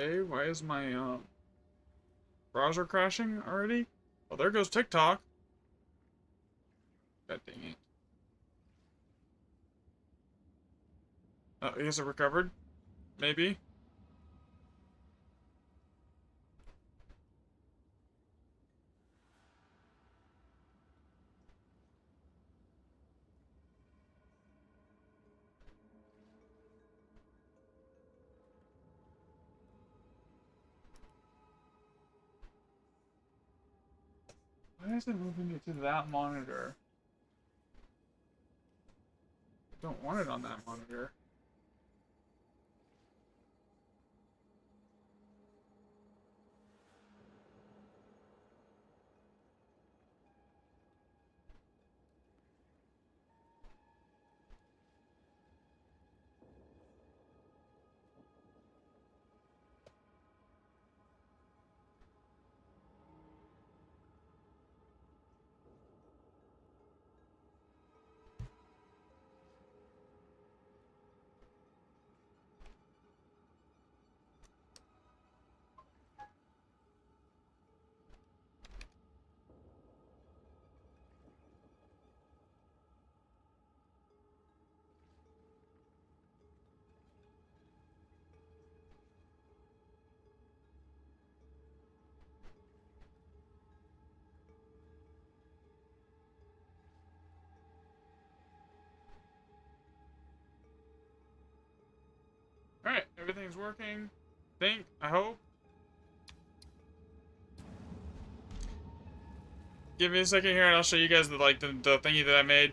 Okay, why is my browser crashing already? Oh, there goes TikTok. God dang it. I guess it recovered? Maybe? Why is it moving me to that monitor? I don't want it on that monitor. Alright, everything's working. I hope. Give me a second here and I'll show you guys the thingy that I made.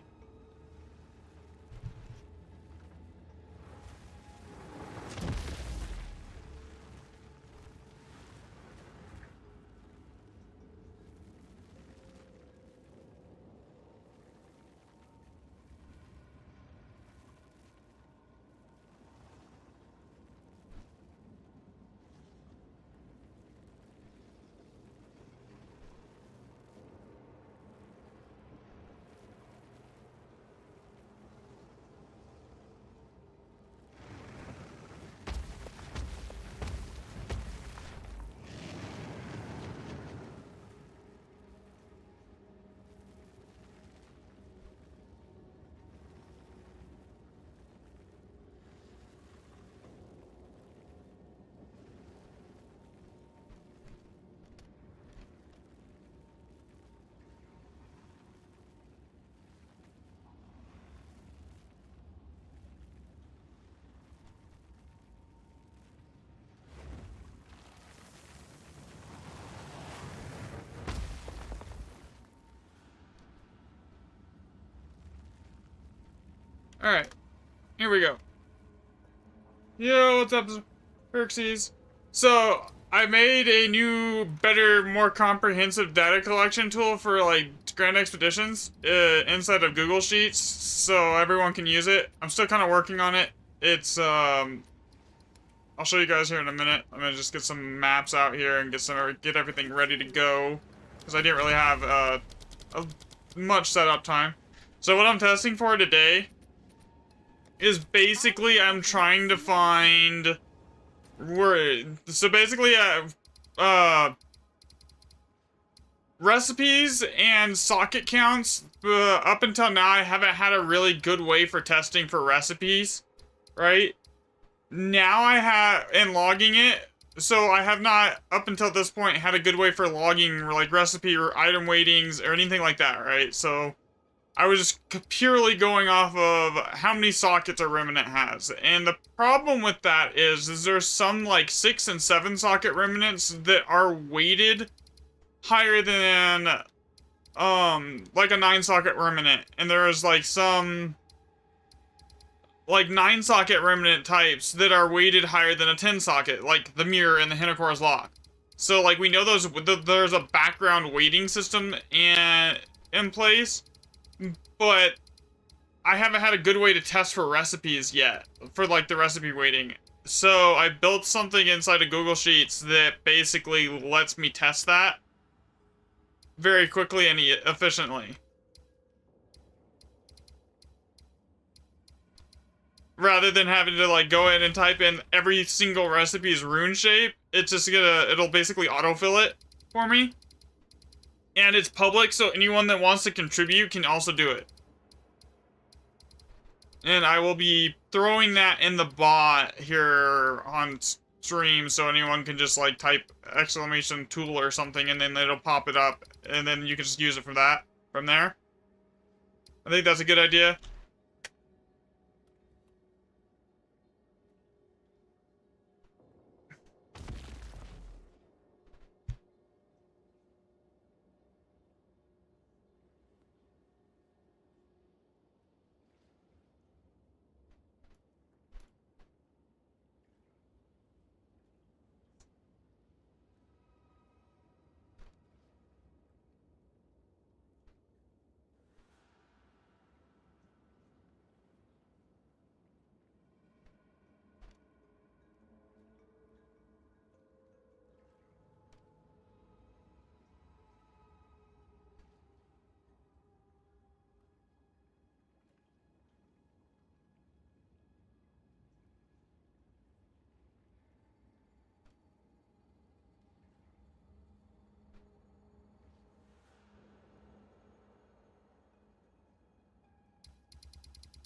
Alright, here we go. Yo, what's up, Perksies? So, I made a new, better, more comprehensive data collection tool for, like, Grand Expeditions inside of Google Sheets, so everyone can use it. I'm still kind of working on it. It's, I'll show you guys here in a minute. I'm gonna just get some maps out here and get everything ready to go, because I didn't really have, much setup time. So what I'm testing for today is basically I'm trying to find recipes and socket counts. Up until now, I haven't had a really good way for testing for recipes, right? Now I have, and logging it, so I have not, up until this point, had a good way for logging, like, recipe or item weightings or anything like that, right? So I was just purely going off of how many sockets a remnant has. And the problem with that is there's some, like, 6 and 7 socket remnants that are weighted higher than, like a 9 socket remnant. And there's, like, some, like, 9 socket remnant types that are weighted higher than a 10 socket, like the mirror and the Hinocor's lock. So, like, we know there's a background weighting system in place, but I haven't had a good way to test for recipes yet, for, like, the recipe weighting. So I built something inside of Google Sheets that basically lets me test that very quickly and efficiently, rather than having to, like, go in and type in every single recipe's rune shape it's just it'll basically autofill it for me. And it's public, so anyone that wants to contribute can also do it. And I will be throwing that in the bot here on stream, so anyone can just like type exclamation tool or something, and then it'll pop it up, and then you can just use it from there. I think that's a good idea.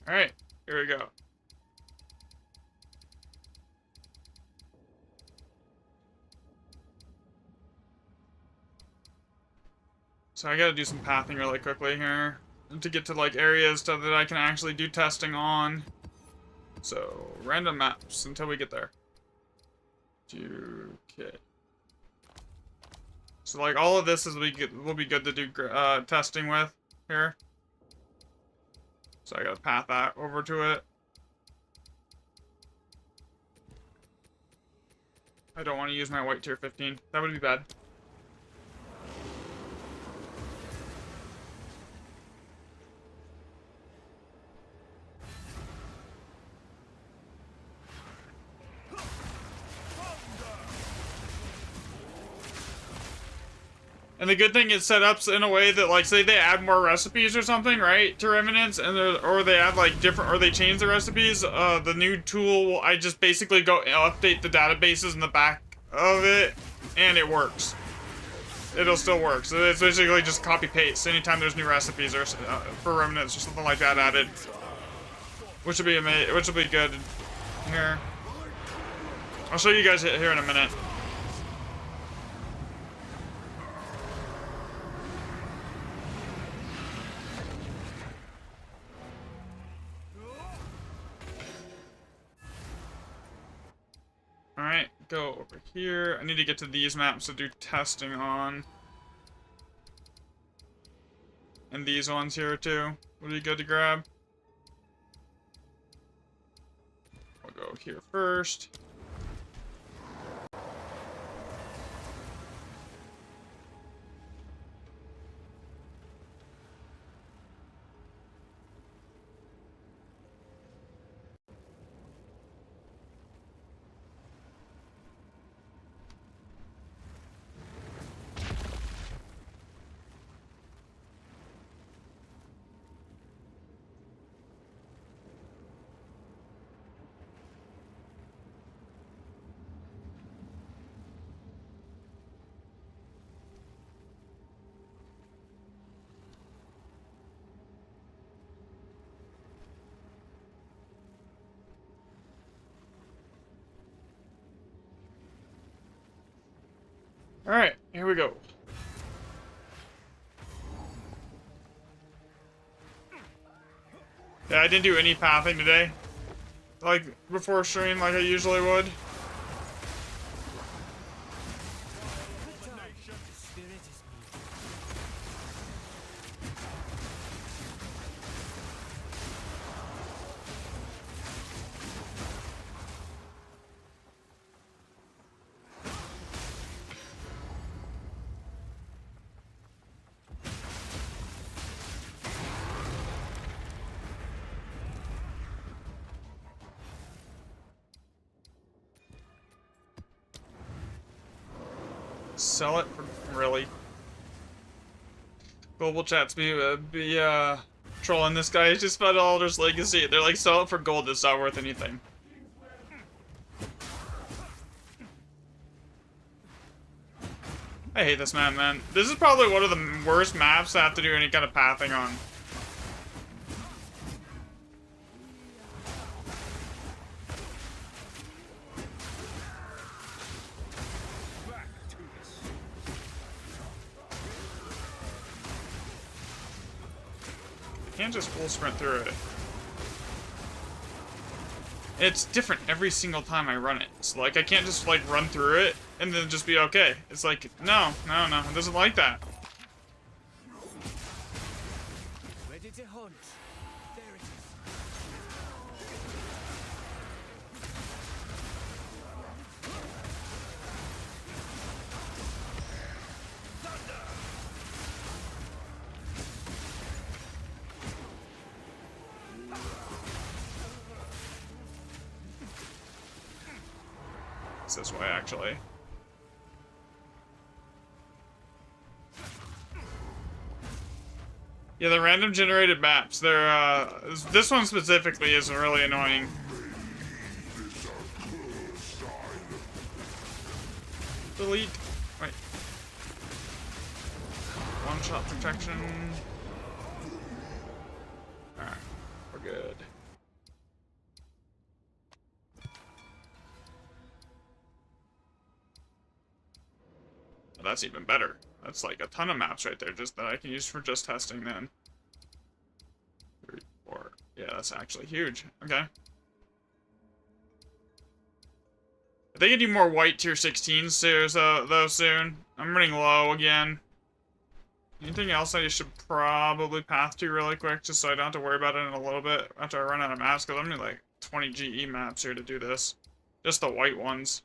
Alright, here we go. So I gotta do some pathing really quickly here to get to like areas so that I can actually do testing on. So, random maps until we get there. Okay. So like all of this will be good to do testing with here. So I gotta path that over to it. I don't want to use my white tier 15. That would be bad. And the good thing is set up in a way that, like, say they add more recipes or something, right, to Remnants, and or they add like different, or they change the recipes. The new tool, I just basically go update the databases in the back of it, and it works. It'll still work. So it's basically just copy paste anytime there's new recipes or for Remnants or something like that added, which will be amazing. Which will be good here. I'll show you guys it here in a minute. Alright, go over here. I need to get to these maps to do testing on. And these ones here too. Would be good to grab. We'll go here first. Alright, here we go. Yeah, I didn't do any pathing today. Like, before stream, like I usually would. Sell it for really. Global chats be trolling this guy. He's just about Alder's Legacy. They're like, sell it for gold. It's not worth anything. I hate this map, man. This is probably one of the worst maps to have to do any kind of pathing on. I can't just full sprint through it. It's different every single time I run it. So, like, I can't just, like, run through it and then just be okay. It's like, no, it doesn't like that. Ready to hunt. There it is. It's this way, actually. Yeah, the random generated maps, they're, this one specifically is really annoying. Delete. Wait. One-shot protection. Alright, we're good. Well, that's even better. That's like a ton of maps right there, just that I can use for just testing then. 3, 4. Yeah, that's actually huge. Okay. I think I do more white tier 16s too, though soon. I'm running low again. Anything else I should probably path to really quick, just so I don't have to worry about it in a little bit after I run out of maps, because I'm doing like 20 GE maps here to do this. Just the white ones.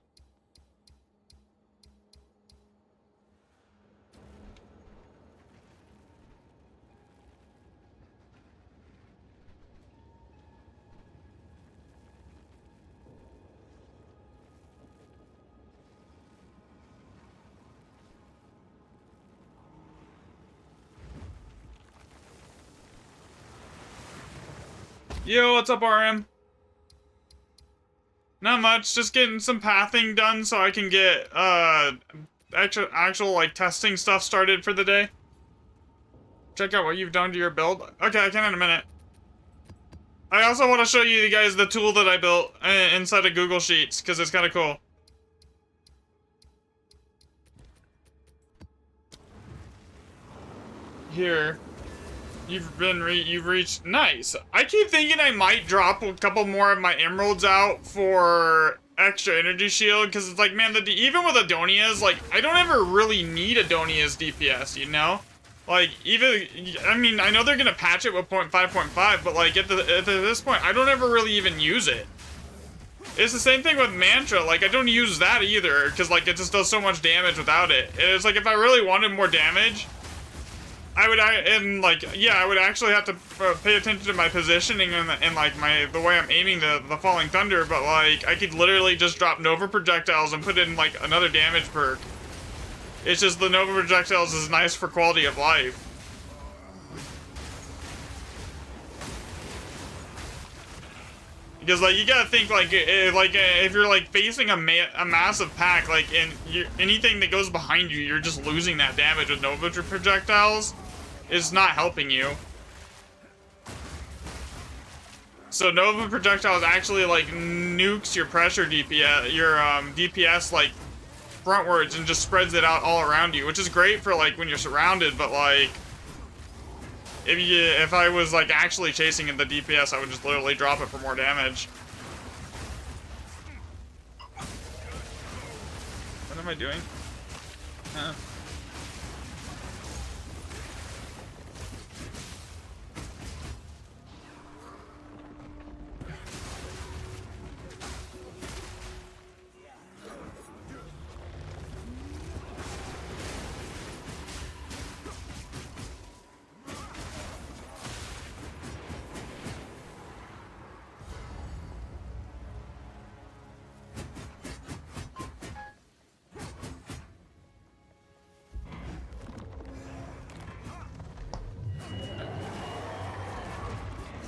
Yo, what's up, RM? Not much, just getting some pathing done so I can get, actual, like, testing stuff started for the day. Check out what you've done to your build. Okay, I can in a minute. I also want to show you guys the tool that I built inside of Google Sheets, because it's kind of cool. Here. You've reached, nice. I keep thinking I might drop a couple more of my emeralds out for extra energy shield, because it's like, man, even with Adonia's, like, I don't ever really need Adonia's DPS, you know? Like, even, I mean, I know they're gonna patch it with 0.5.5, but like, at this point, I don't ever really even use it. It's the same thing with Mantra, like, I don't use that either, because like, it just does so much damage without it. It's like, if I really wanted more damage, I would actually have to pay attention to my positioning and like the way I'm aiming the Falling Thunder, but like I could literally just drop Nova projectiles and put in like another damage perk. It's just the Nova projectiles is nice for quality of life. Because like you gotta think like if you're like facing a massive pack, like anything that goes behind you, you're just losing that damage with Nova projectiles. Is not helping you. So Nova projectiles actually like nukes your pressure DPS, your DPS like frontwards and just spreads it out all around you, which is great for like when you're surrounded. But like if I was like actually chasing in the DPS, I would just literally drop it for more damage. What am I doing? Huh.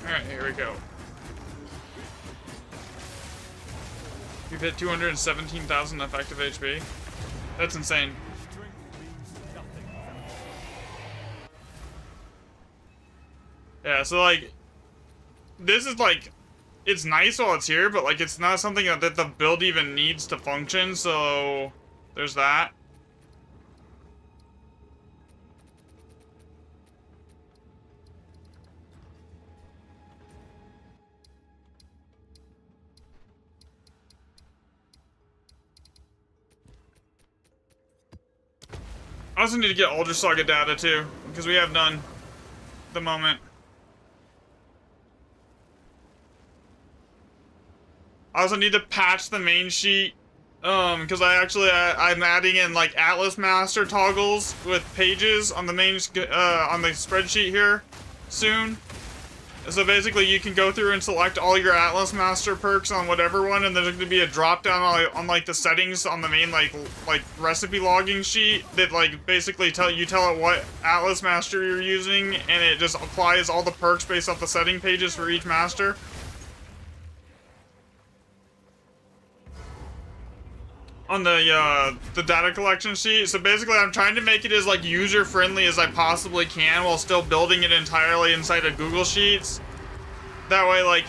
Alright, here we go. We've hit 217,000 effective HP. That's insane. Yeah, so like, this is like, it's nice while it's here, but like, it's not something that the build even needs to function, so there's that. I also need to get Ultra Saga data too, because we have none at the moment. I also need to patch the main sheet, because I'm adding in like Atlas Master toggles with pages on the main on the spreadsheet here soon. So basically, you can go through and select all your Atlas Master perks on whatever one, and there's going to be a drop down on like the settings on the main like recipe logging sheet that like basically tell it what Atlas Master you're using, and it just applies all the perks based off the setting pages for each master. On the data collection sheet. So basically, I'm trying to make it as like user friendly as I possibly can while still building it entirely inside of Google Sheets. That way, like,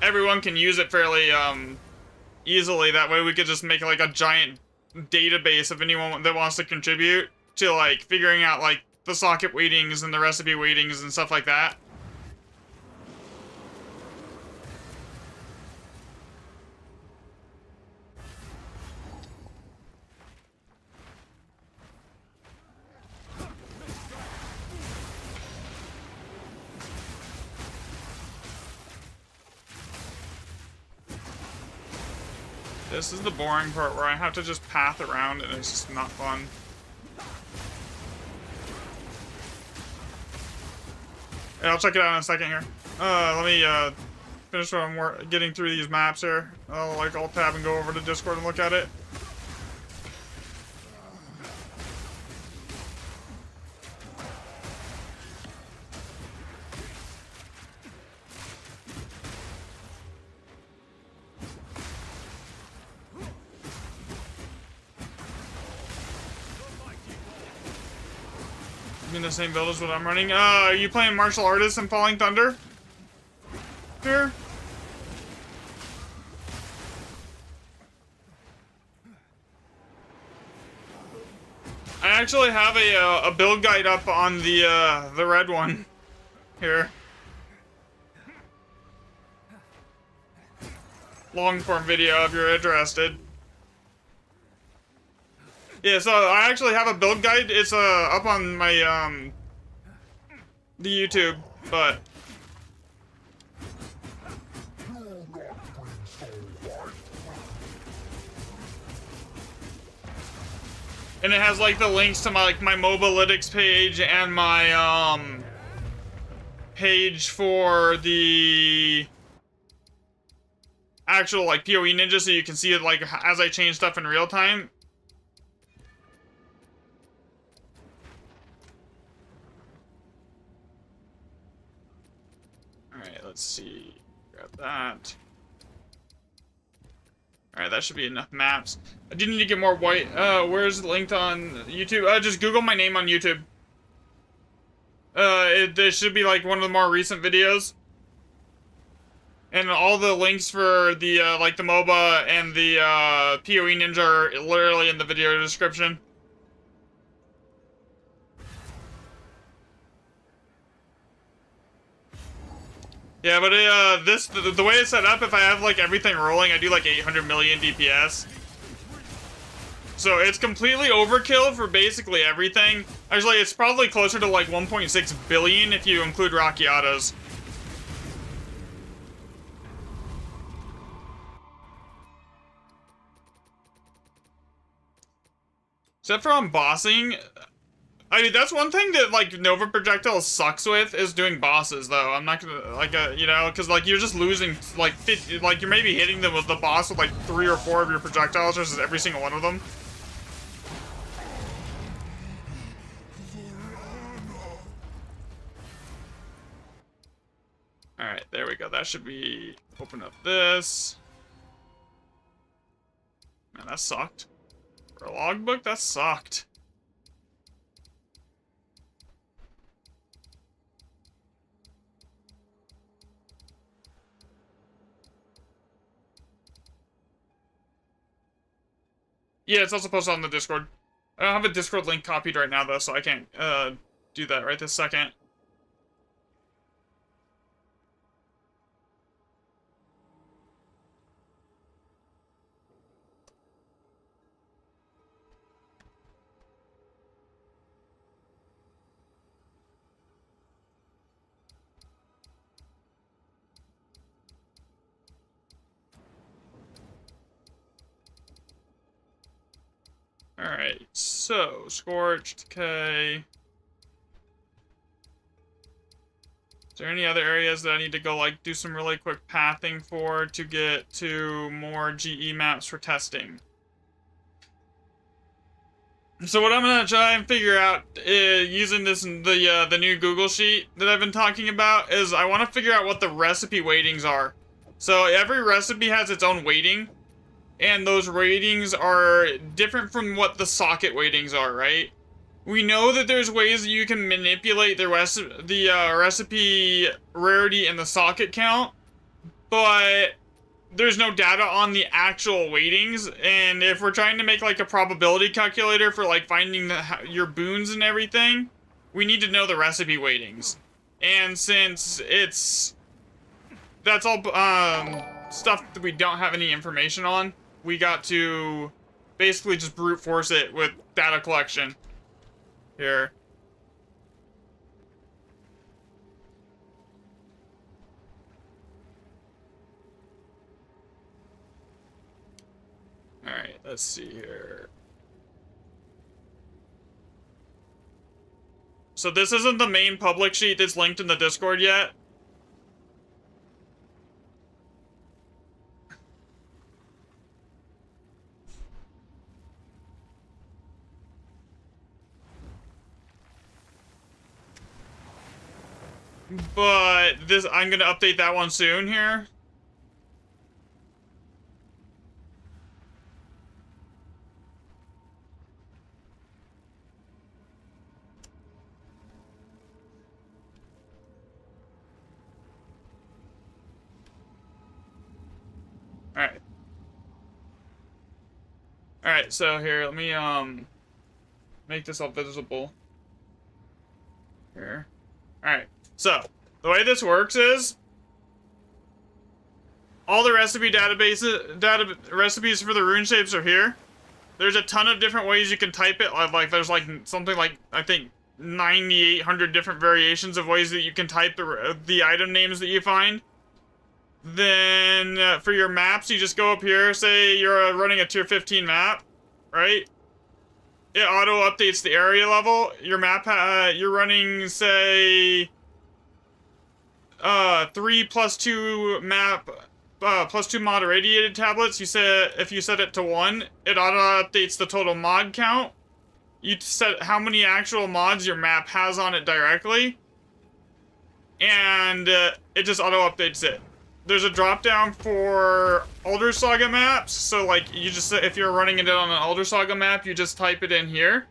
everyone can use it fairly easily. That way, we could just make like a giant database of anyone that wants to contribute to like figuring out like the socket weightings and the recipe weightings and stuff like that. This is the boring part where I have to just path around and it's just not fun. Yeah, I'll check it out in a second here. Let me finish what I'm getting through these maps here. I'll like alt tab and go over to Discord and look at it. In the same build as what I'm running. Are you playing Martial Artists and Falling Thunder? Here? I actually have a build guide up on the red one here. Long form video if you're interested. Yeah, so I actually have a build guide. It's up on my the YouTube, but and it has like the links to my Mobalytics page and my page for the actual like PoE Ninja, so you can see it like as I change stuff in real time. Alright, let's see. Grab that. Alright, that should be enough maps. I do need to get more white. Where's it linked on YouTube? Just Google my name on YouTube. It should be like one of the more recent videos. And all the links for the, like the MOBA and the, PoE Ninja are literally in the video description. Yeah, but the way it's set up, if I have like everything rolling, I do like 800 million DPS. So it's completely overkill for basically everything. Actually, it's probably closer to like 1.6 billion if you include Racchiatos. Except for on bossing. I mean, that's one thing that, like, Nova Projectile sucks with, is doing bosses, though. I'm not gonna, like, you know, because, like, you're just losing, like, like, you're maybe hitting them with the boss with, like, 3 or 4 of your projectiles versus every single one of them. Alright, there we go. That should be... Open up this. Man, that sucked. For a logbook, that sucked. Yeah, it's also posted on the Discord. I don't have a Discord link copied right now, though, so I can't do that right this second. Alright, so, Scorched, Decay. Is there any other areas that I need to go, like, do some really quick pathing for to get to more GE maps for testing? So what I'm gonna try and figure out, using the new Google Sheet that I've been talking about, is I want to figure out what the recipe weightings are. So every recipe has its own weighting, and those ratings are different from what the socket weightings are, right? We know that there's ways that you can manipulate the recipe rarity and the socket count, but there's no data on the actual weightings, and if we're trying to make like a probability calculator for like finding your boons and everything, we need to know the recipe weightings. And since that's all stuff that we don't have any information on, we got to basically just brute force it with data collection. Here. Alright, let's see here. So this isn't the main public sheet that's linked in the Discord yet. But I'm gonna update that one soon here. Alright. Alright, so here, let me make this all visible. Here. Alright. So, the way this works is all the recipe recipes for the rune shapes are here. There's a ton of different ways you can type it. Like there's like something like, I think 9,800 different variations of ways that you can type the item names that you find. Then for your maps, you just go up here, say you're running a tier 15 map, right? It auto updates the area level. Your map, you're running, say, 3+2 map, +2 mod irradiated tablets. If you set it to 1, it auto updates the total mod count. You set how many actual mods your map has on it directly, and it just auto updates it. There's a drop down for Elder Saga maps, so like you just, if you're running it on an Elder Saga map, you just type it in here.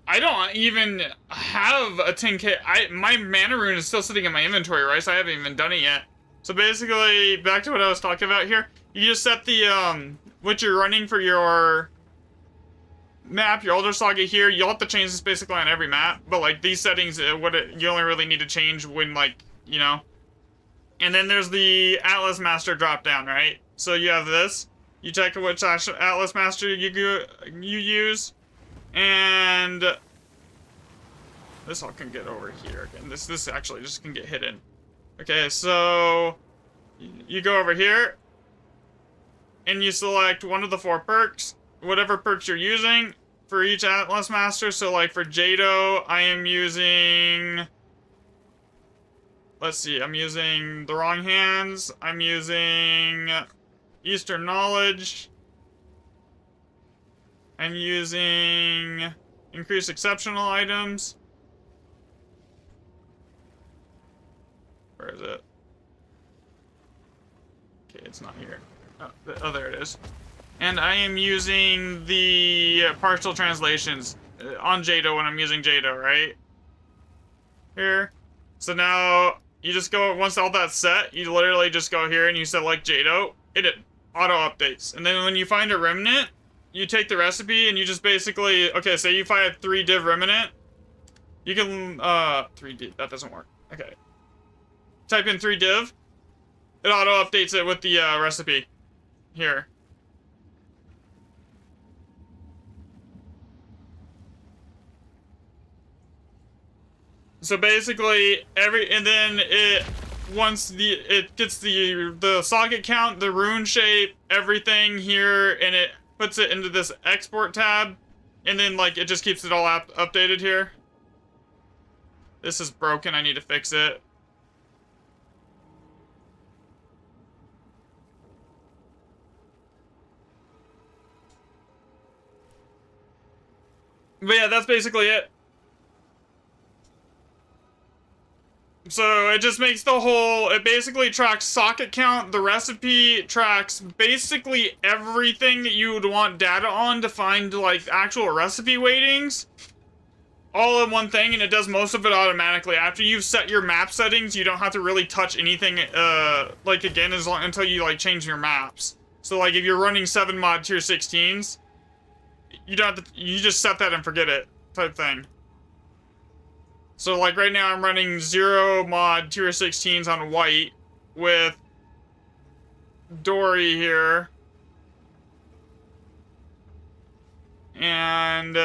I don't even have a 10k. My mana rune is still sitting in my inventory, right? So I haven't even done it yet. So basically, back to what I was talking about here. You just set the what you're running for your map, your Elder Saga here. You'll have to change this basically on every map, but like these settings, you only really need to change when, like, you know. And then there's the Atlas Master drop down, right? So you have this. You check which Atlas Master you use, and this all can get over here again. This actually just can get hidden. Okay, so you go over here, and you select one of the 4 perks, whatever perks you're using for each Atlas Master. So like for Jado, I am using, let's see, I'm using the Wrong Hands, I'm using Eastern Knowledge, I'm using Increased Exceptional Items. Where is it? Okay, it's not here. Oh, there it is. And I am using the partial translations on Jado when I'm using Jado, right? Here. So now You just go, once all that's set, you literally just go here and you select Jado, it auto updates. And then when you find a remnant, you take the recipe and you just basically, okay, say you find a 3 div remnant, you can, 3 div, that doesn't work. Okay. Type in 3 div, it auto updates it with the recipe here. So basically, and then once it gets the socket count, the rune shape, everything here, and it puts it into this export tab, and then like it just keeps it all updated here. This is broken, I need to fix it. But yeah, that's basically it. So it just makes it basically tracks socket count, the recipe tracks basically everything that you would want data on to find like actual recipe weightings. All in one thing, and it does most of it automatically. After you've set your map settings, you don't have to really touch anything, like again, until you like change your maps. So like if you're running 7 mod tier 16s, you don't have to, you just set that and forget it type thing. So like right now I'm running 0 mod tier 16s on white with Dory here. And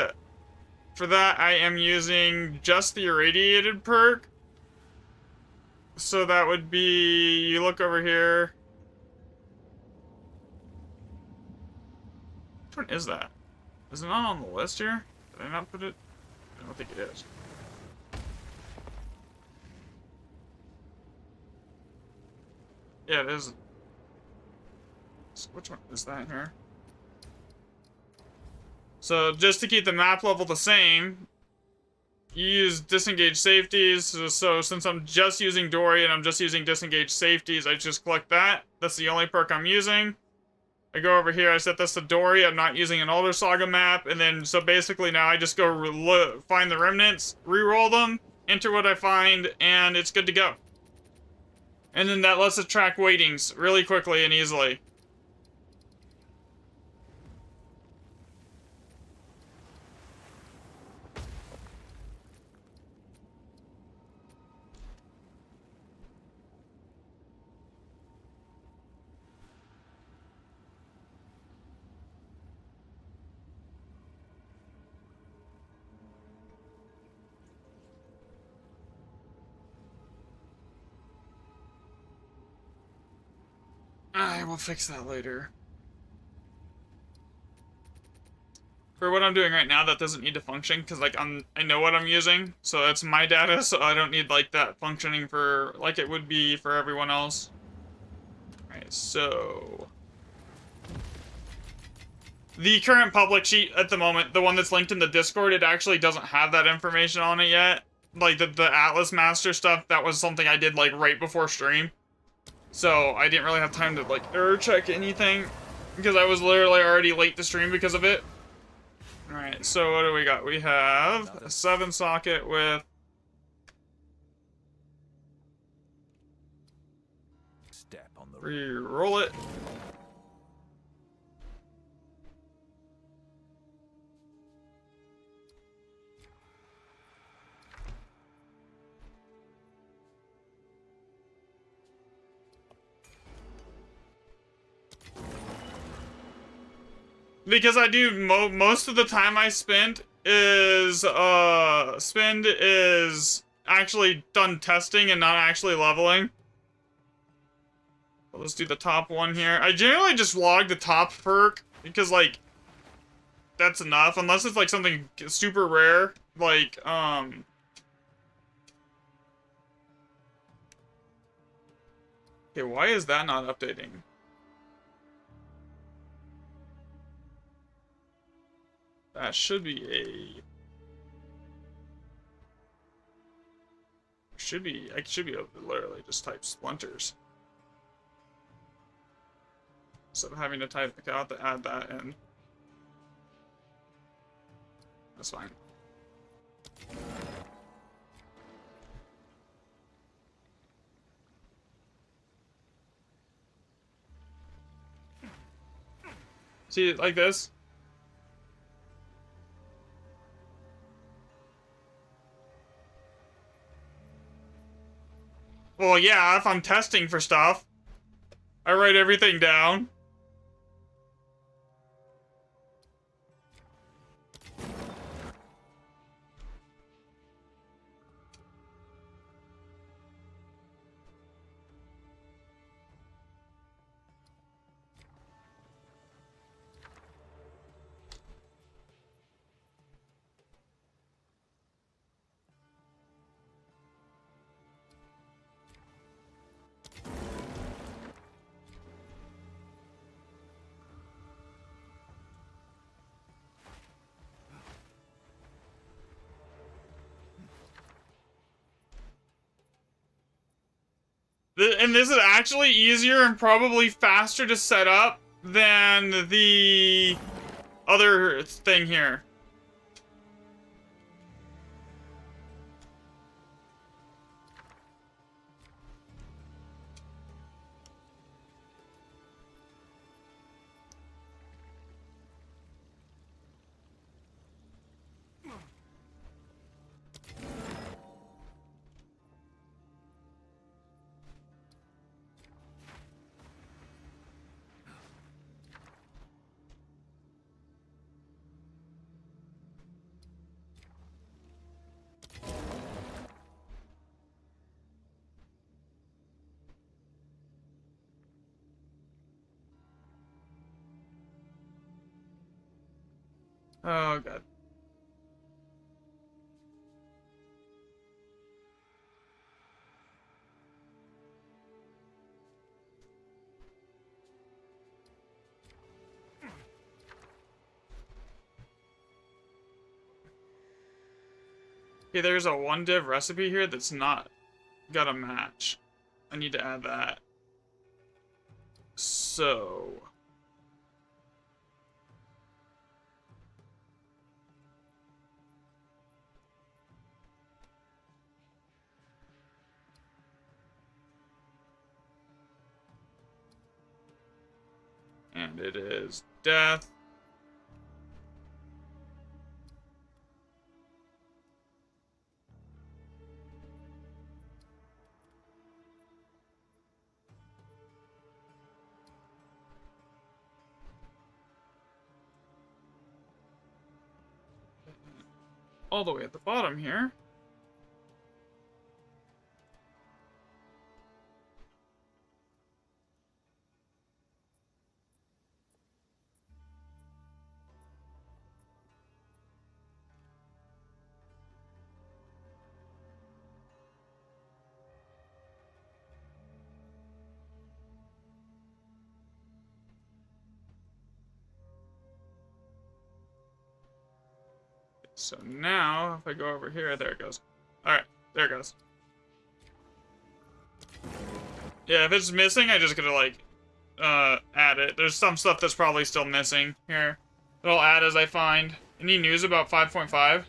for that I am using just the irradiated perk. So that would be, you look over here. Which one is that? Is it not on the list here? Did I not put it? I don't think it is. Yeah, it is. So which one is that here? So just to keep the map level the same, you use disengage safeties. So since I'm just using Dory and I'm just using disengage safeties, I just click that. That's the only perk I'm using. I go over here, I set this to Dory. I'm not using an older Saga map. And then, so basically now I just go find the remnants, reroll them, enter what I find, and it's good to go. And then that lets us track weightings really quickly and easily. I will fix that later. For what I'm doing right now, that doesn't need to function, because like I know what I'm using, so it's my data, so I don't need like that functioning for like it would be for everyone else. Alright, so the current public sheet at the moment, the one that's linked in the Discord, it actually doesn't have that information on it yet. Like the Atlas Master stuff, that was something I did like right before stream. So I didn't really have time to like error check anything because I was literally already late to stream because of it. Alright, so what do we got? We have a 7 socket with Step on the re-roll it. Because I do most of the time I spend is actually done testing and not actually leveling. Well, let's do the top one here. I generally just log the top perk because like that's enough, unless it's like something super rare, like okay, why is that not updating? That should be I should be able to literally just type splinters. Instead of having to type out to add that in. That's fine. See, like this. Well, yeah, if I'm testing for stuff, I write everything down. And this is actually easier and probably faster to set up than the other thing here. Oh, God. Okay, there's a 1 div recipe here that's not got a match. I need to add that. So... And it is death. All the way at the bottom here. So now, if I go over here, there it goes. Alright, there it goes. Yeah, if it's missing, I just gotta, like, add it. There's some stuff that's probably still missing here. I'll add as I find. Any news about 5.5?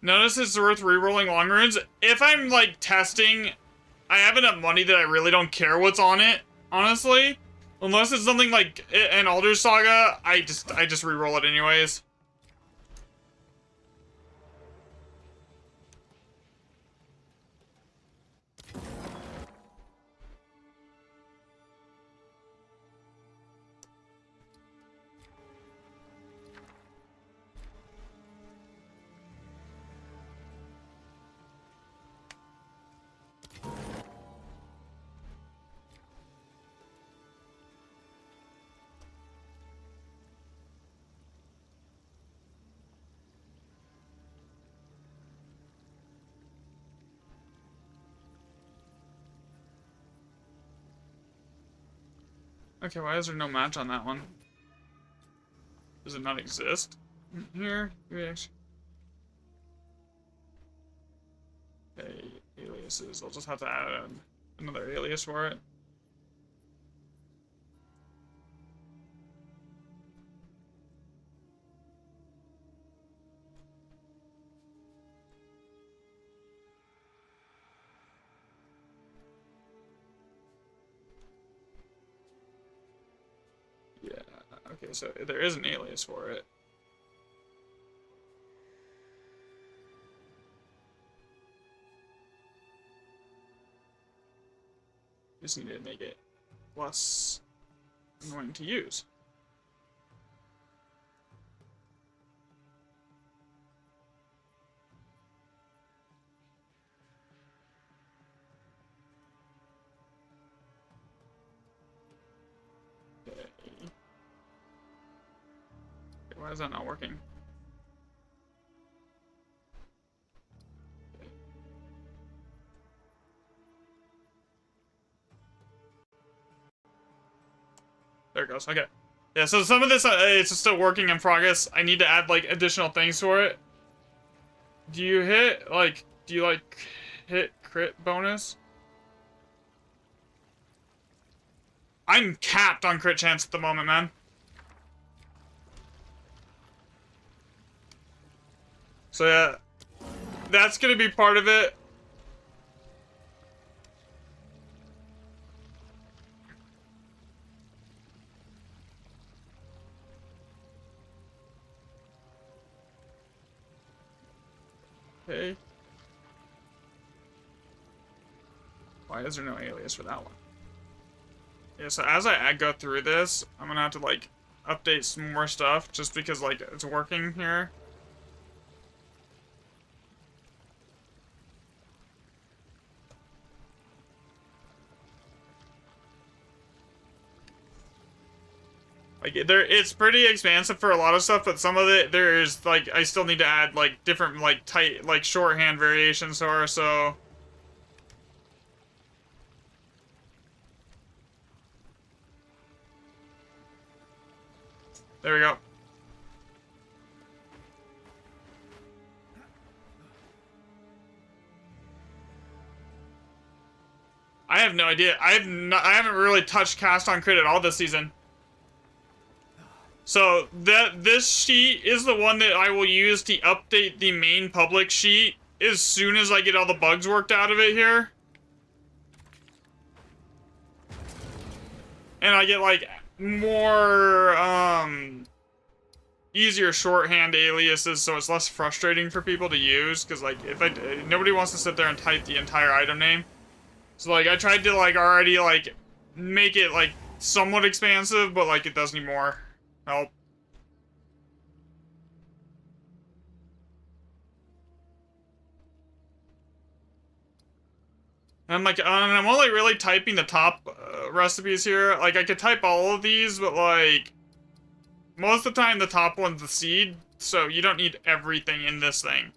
Notice it's worth rerolling long runes. If I'm, like, testing, I have enough money that I really don't care what's on it, honestly. Unless it's something like an Alder Saga, I just reroll it anyways. Okay, why is there no match on that one? Does it not exist? Here, okay, aliases. I'll just have to add another alias for it. Okay, so there is an alias for it. Just need to make it less annoying to use. Okay. Why is that not working? There it goes. Okay. Yeah, so some of this, it's still working in progress. I need to add, like, additional things for it. Do you hit crit bonus? I'm capped on crit chance at the moment, man. So, yeah. That's gonna be part of it. Okay. Why is there no alias for that one? Yeah, so as I go through this, I'm gonna have to, like, update some more stuff, just because, like, it's working here. Like, it's pretty expansive for a lot of stuff, but some of it, there's, like, I still need to add, like, different, like, tight, like, shorthand variations or so. There we go. I have no idea. I haven't really touched cast on crit at all this season. So this sheet is the one that I will use to update the main public sheet as soon as I get all the bugs worked out of it here. And I get, like, more easier shorthand aliases, so it's less frustrating for people to use, because, like, nobody wants to sit there and type the entire item name. So, like, I tried to, like, already, like, make it, like, somewhat expansive, but, like, it does need more help. And I'm only really typing the top recipes here. Like, I could type all of these, but, like, most of the time the top one's the seed, so you don't need everything in this thing.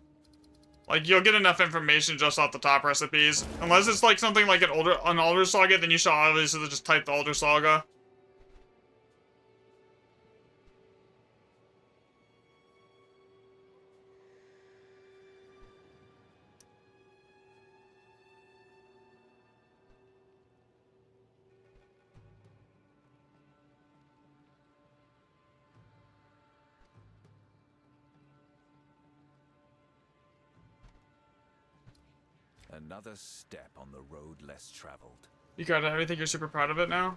Like, you'll get enough information just off the top recipes. Unless it's, like, something like an Alder Saga, then you should obviously just type the Alder Saga. Another step on the road less traveled. You got everything? You're super proud of it now?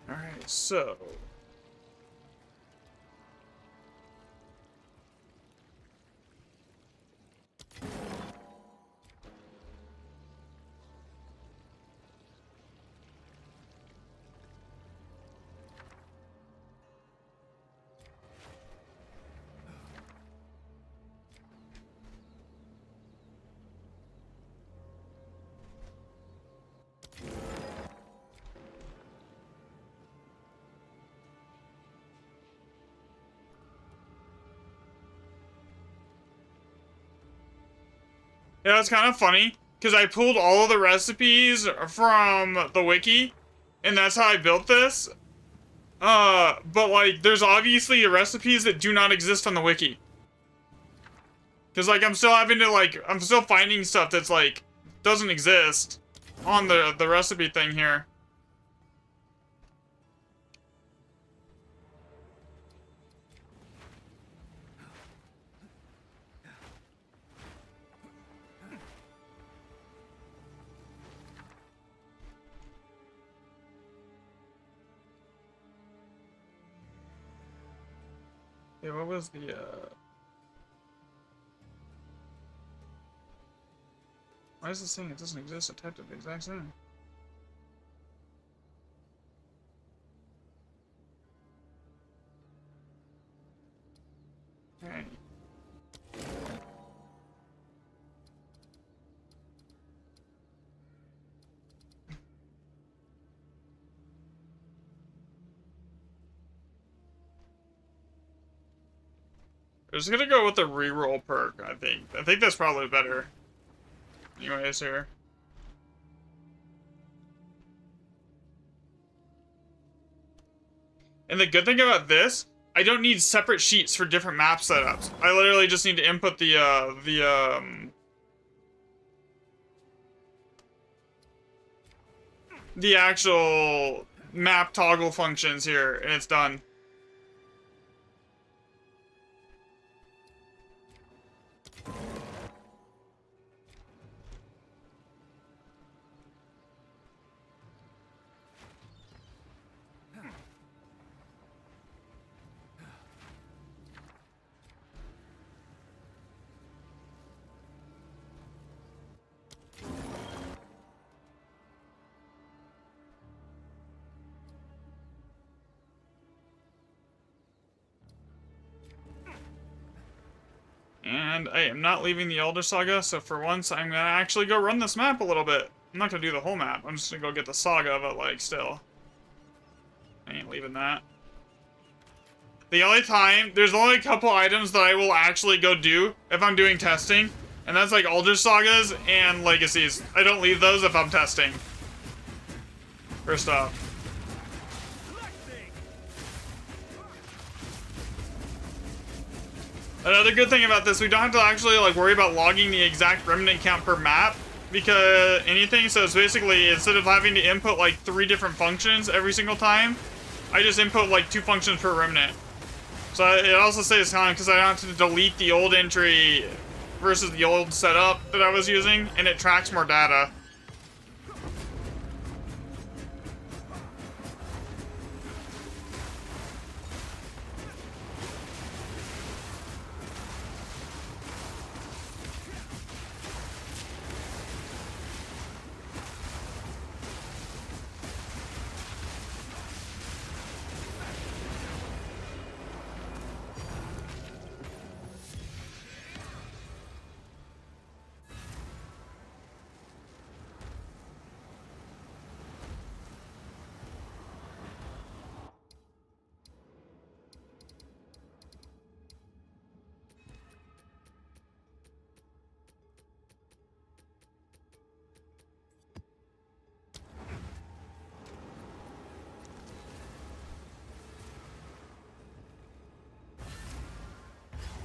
Alright, so... Yeah, it's kind of funny, because I pulled all of the recipes from the wiki, and that's how I built this. But, like, there's obviously recipes that do not exist on the wiki. Because, like, I'm still having to, like, I'm still finding stuff that's, like, doesn't exist on the recipe thing here. Yeah, what was the why is this saying it doesn't exist? I typed it the exact same. Okay. I'm just gonna go with the reroll perk, I think. I think that's probably better. Anyways, here. And the good thing about this, I don't need separate sheets for different map setups. I literally just need to input the actual map toggle functions here, and it's done. And I am not leaving the Elder Saga, so for once I'm gonna actually go run this map a little bit. I'm not gonna do the whole map, I'm just gonna go get the Saga, but like, still. I ain't leaving that. The only time, there's only a couple items that I will actually go do if I'm doing testing, and that's like Elder Sagas and Legacies. I don't leave those if I'm testing. First off. Another good thing about this, we don't have to actually like worry about logging the exact remnant count per map because anything. So it's basically, instead of having to input like 3 different functions every single time, I just input like 2 functions per remnant. So it also saves time because I don't have to delete the old entry versus the old setup that I was using, and it tracks more data.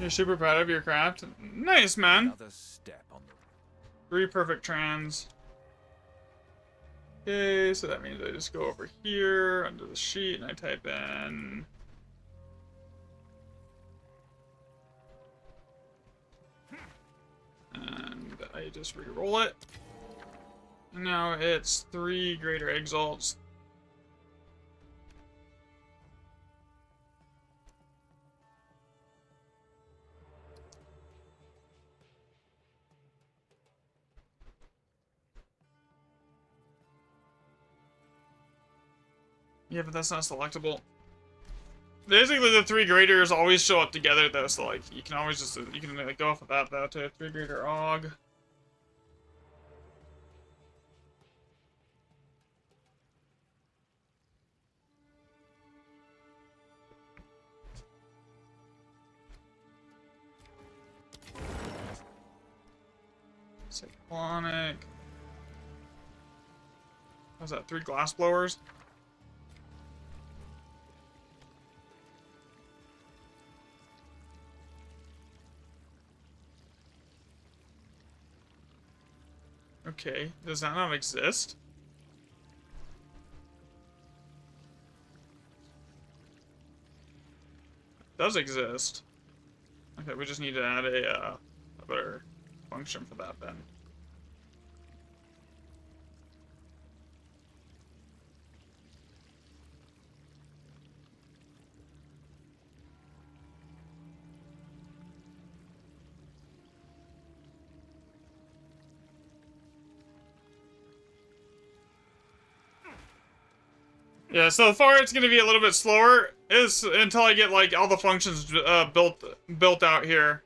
You're super proud of your craft. Nice, man. Another step on the 3 perfect trans. Okay, so that means I just go over here under the sheet and I type in and I just re-roll it. And now it's 3 greater exalts. Yeah, but that's not selectable. Basically, the 3 graders always show up together, though, so, like, you can always just, you can, like, go off of that, though, too. 3 grader AUG. Cyclonic. What's that, 3 glass blowers? Okay, does that not exist? It does exist. Okay, we just need to add a better function for that then. Yeah, so far it's gonna be a little bit slower is until I get like all the functions built out here.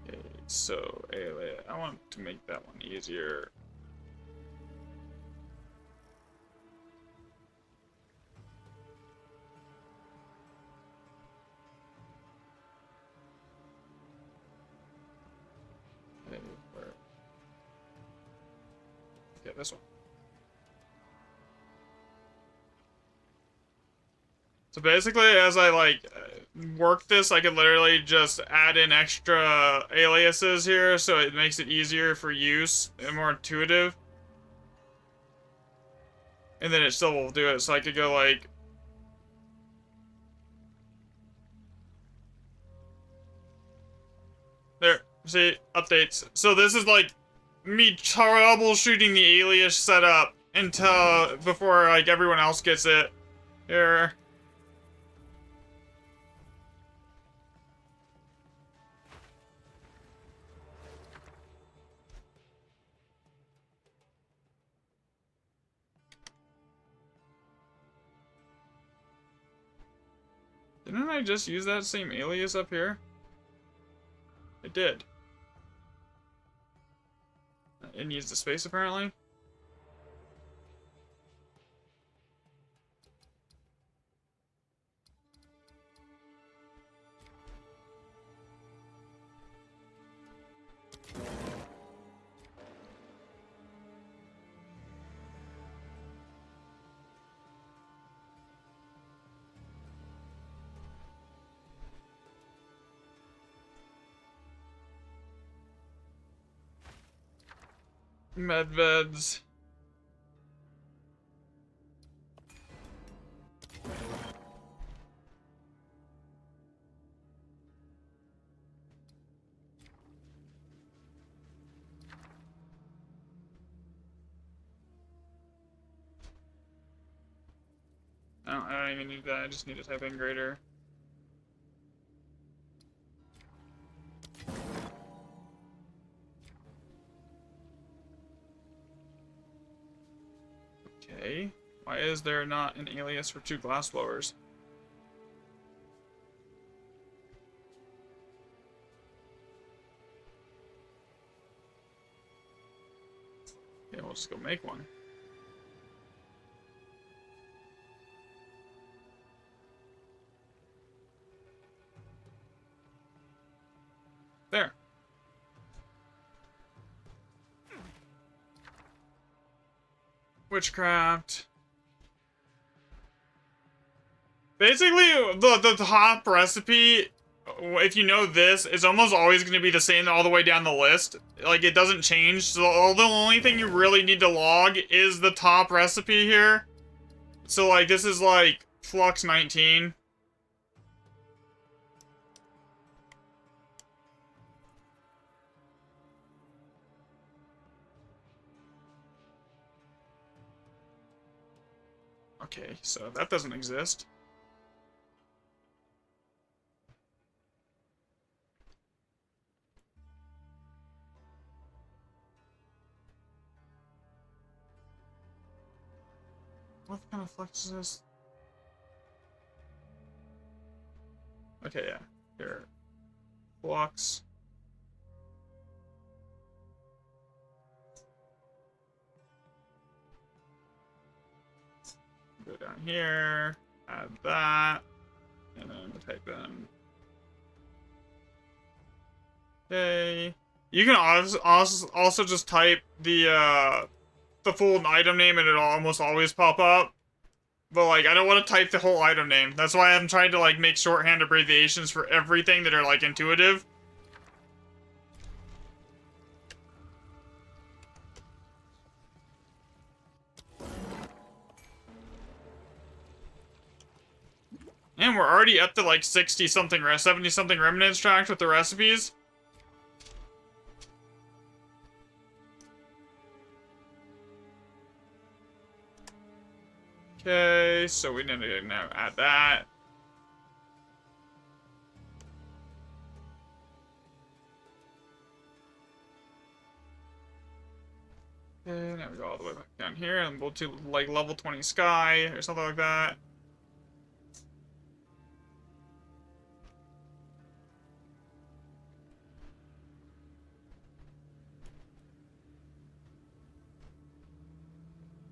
Okay, so I want to make that one easier. Okay, where? Okay, this one. So basically, as I like work this, I could literally just add in extra aliases here, so it makes it easier for use and more intuitive. And then it still will do it, so I could go like... There, see, updates. So this is like me troubleshooting the alias setup until before like everyone else gets it. Here. Didn't I just use that same alias up here? I did. It needs the space apparently. Medveds. I don't even need that, I just need to type in greater. Okay. Why is there not an alias for 2 glassblowers? Okay, we'll just go make one. There. Witchcraft. Basically, the top recipe, if you know this, is almost always going to be the same all the way down the list. Like, it doesn't change. So the only thing you really need to log is the top recipe here. So, like, this is, like, Flux 19. Okay, so that doesn't exist. What kind of flux is this? Okay, yeah. Here. Flux. way down here. Add that. And then type in. Okay. You can also just type the full item name and it'll almost always pop up. But like, I don't want to type the whole item name. That's why I'm trying to like make shorthand abbreviations for everything that are like intuitive. And we're already up to like 60-something, 70-something remnants tracked with the recipes. Okay, so we need to now add that. Okay, now we go all the way back down here and we'll do like level 20 sky or something like that.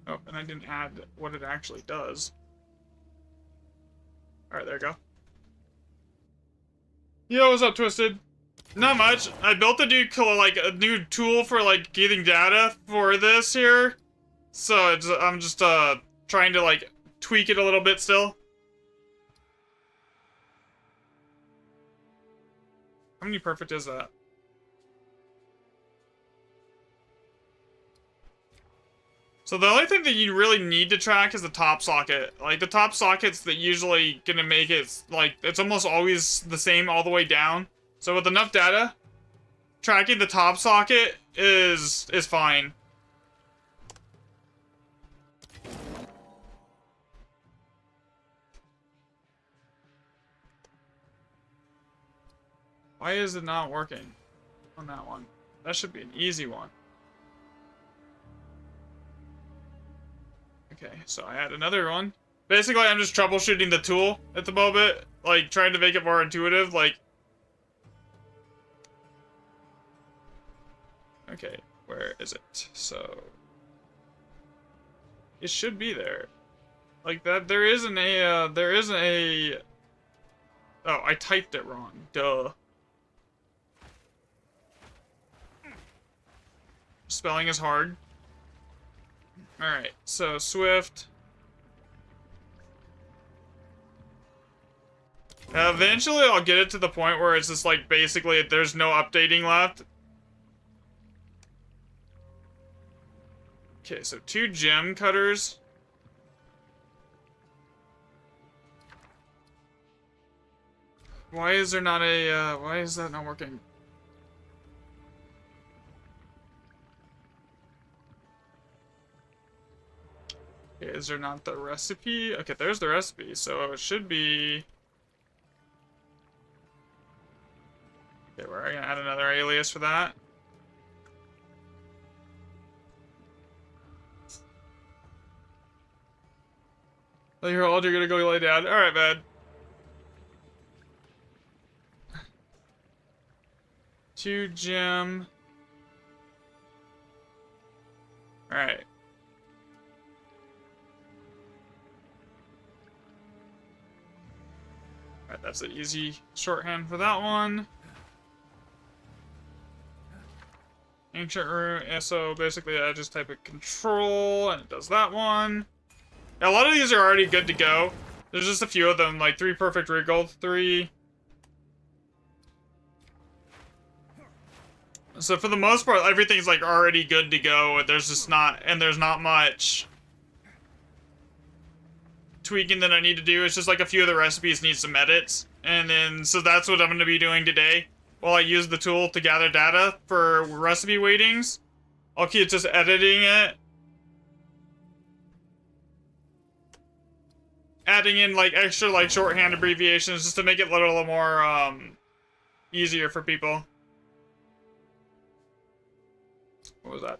Oh, and I didn't add what it actually does. Alright, there you go. Yo, what's up, Twisted? Not much. I built a new tool for like getting data for this here. So I'm just trying to like tweak it a little bit still. How many perfect is that? So the only thing that you really need to track is the top socket. Like, the top socket's that usually gonna make it, like, it's almost always the same all the way down. So with enough data, tracking the top socket is fine. Why is it not working on that one? That should be an easy one. Okay, so I add another one. Basically, I'm just troubleshooting the tool at the moment, like trying to make it more intuitive, like. Okay, where is it? So it should be there. Like that, there isn't a, oh, I typed it wrong. Duh. Spelling is hard. Alright, so Swift. Eventually I'll get it to the point where it's just like basically there's no updating left. Okay, so 2 gem cutters. Why is there not a, why is that not working? Okay, is there not the recipe? Okay, there's the recipe, so it should be... Okay, we're gonna add another alias for that. Oh, you're old, you're gonna go lay down. Alright, man. Two gem. Alright. Alright, that's an easy shorthand for that one. Ancient room, so basically I just type in control and it does that one. Now, a lot of these are already good to go. There's just a few of them, like 3 perfect regold, 3. So for the most part, everything's like already good to go. There's just not, and there's not much tweaking that I need to do. It's just like a few of the recipes need some edits. And then, so that's what I'm going to be doing today. While I use the tool to gather data for recipe weightings, I'll keep just editing it. Adding in like extra like shorthand abbreviations just to make it a little more easier for people. What was that?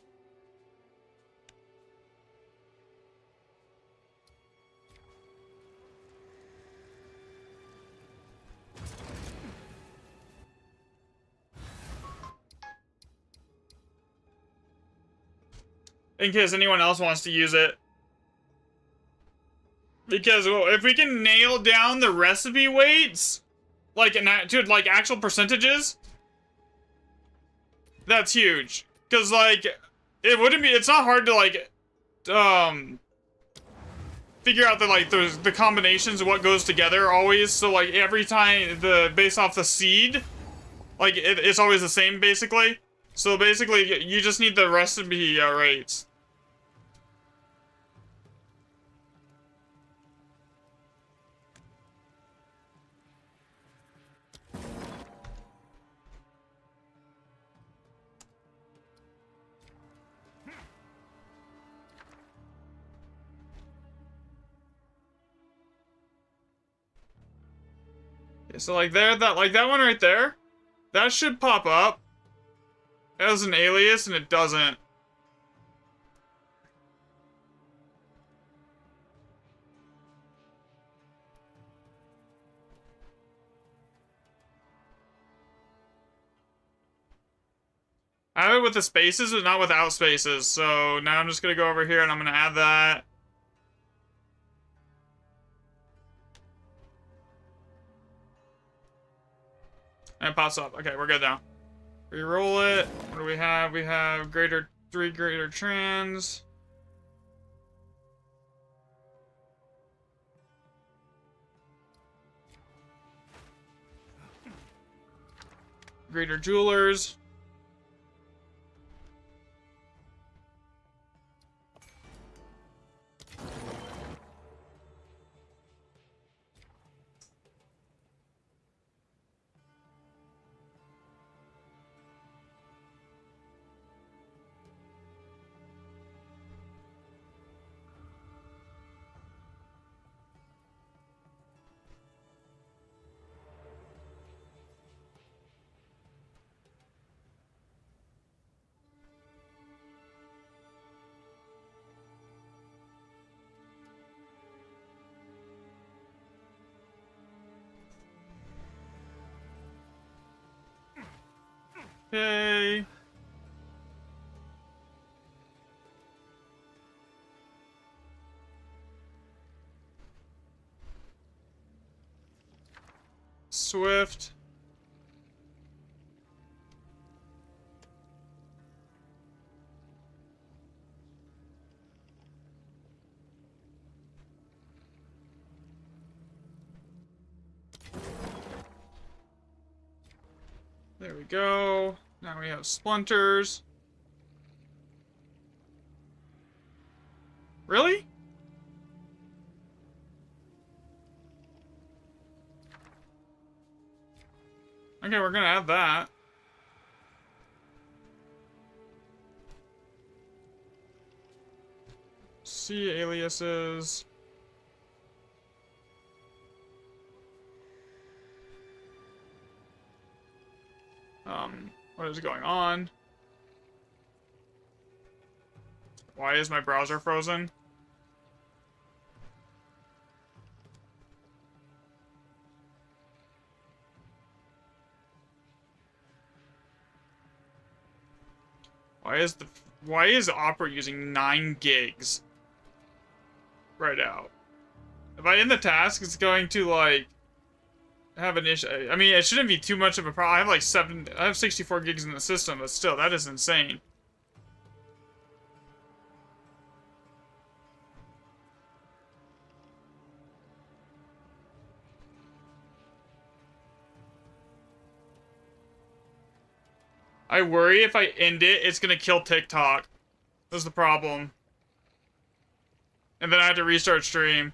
In case anyone else wants to use it. Because well, if we can nail down the recipe weights, like dude, like actual percentages, that's huge. Cause like it wouldn't be. It's not hard to like figure out the combinations of what goes together always. So like every time based off the seed, like it's always the same basically. So basically you just need the recipe rates. So like that one right there, that should pop up as an alias, and it doesn't. I have it with the spaces, but not without spaces. So now I'm just gonna go over here and I'm gonna add that. And it pops up. Okay, we're good now. Reroll it. What do we have? We have three greater trans. Greater jewelers. Okay. Swift. There we go. Now we have splinters. Really? Okay, we're gonna add that. See aliases. What is going on? Why is my browser frozen? Why is Opera using 9 gigs right out? If I end the task, it's going to like have an issue. I mean, it shouldn't be too much of a problem. I have 64 gigs in the system, but still, that is insane. I worry if I end it, it's gonna kill TikTok. That's the problem. And then I have to restart stream.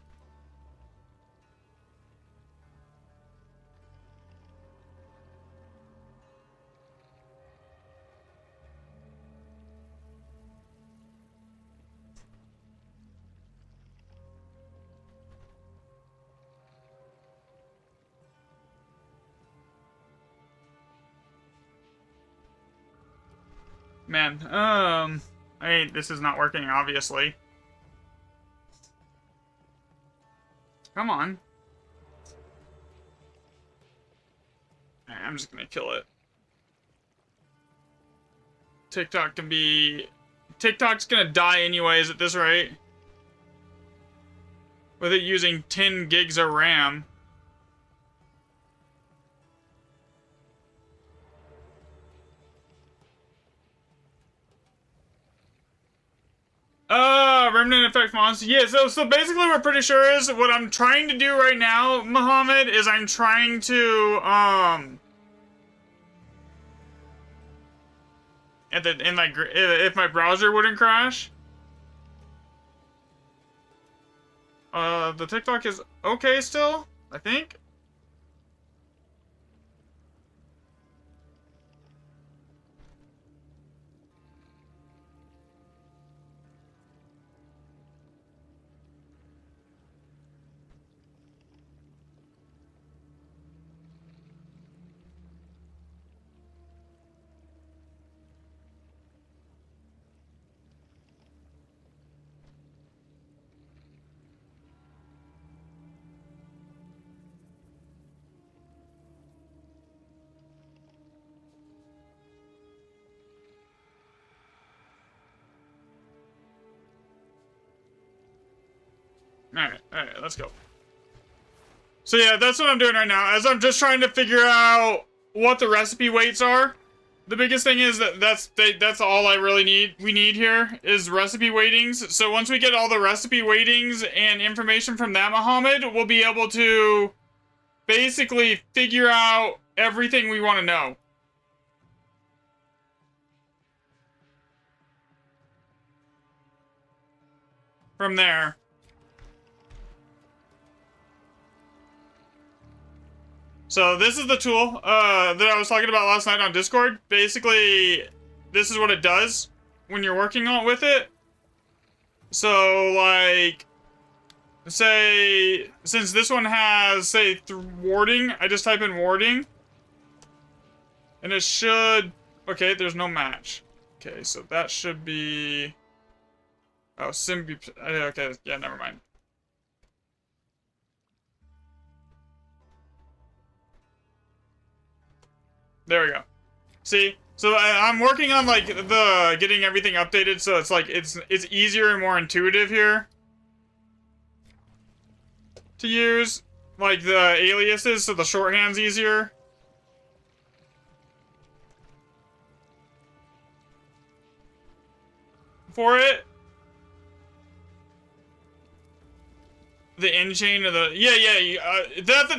Man, this is not working, obviously. Come on. I'm just gonna kill it. TikTok's gonna die anyways at this rate. with it using 10 gigs of RAM. Remnant effect monster. Yeah, so basically we're pretty sure is what I'm trying to do right now, Muhammad, is I'm trying to, if my browser wouldn't crash. The TikTok is okay still, I think. Alright, let's go. So yeah, that's what I'm doing right now, as I'm just trying to figure out what the recipe weights are. The biggest thing is that's all I really need. We need here is recipe weightings. So once we get all the recipe weightings and information from that, Muhammad, we'll be able to basically figure out everything we want to know. From there. So this is the tool that I was talking about last night on Discord. Basically, this is what it does when you're working on with it. So, like, say, since this one has, say, warding, I just type in warding. And it should, okay, there's no match. Okay, so that should be, oh, Simbi, okay, yeah, never mind. There we go. See? So I'm working on like the getting everything updated so it's like it's easier and more intuitive here to use, like the aliases, so the shorthand's easier. For it. The end chain of the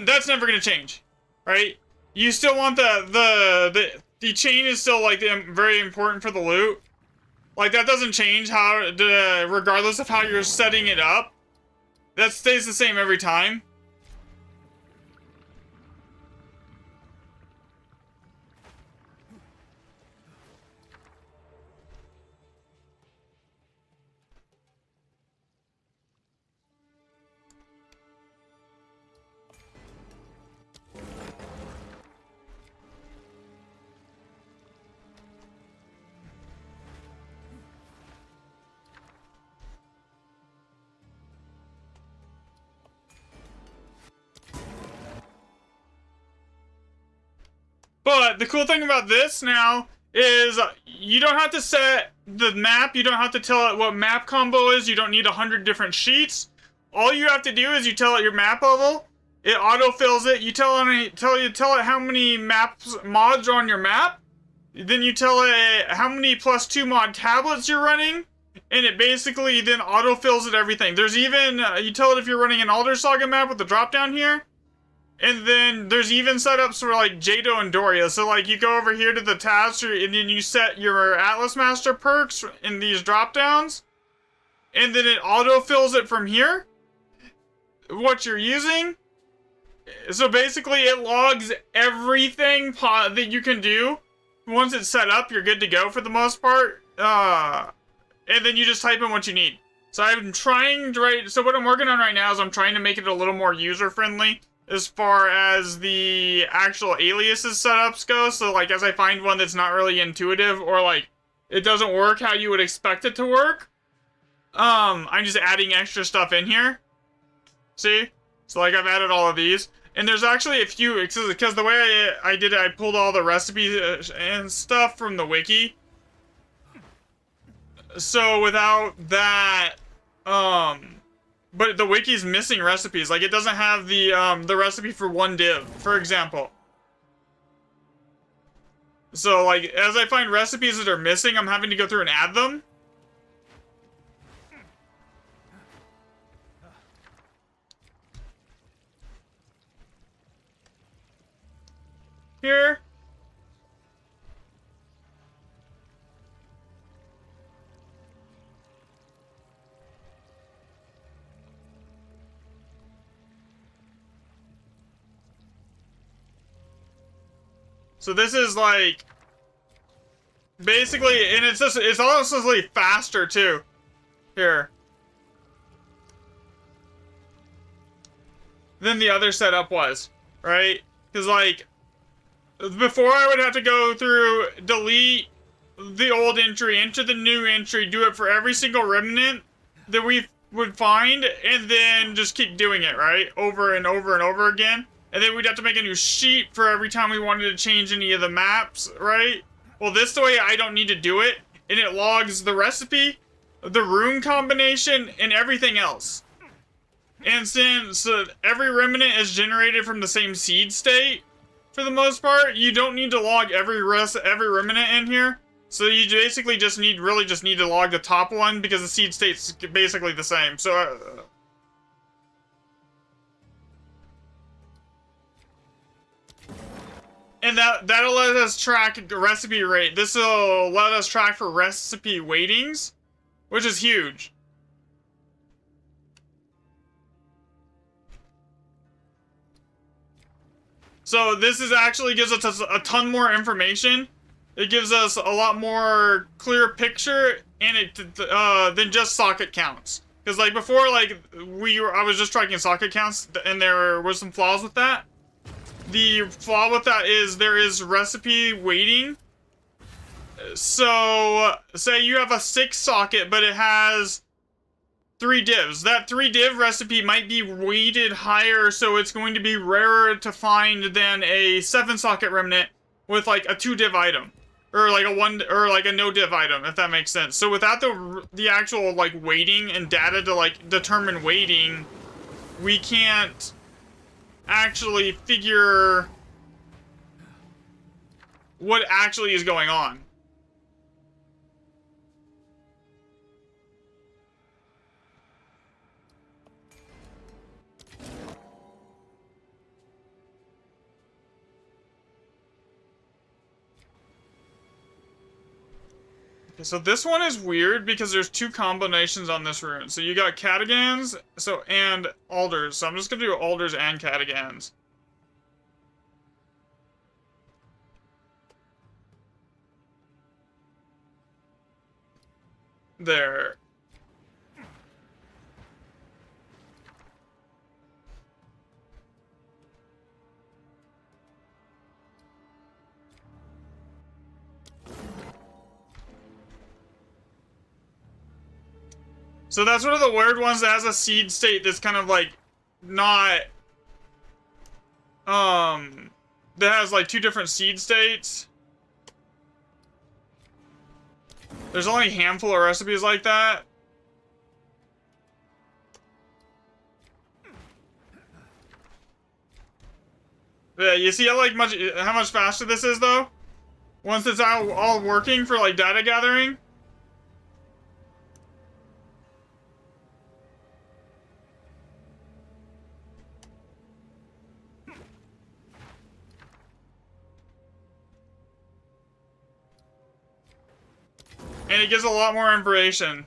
that's never gonna change, right? You still want the chain is still like very important for the loot. Like that doesn't change regardless of how you're setting it up. That stays the same every time. But the cool thing about this now is you don't have to set the map. You don't have to tell it what map combo is. You don't need 100 different sheets. All you have to do is you tell it your map level. It autofills it. You tell it how many mods are on your map. Then you tell it how many +2 mod tablets you're running. And it basically then autofills it everything. There's even, you tell it if you're running an Alder Saga map with the drop down here. And then there's even setups for like Jado and Doria. So like you go over here to the tabs and then you set your Atlas Master perks in these drop downs. And then it autofills it from here. What you're using. So basically it logs everything that you can do. Once it's set up, you're good to go for the most part. And then you just type in what you need. So I'm trying to so what I'm working on right now is I'm trying to make it a little more user friendly. As far as the actual aliases setups go, so like as I find one that's not really intuitive or like it doesn't work how you would expect it to work, I'm just adding extra stuff in here. See? So like I've added all of these, and there's actually a few because the way I did it, I pulled all the recipes and stuff from the wiki. So without that, but the wiki's missing recipes. Like, it doesn't have the recipe for one div, for example. So, like, as I find recipes that are missing, I'm having to go through and add them. Here. So this is like basically, and it's also faster too. Here. Than the other setup was, right? Because like before I would have to go through, delete the old entry, enter the new entry, do it for every single remnant that we would find, and then just keep doing it, right? Over and over and over again. And then we'd have to make a new sheet for every time we wanted to change any of the maps, right? Well, this way I don't need to do it, and it logs the recipe, the rune combination, and everything else. And since every remnant is generated from the same seed state, for the most part, you don't need to log every remnant in here. So you basically just need to log the top one because the seed state's basically the same. So and that'll let us track recipe rate. This will let us track for recipe weightings, which is huge. So this is actually gives us a ton more information. It gives us a lot more clear picture, and than just socket counts. Because like before, like I was just tracking socket counts, and there were some flaws with that. The flaw with that is there is recipe weighting. So say you have a 6 socket, but it has 3 divs. That 3 div recipe might be weighted higher, so it's going to be rarer to find than a 7 socket remnant with like a 2 div item, or like a no div item, if that makes sense. So without the actual like weighting and data to like determine weighting, we can't actually figure what actually is going on. Okay, so this one is weird because there's 2 combinations on this rune. So you got Catagans, and Alders. So I'm just gonna do Alders and Catagans. There. So that's one of the weird ones that has a seed state that's kind of like not that has like 2 different seed states. There's only a handful of recipes like that. Yeah, you see how much faster this is though? Once it's all working for like data gathering. And it gives a lot more information.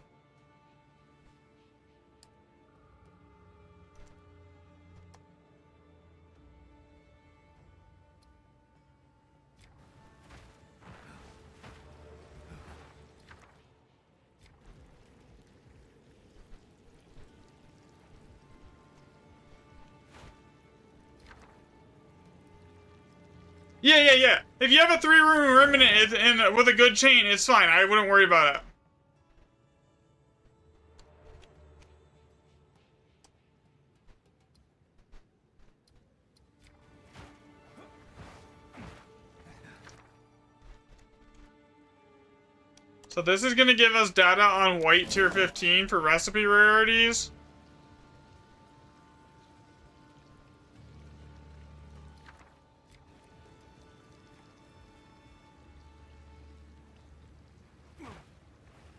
Yeah. If you have a 3-room remnant and with a good chain, it's fine. I wouldn't worry about it. So this is going to give us data on white tier 15 for recipe rarities.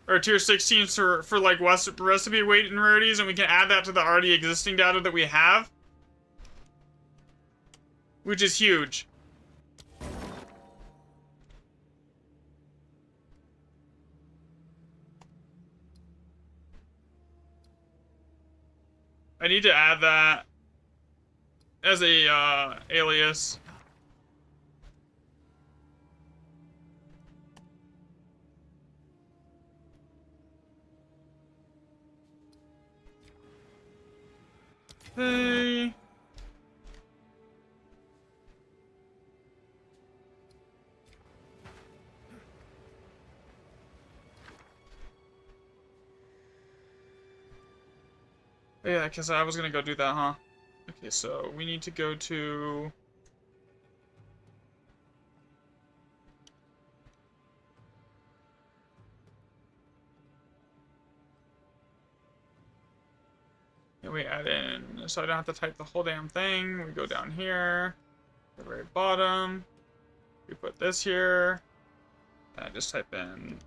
or tier 16 for like recipe weight and rarities, and we can add that to the already existing data that we have, which is huge. I need to add that as a alias. Hey. Yeah, because I was gonna go do that, huh? Okay, so we need to go to... And we add in, so I don't have to type the whole damn thing. We go down here, the very bottom. We put this here. And I just type in...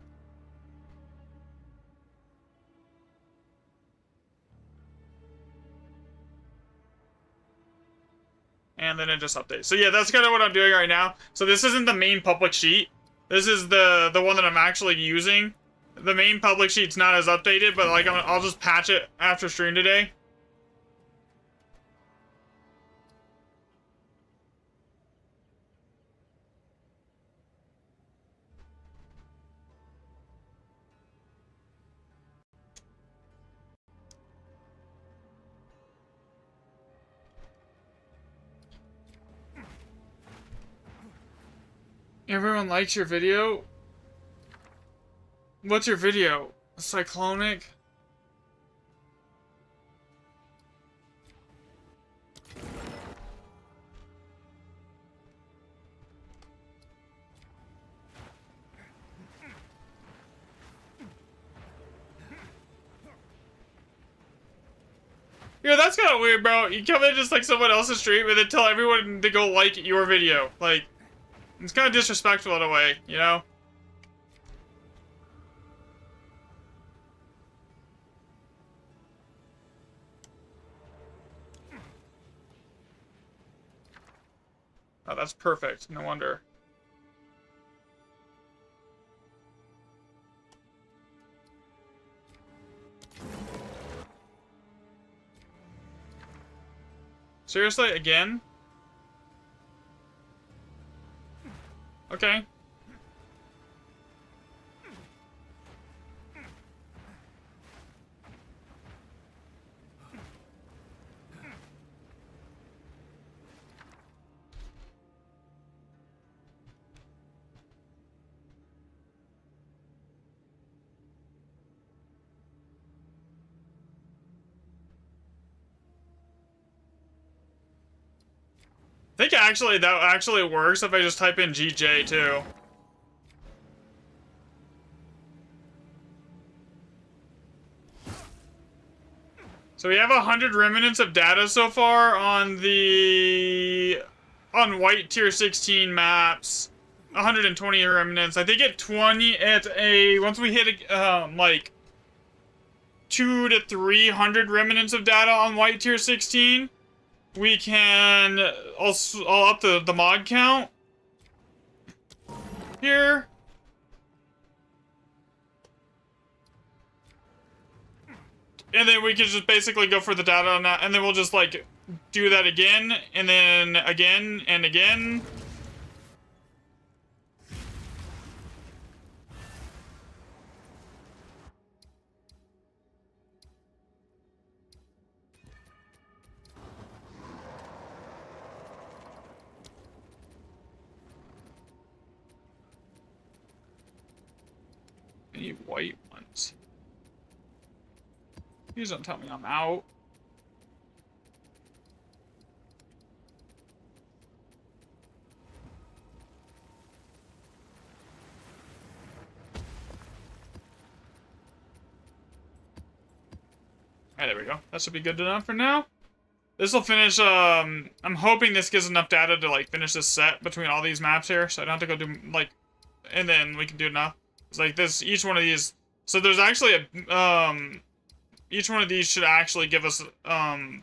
And then it just updates. So yeah, that's kind of what I'm doing right now. So this isn't the main public sheet. This is the one that I'm actually using. The main public sheet's not as updated, but like I'll just patch it after stream today. Everyone likes your video? What's your video? Cyclonic? Yeah, that's kind of weird, bro. You come in just like someone else's stream and then tell everyone to go like your video. Like, it's kind of disrespectful in a way, you know? Oh, that's perfect. No wonder. Seriously? Again? Okay. I think actually that actually works if I just type in GJ too. So we have 100 remnants of data so far on white tier 16 maps. 120 remnants. I think at 20 once we hit like 200 to 300 remnants of data on white tier 16. We can... I'll up the mod count here. And then we can just basically go for the data on that, and then we'll just, like, do that again, and then again, and again. I need white ones. Please don't tell me I'm out. Alright, there we go. That should be good enough for now. This will finish, I'm hoping this gives enough data to, like, finish this set between all these maps here, so I don't have to go do, like, and then we can do enough. It's like this, each one of these So there's actually a, each one of these should actually give us,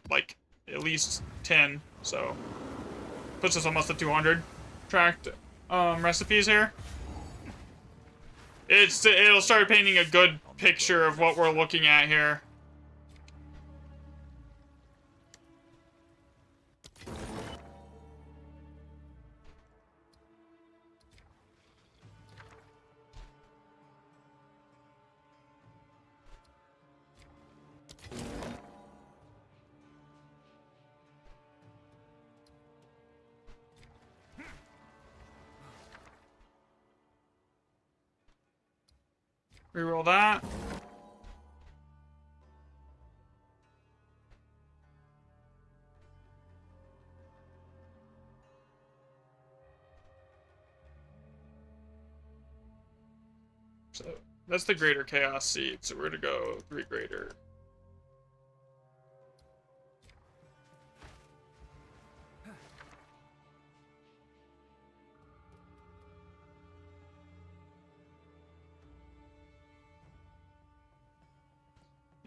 like, at least 10. So, puts us almost at 200 tracked, recipes here. It'll start painting a good picture of what we're looking at here. Reroll that. So that's the greater chaos seed. So we're gonna go 3 greater.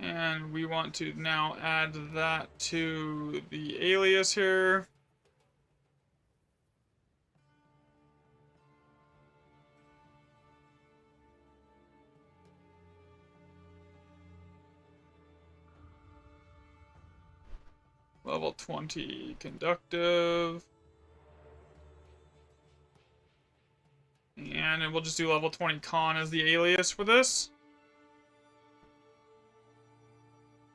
And we want to now add that to the alias here. Level 20 conductive. And we'll just do level 20 con as the alias for this.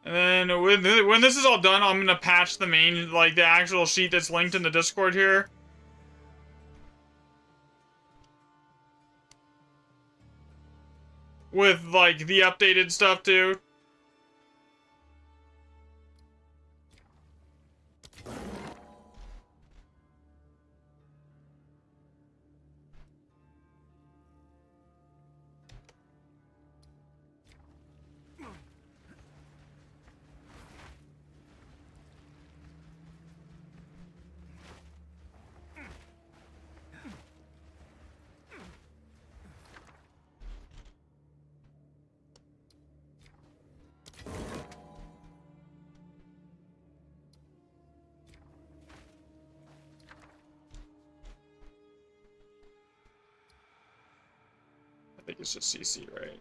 And then when this is all done, I'm going to patch the main, like the actual sheet that's linked in the Discord here. With like the updated stuff too. I think it's just CC, right?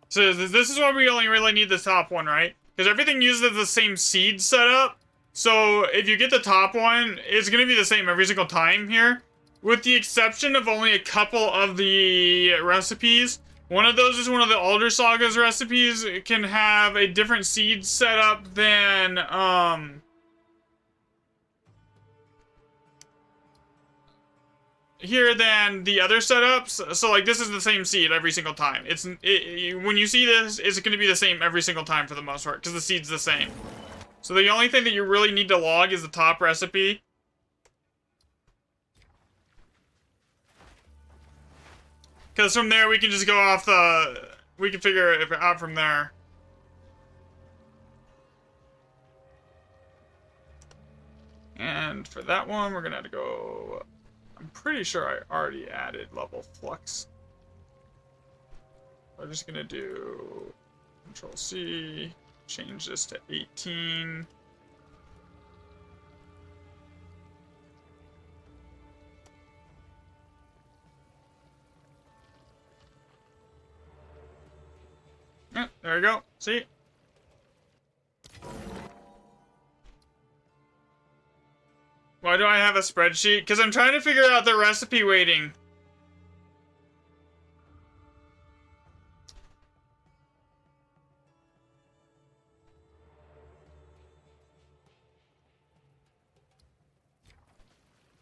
So this is why we only really need the top one, right? Because everything uses the same seed setup. So if you get the top one, it's going to be the same every single time here. With the exception of only a couple of the recipes. One of those is one of the Alder Saga's recipes. It can have a different seed setup than, here than the other setups. So like this is the same seed every single time. When you see this, it's going to be the same every single time for the most part because the seed's the same. So the only thing that you really need to log is the top recipe. Because from there we can just go off we can figure it out from there. And for that one we're going to have to go, I'm pretty sure I already added level flux. I'm just going to do Control C, change this to 18. Yeah, there we go. See? Why do I have a spreadsheet? Because I'm trying to figure out the recipe weighting.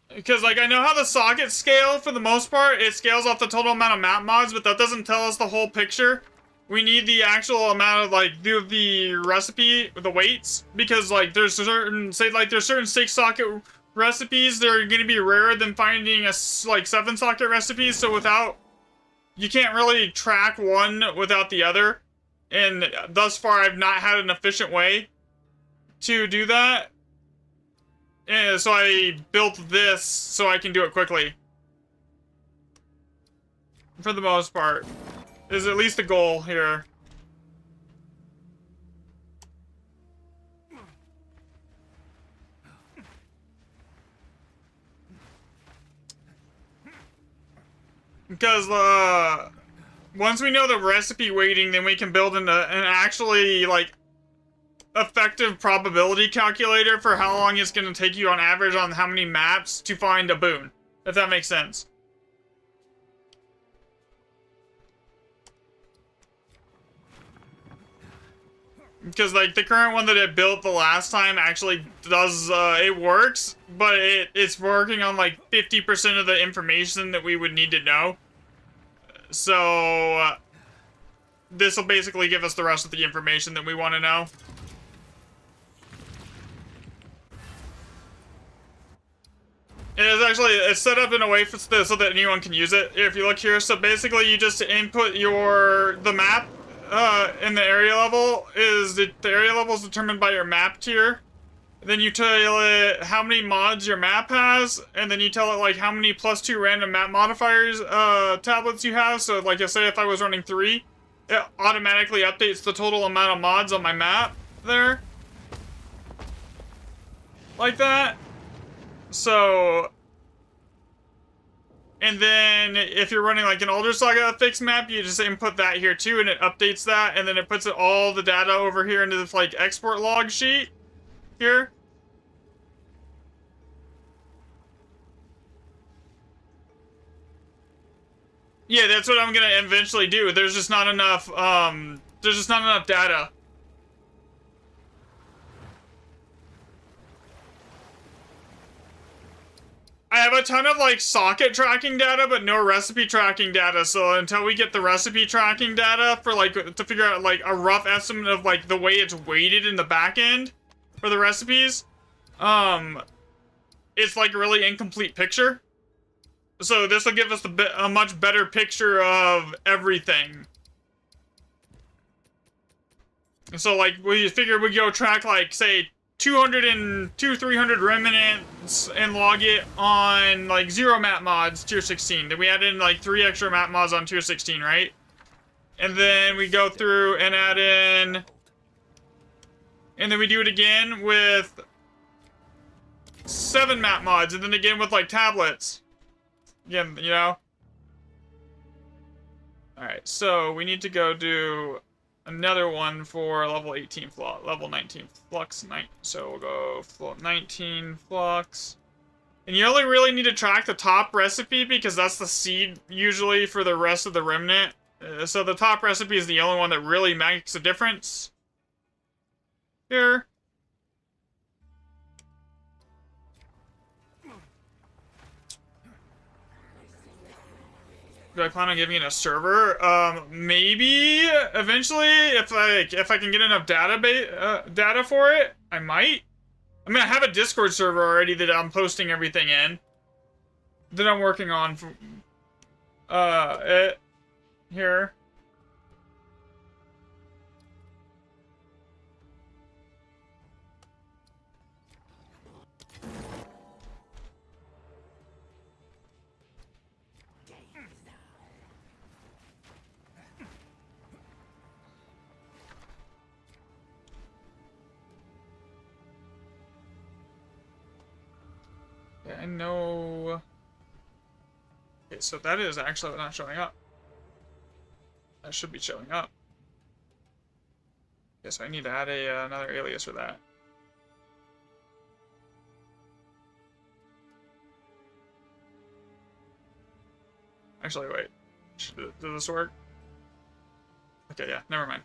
Because, like, I know how the sockets scale for the most part. It scales off the total amount of map mods, but that doesn't tell us the whole picture. We need the actual amount of, like, the recipe, the weights. Because, like, there's certain, say, like, there's certain 6 socket recipes, they're going to be rarer than finding a like 7-socket recipes. So you can't really track one without the other. And thus far, I've not had an efficient way to do that. And so I built this so I can do it quickly. For the most part. Is at least the goal here. Because once we know the recipe weighting, then we can build an actually like effective probability calculator for how long it's going to take you on average on how many maps to find a boon, if that makes sense. Because like the current one that I built the last time actually does it works, but it's working on like 50% of the information that we would need to know. So this will basically give us the rest of the information that we want to know. And it's set up in a way so that anyone can use it. If you look here, so basically you just input the map in the area level. The area level is determined by your map tier. Then you tell it how many mods your map has, and then you tell it like how many +2 random map modifiers tablets you have. So like I say, if I was running 3, it automatically updates the total amount of mods on my map there. Like that. So, and then if you're running like an older Saga fixed map, you just input that here too, and it updates that, and then it puts all the data over here into this like export log sheet here. Yeah, that's what I'm gonna eventually do. There's just not enough data. I have a ton of like socket tracking data, but no recipe tracking data. So until we get the recipe tracking data for like to figure out like a rough estimate of like the way it's weighted in the back end for the recipes, it's like a really incomplete picture. So this will give us a much better picture of everything. So like we figured we'd go track like say 300 remnants and log it on like 0 map mods tier 16. Then we add in like 3 extra map mods on tier 16, right? And then we go through and add in, and then we do it again with 7 map mods, and then again with like tablets. Again, you know? Alright, so we need to go do another one for level 18 level 19 flux. So we'll go 19 flux. And you only really need to track the top recipe because that's the seed usually for the rest of the remnant. So the top recipe is the only one that really makes a difference here. Do I plan on giving it a server? Maybe eventually, if I can get enough data for it, I might. I mean, I have a Discord server already that I'm posting everything in. That I'm working on for it here. I know. Okay, so that is actually not showing up. That should be showing up. Yes, I need to add another alias for that. Actually, wait. Does this work? Okay, yeah, never mind.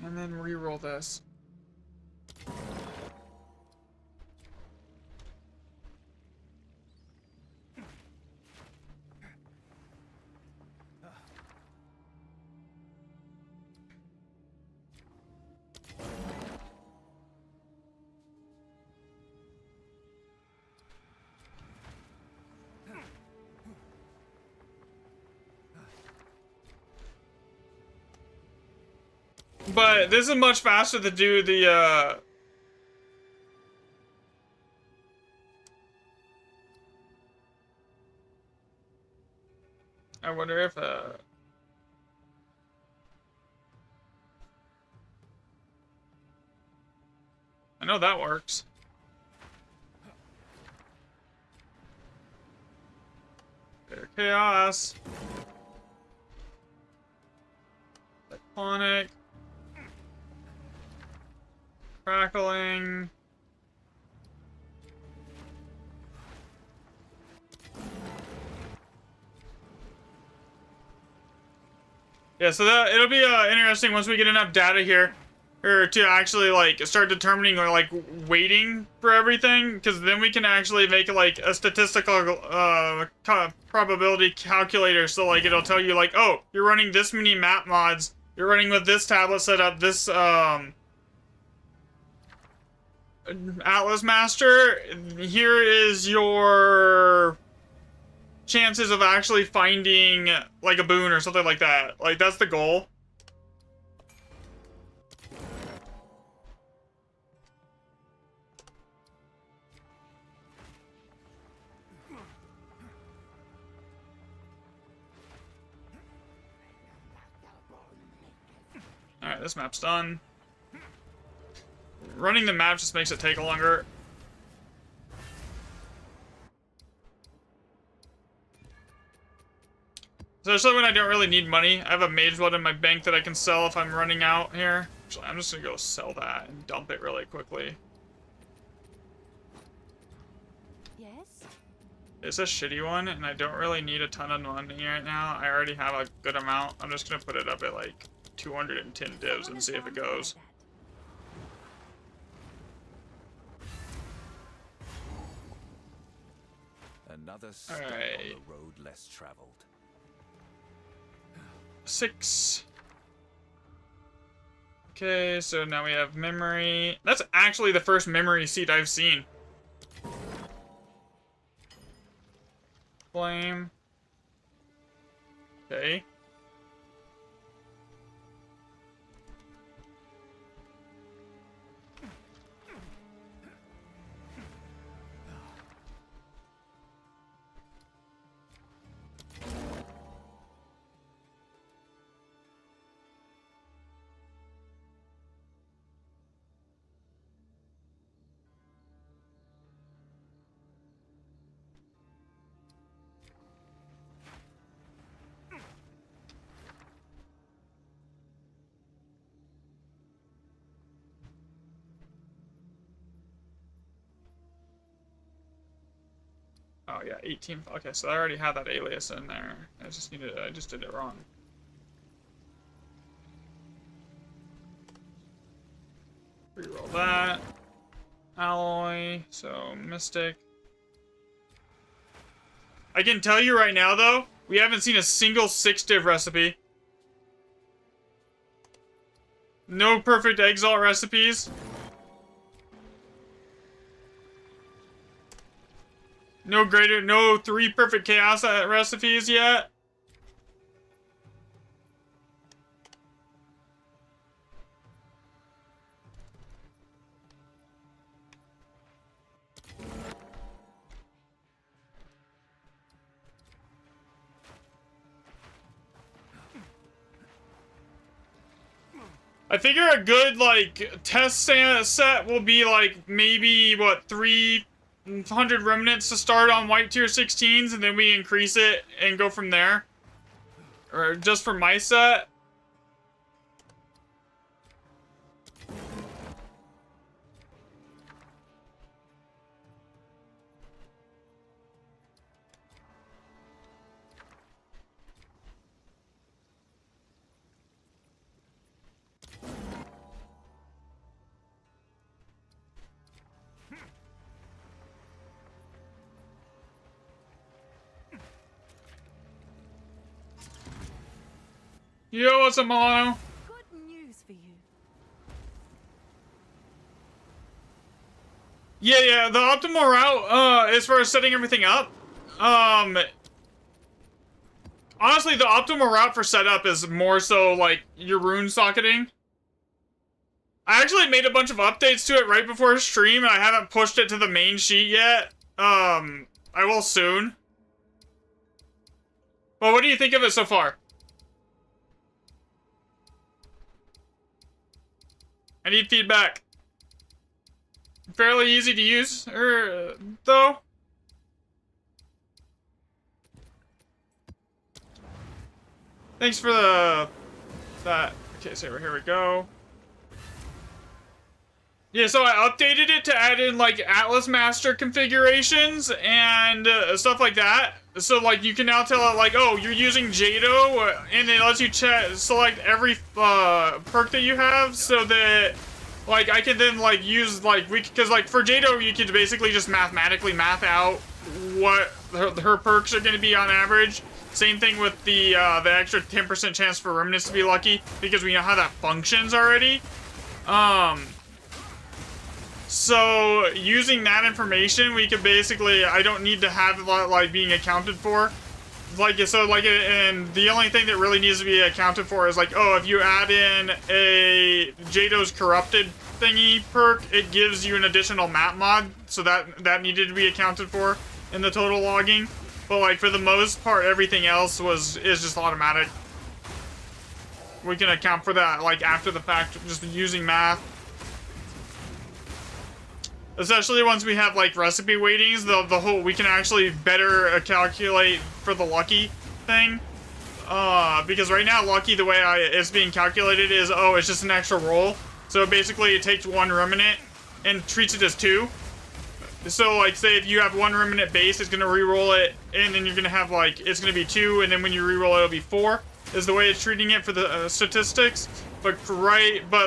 And then re-roll this. But this is much faster to do the, I wonder if, I know that works. There, chaos. Cyclonic. Crackling. Yeah, so that it'll be interesting once we get enough data here, or to actually like start determining or like weighting for everything, because then we can actually make like a statistical probability calculator. So like it'll tell you like, oh, you're running this many map mods, you're running with this tablet setup, this Atlas Master, here is your chances of actually finding like a boon or something like that. Like that's the goal. Alright, this map's done. Running the map just makes it take longer. Especially when I don't really need money. I have a mage blood in my bank that I can sell if I'm running out here. Actually, I'm just gonna go sell that and dump it really quickly. Yes? It's a shitty one, and I don't really need a ton of money right now. I already have a good amount. I'm just gonna put it up at like 210 divs and see if it goes. Another step on the road less traveled. 6. Okay, so now we have memory. That's actually the first memory seat I've seen. Flame. Okay. Oh yeah, 18. Okay, so I already had that alias in there. I just did it wrong. Reroll that. Alloy, so Mystic. I can tell you right now though, we haven't seen a single 6-div recipe. No perfect exalt recipes. No 3 perfect chaos recipes yet. I figure a good, like, test set will be, like, maybe, what, 300 remnants to start on white tier 16s, and then we increase it and go from there. Or just for my set. Yo, what's up, Milano? Good news for you. Yeah, the optimal route, as far as setting everything up, honestly, the optimal route for setup is more so, like, your rune socketing. I actually made a bunch of updates to it right before stream, and I haven't pushed it to the main sheet yet. I will soon. Well, what do you think of it so far? I need feedback. Fairly easy to use, though. Thanks for that. Okay, so here we go. Yeah, so I updated it to add in, like, Atlas Master configurations and stuff like that. So, like, you can now tell it, like, oh, you're using Jado, and it lets you select every perk that you have, so that, like, I can then, like, use, like, because, like, for Jado, you could basically just mathematically math out what her perks are going to be on average. Same thing with the extra 10% chance for Remnants to be lucky, because we know how that functions already. So, using that information, we could basically, I don't need to have it, like, being accounted for. Like, so, like, and the only thing that really needs to be accounted for is, like, oh, if you add in a Jado's Corrupted thingy perk, it gives you an additional map mod, so that needed to be accounted for in the total logging. But, like, for the most part, everything else is just automatic. We can account for that, like, after the fact, just using math. Especially once we have, like, recipe weightings, we can actually better calculate for the lucky thing. Because right now, lucky, the way it's being calculated is, oh, it's just an extra roll. So basically, it takes one remnant and treats it as 2. So, like, say if you have 1 remnant base, it's gonna re-roll it, and then you're gonna have, like, it's gonna be 2, and then when you re-roll it, it'll be 4, is the way it's treating it for the statistics. But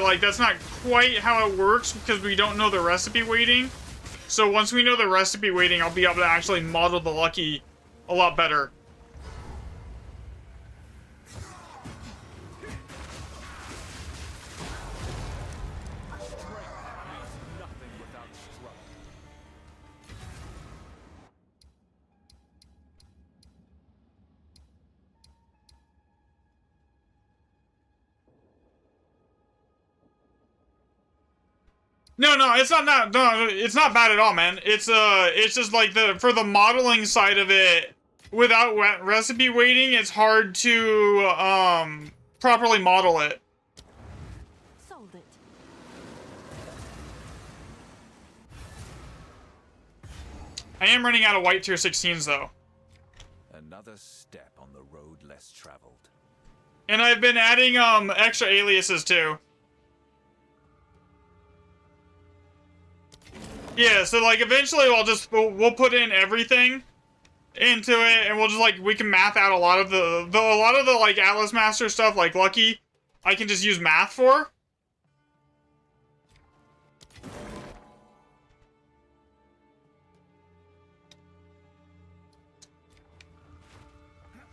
like, that's not quite how it works, because we don't know the recipe weighting. So once we know the recipe weighting, I'll be able to actually model the lucky a lot better. No, it's not no, it's not bad at all, man. It's just like for the modeling side of it, without recipe weighting, it's hard to properly model it. Sold it. I am running out of white tier 16s though. Another step on the road less traveled. And I've been adding extra aliases too. Yeah, so like eventually we'll put in everything into it, and we'll just like we can math out a lot of the like Atlas Master stuff, like Lucky, I can just use math for.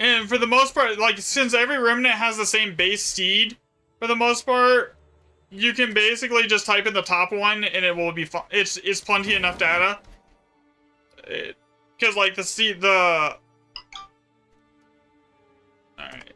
And for the most part, like since every remnant has the same base seed, for the most part, you can basically just type in the top one and it will be fun. It's plenty enough data. Because like Alright.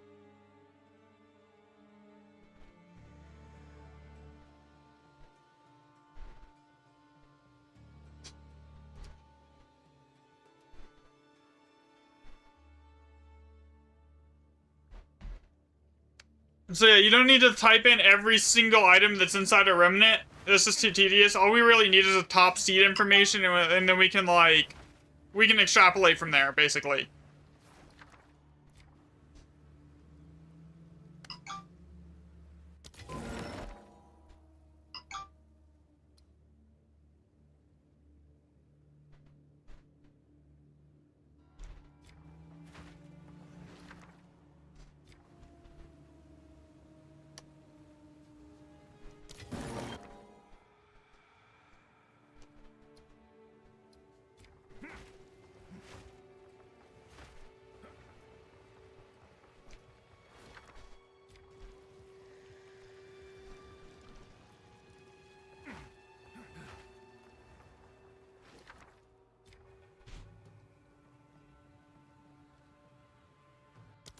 So yeah, you don't need to type in every single item that's inside a remnant. This is too tedious. All we really need is a top seed information, and then we can extrapolate from there, basically.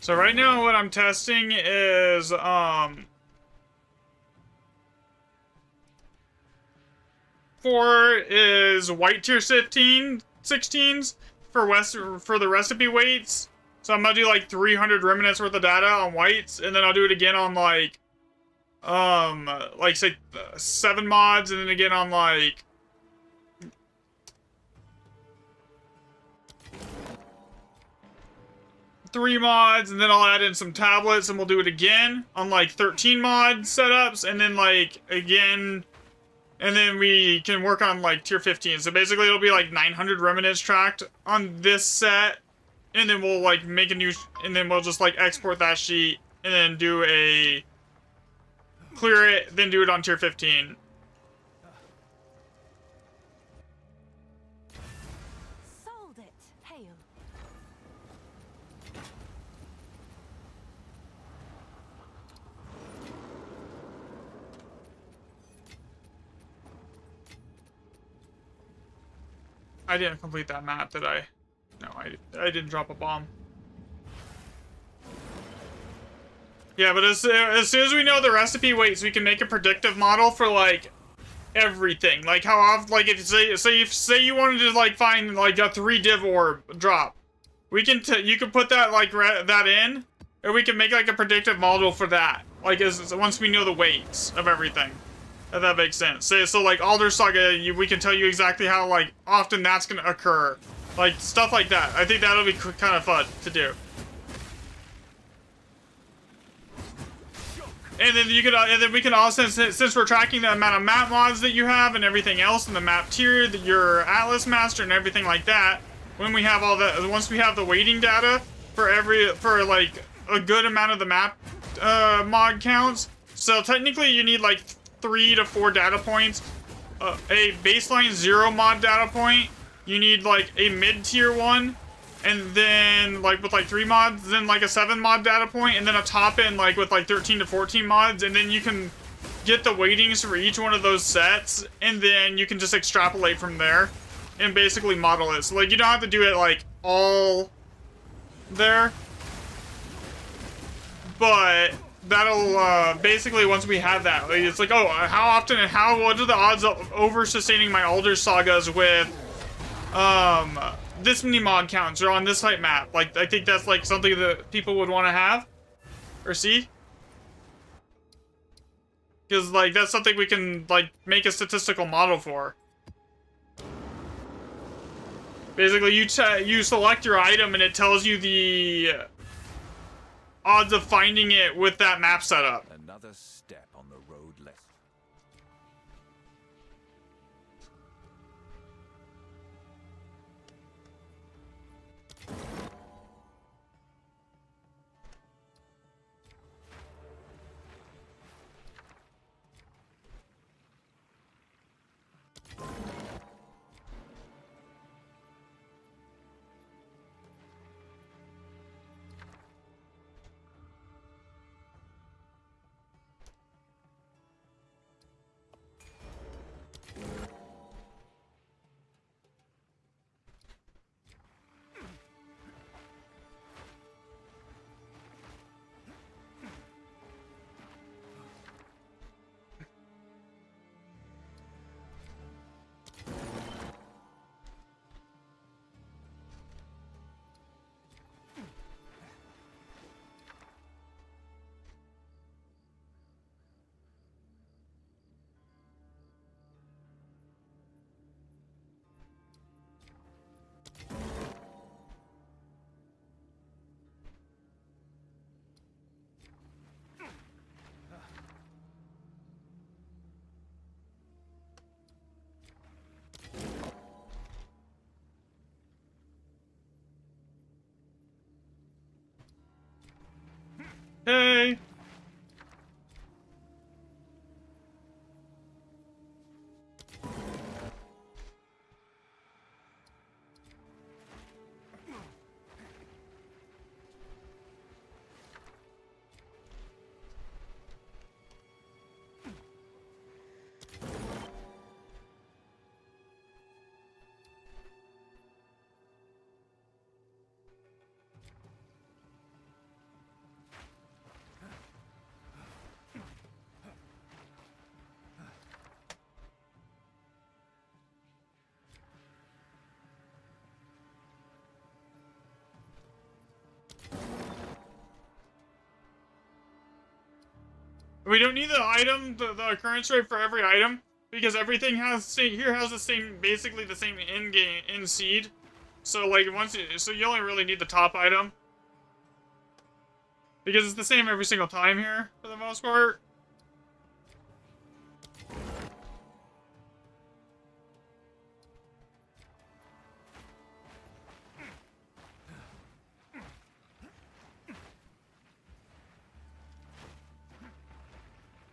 So right now what I'm testing is, 4 is white tier 16s for the recipe weights. So I'm gonna do like 300 remnants worth of data on whites, and then I'll do it again on like say 7 mods, and then again on like three mods, and then I'll add in some tablets, and we'll do it again on like 13 mod setups, and then like again, and then we can work on like tier 15. So basically it'll be like 900 remnants tracked on this set, and then we'll like make a new, and then we'll just like export that sheet, and then do a clear it, then do it on tier 15. Sold it. Hail. I didn't complete that map, did I? No, I didn't drop a bomb. Yeah, but as soon as we know the recipe weights, we can make a predictive model for like everything. Like how often, like if say you wanted to like find like a 3 div orb drop, we can you can put that like that in, or we can make like a predictive model for that. Like once we know the weights of everything, if that makes sense. So like Alder Saga, we can tell you exactly how like often that's gonna occur, like stuff like that. I think that'll be kind of fun to do. And then you could, and then we can also, since we're tracking the amount of map mods that you have and everything else in the map tier, your Atlas Master and everything like that. When we have all that, once we have the weighting data for like a good amount of the map mod counts. So technically, you need like 3 to 4 data points. A baseline 0 mod data point. You need like a mid tier one. And then, like, with, like, 3 mods, then, like, a 7 mod data point, and then a top end, like, with, like, 13 to 14 mods, and then you can get the weightings for each one of those sets, and then you can just extrapolate from there, and basically model it. So, like, you don't have to do it, like, all there, but that'll, basically, once we have that, like, it's like, oh, how often and what are the odds of over-sustaining my Alder Sagas with, this many mod counts or on this type map? Like, I think that's like something that people would want to have or see, because like that's something we can like make a statistical model for. Basically, you select your item and it tells you the odds of finding it with that map setup. Another step on the road less. We don't need the item, the occurrence rate for every item, because everything has the same, basically the same in seed. So like so you only really need the top item, because it's the same every single time here for the most part.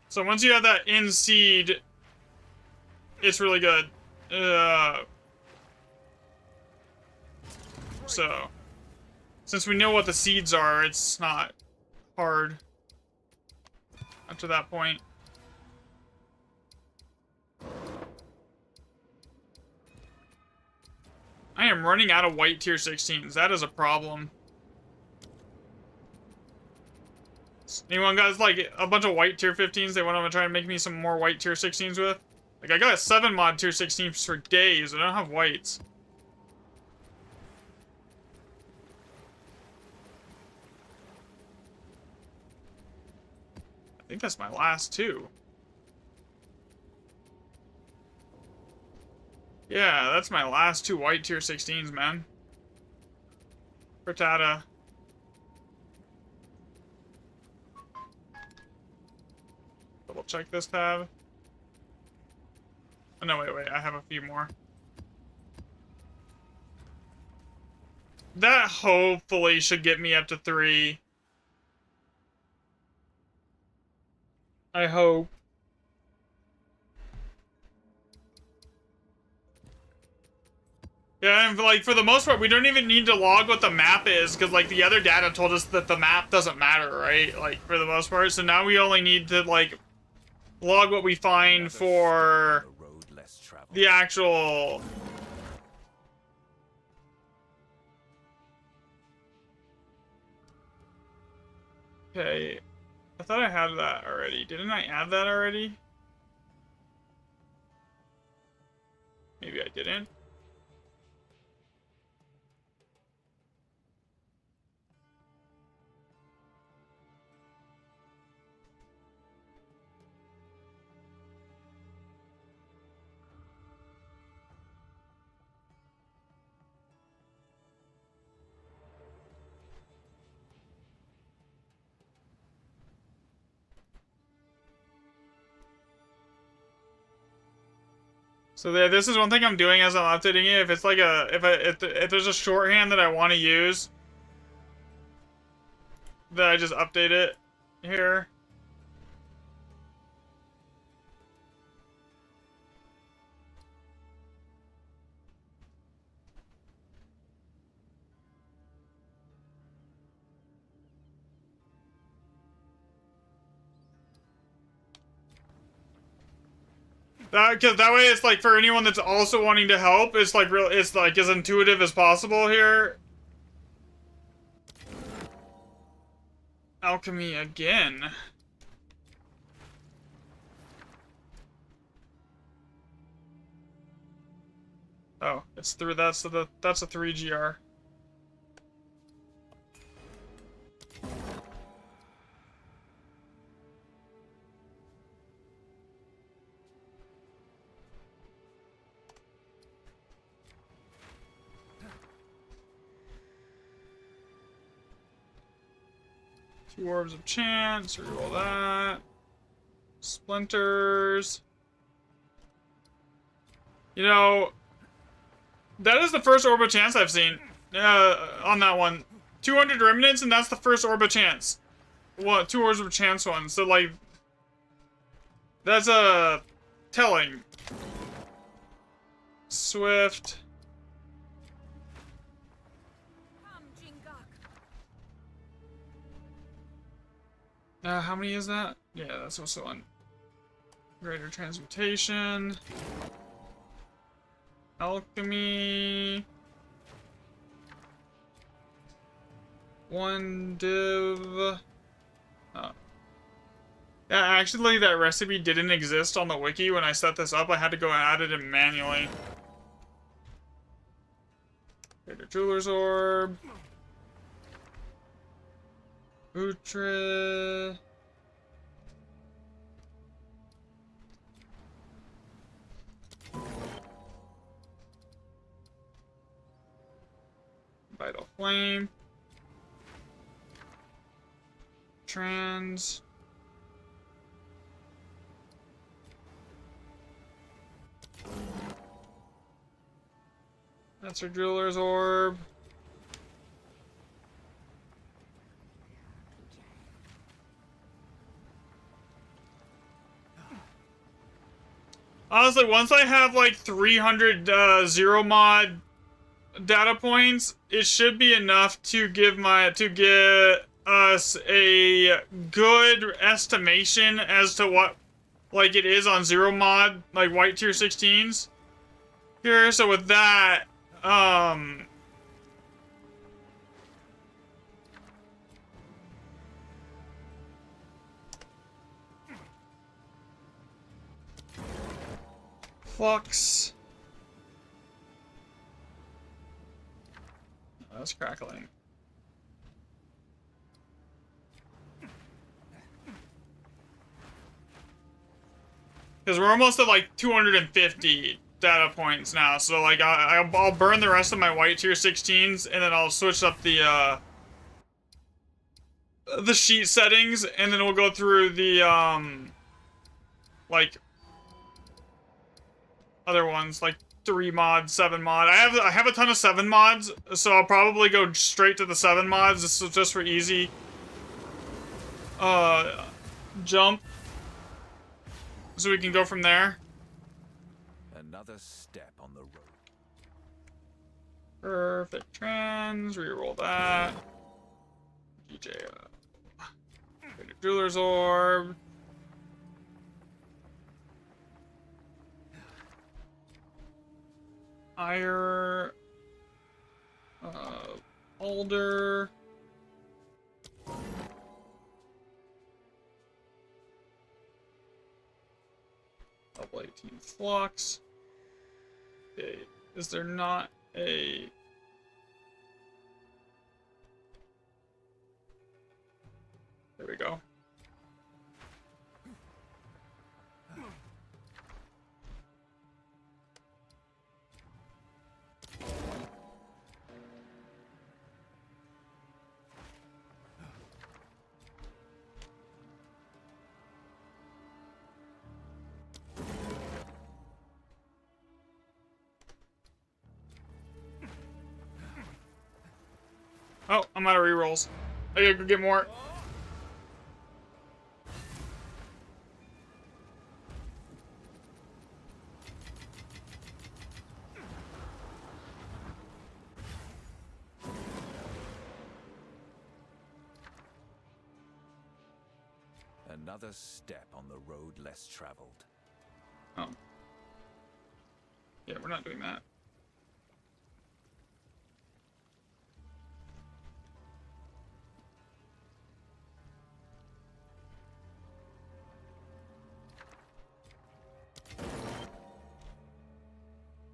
So once you have that in seed, it's really good. So, since we know what the seeds are, it's not hard up to that point. I am running out of white tier 16s. That is a problem. Anyone got like a bunch of white tier 15s they want to try and make me some more white tier 16s with? Like, I got a 7 mod tier 16s for days. I don't have whites. I think that's my last two. Yeah, that's my last two white tier 16s, man. Frittata. Double check this tab. Oh, no, wait, I have a few more. That hopefully should get me up to 3. I hope. Yeah, and like for the most part, we don't even need to log what the map is, because like the other data told us that the map doesn't matter, right? Like for the most part, so now we only need to like log what we find for the actual. Okay, I thought I had that already. Didn't I add that already? Maybe I didn't. So there, this is one thing I'm doing as I'm updating it. If it's like a, if there's a shorthand that I want to use, then I just update it here. Because that way it's like for anyone that's also wanting to help, it's like it's like as intuitive as possible here. Alchemy again. Oh, it's through that's a 3GR. Two orbs of chance, reroll that. Splinters. You know, that is the first orb of chance I've seen on that one. 200 remnants, and that's the first orb of chance. What, 2 orbs of chance ones. So, like, that's telling. Swift. How many is that? Yeah, that's also on greater transmutation. Alchemy. 1 div. Oh. Yeah, actually, that recipe didn't exist on the wiki when I set this up. I had to go and add it in manually. Greater Jeweler's Orb. Utre. Vital Flame. Trans. That's our Jeweler's Orb. Honestly, once I have like 300 zero mod data points, it should be enough to get us a good estimation as to what like it is on zero mod, like white tier 16s here. So with that, Flux. Oh, that's crackling. Because we're almost at like 250 data points now, so like I'll burn the rest of my white tier 16s, and then I'll switch up the sheet settings, and then we'll go through the like other ones, like 3 mod, 7 mod. I have a ton of 7 mods, so I'll probably go straight to the 7 mods. This is just for easy jump, so we can go from there. Another step on the road. Perfect trans. Reroll that. DJ. Jeweler's Orb. Ire. Alder. Double 18 Flux. Okay. Is there not a... There we go. Oh, I'm out of rerolls. I gotta go get more. Another step on the road less traveled. Oh. Yeah, we're not doing that.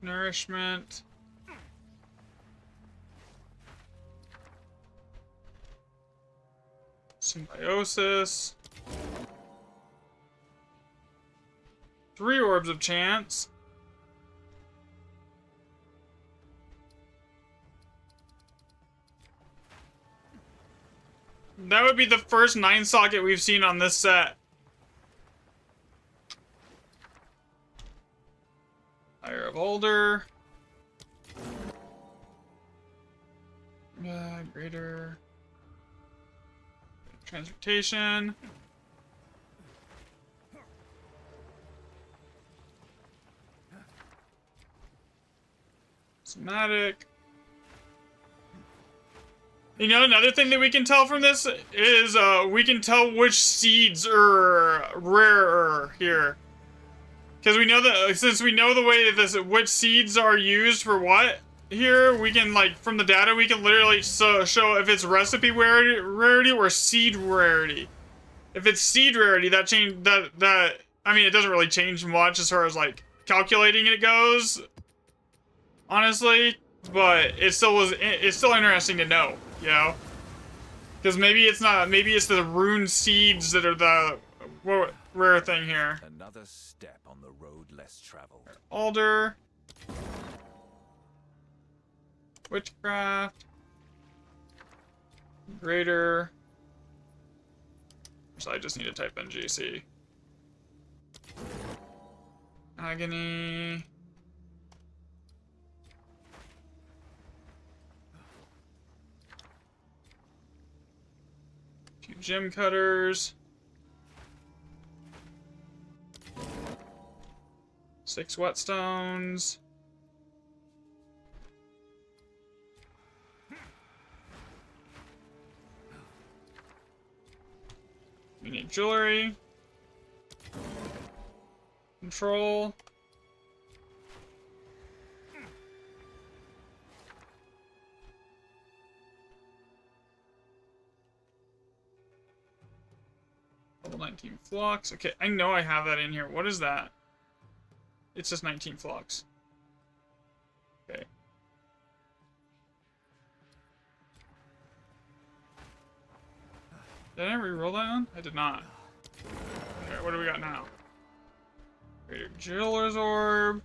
Nourishment. Symbiosis. 3 orbs of chance. That would be the first 9 socket we've seen on this set. Fire of Older. Greater transportation. Somatic. You know, another thing that we can tell from this is we can tell which seeds are rarer here. Because we know that, since we know the way that which seeds are used for what here, we can, like, from the data, we can literally show if it's recipe rarity or seed rarity. If it's seed rarity, that I mean, it doesn't really change much as far as, like, calculating it goes, honestly, but it's still interesting to know, you know? Because maybe it's the rune seeds that are the rare thing here. Another step on the road less traveled. Alder. Witchcraft. Greater. So I just need to type in GC. Agony. Two gem cutters. 6 whetstones. We need jewelry. Control. Level 19 flux. Okay, I know I have that in here. What is that? It's just 19 flux. Okay. Did I re-roll that one? I did not. Okay, what do we got now? Greater Jeweler's Orb.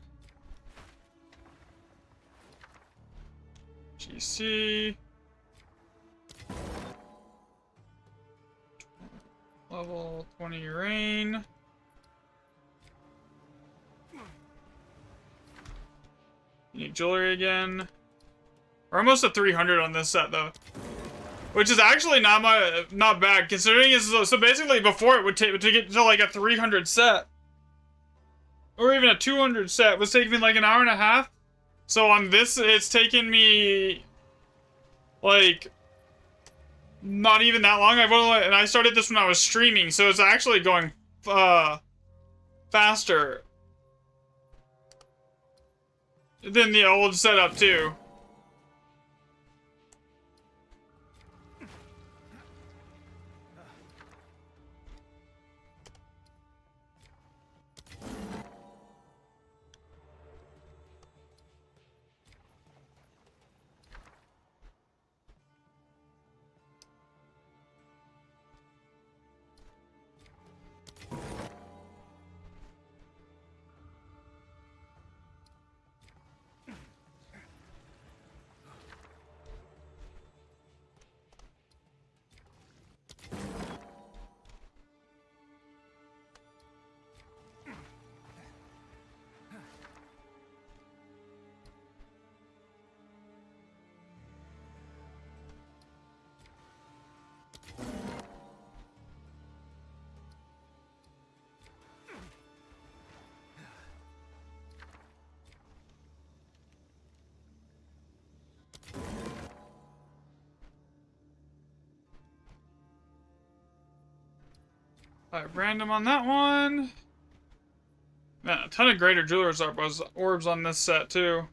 GC. Level 20 Rain. You need jewelry again. We're almost at 300 on this set though. Which is actually not bad, considering it's so basically before it would take to get to like a 300 set, or even a 200 set was taking me like an hour and a half. So on this, it's taken me like not even that long. And I started this when I was streaming, so it's actually going faster than the old setup too. Random on that one. Man, a ton of Greater Jeweler's orbs on this set too.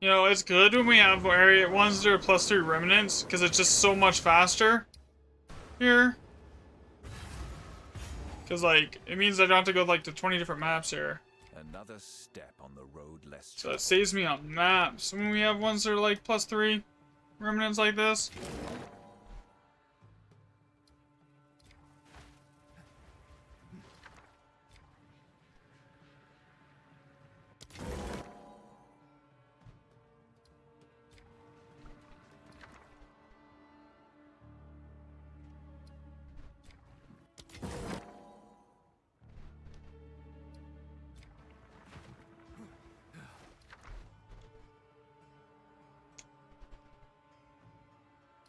You know, it's good when we have area ones that are +3 remnants, because it's just so much faster here. Because, like, it means I don't have to go, like, to 20 different maps here. Another step on the road less So it saves me on maps when we have ones that are, like, +3 remnants like this.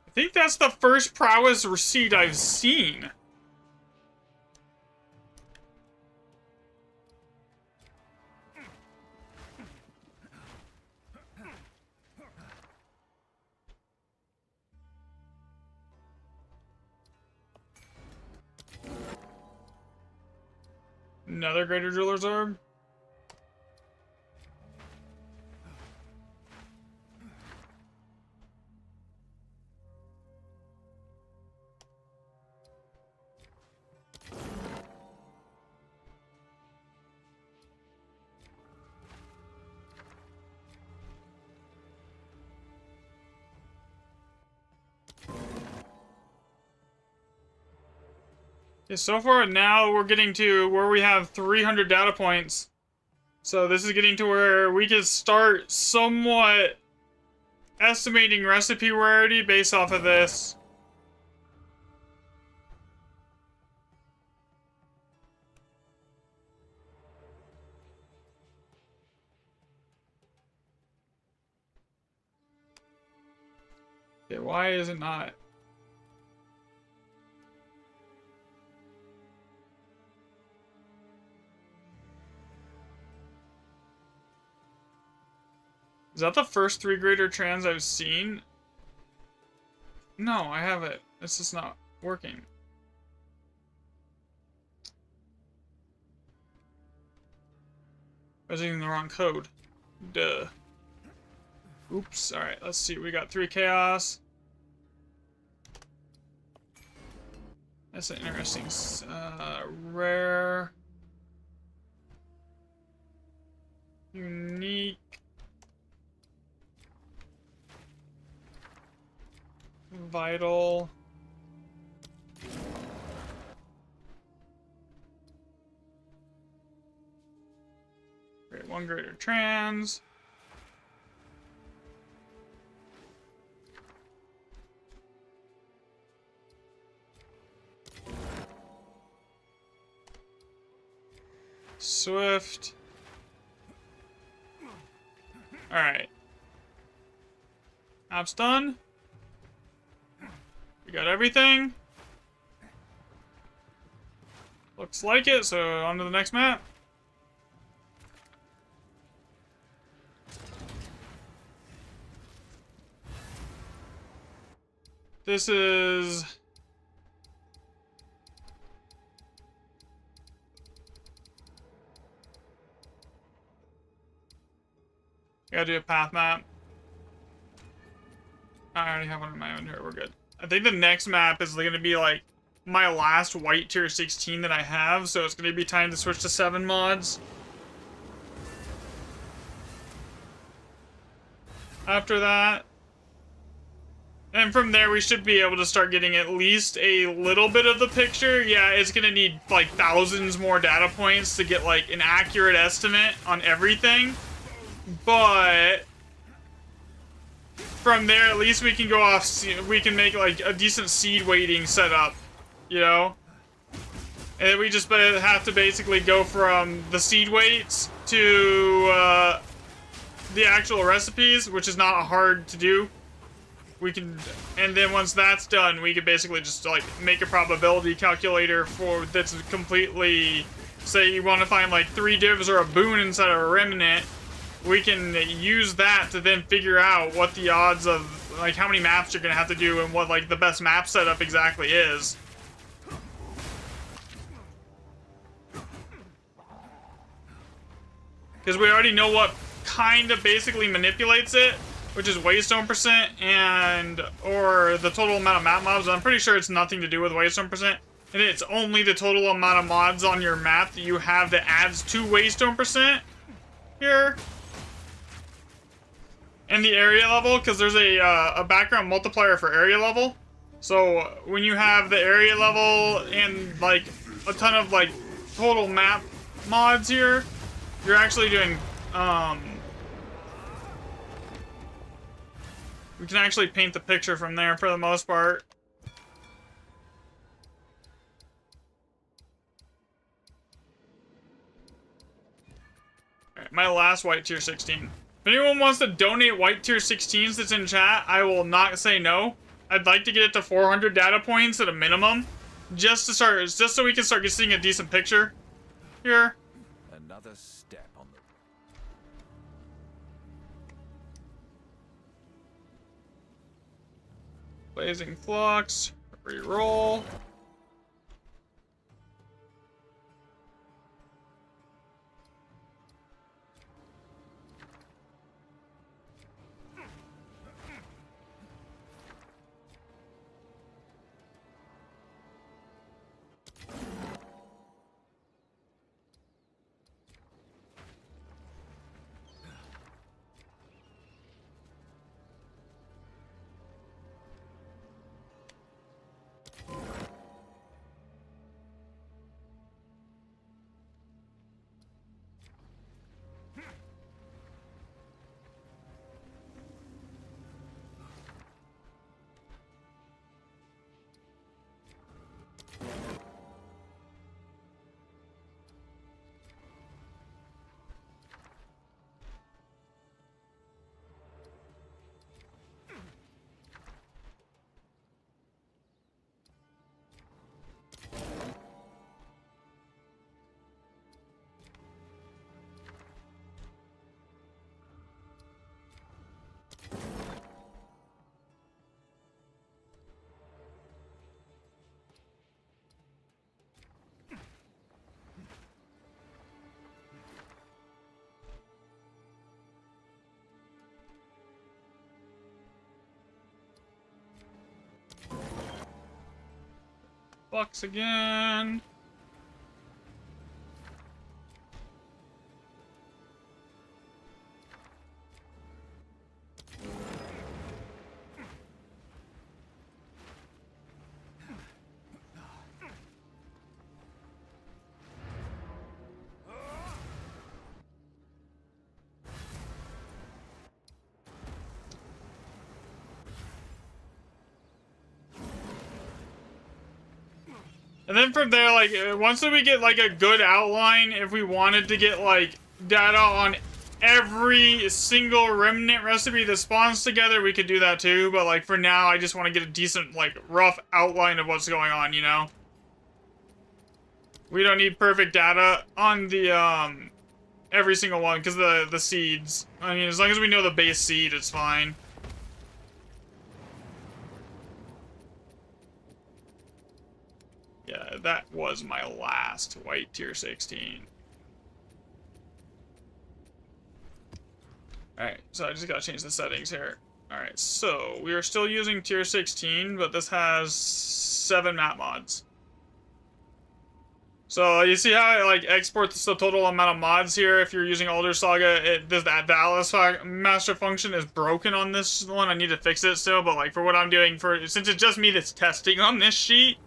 I think that's the first prowess receipt I've seen. Another Greater Jeweler's Orb. Okay, so far now we're getting to where we have 300 data points. So this is getting to where we can start somewhat estimating recipe rarity based off of this. Okay, why is it not? Is that the first 3 greater trans I've seen? No, I haven't. It's just not working. I was using the wrong code. Duh. Oops. Alright, let's see. We got 3 chaos. That's an interesting rare. Unique. Vital. Great, 1 greater trans. Swift. Alright. Map's done. We got everything. Looks like it, so on to the next map. This is... gotta do a path map. I already have one in my inventory, we're good. I think the next map is gonna be like my last white tier 16 that I have, so it's gonna be time to switch to 7 mods. After that. And from there we should be able to start getting at least a little bit of the picture. Yeah, it's gonna need like thousands more data points to get like an accurate estimate on everything. But from there, at least we can go off, we can make like a decent seed weighting setup, you know? And then we just have to basically go from the seed weights to the actual recipes, which is not hard to do. We can, and then once that's done, we can basically just like make a probability calculator for that's completely, say you want to find like 3 divs or a boon inside of a remnant. We can use that to then figure out what the odds of, like, how many maps you're gonna have to do and what, like, the best map setup exactly is. Because we already know what kind of basically manipulates it, which is waystone percent and, or the total amount of map mobs. I'm pretty sure it's nothing to do with waystone percent. And it's only the total amount of mods on your map that you have that adds to waystone percent here. And the area level, because there's a background multiplier for area level. So when you have the area level and like a ton of like total map mods here, you're actually doing we can actually paint the picture from there for the most part. Alright, my last white tier 16. If anyone wants to donate white tier 16s that's in chat, I will not say no. I'd like to get it to 400 data points at a minimum, just so we can start seeing a decent picture here. Another step on the Blazing Flux, reroll. bucks again. And then from there, like, once we get, like, a good outline, if we wanted to get, like, data on every single remnant recipe that spawns together, we could do that too. But, like, for now, I just want to get a decent, like, rough outline of what's going on, you know? We don't need perfect data on the, every single one, because the seeds. I mean, as long as we know the base seed, it's fine. Yeah, that was my last white tier 16. Alright, so I just gotta change the settings here. Alright, so we are still using tier 16, but this has 7 map mods. So you see how it like exports the total amount of mods here? If you're using Older Saga, the Atlas master function is broken on this one. I need to fix it still, but like for what I'm doing, since it's just me that's testing on this sheet,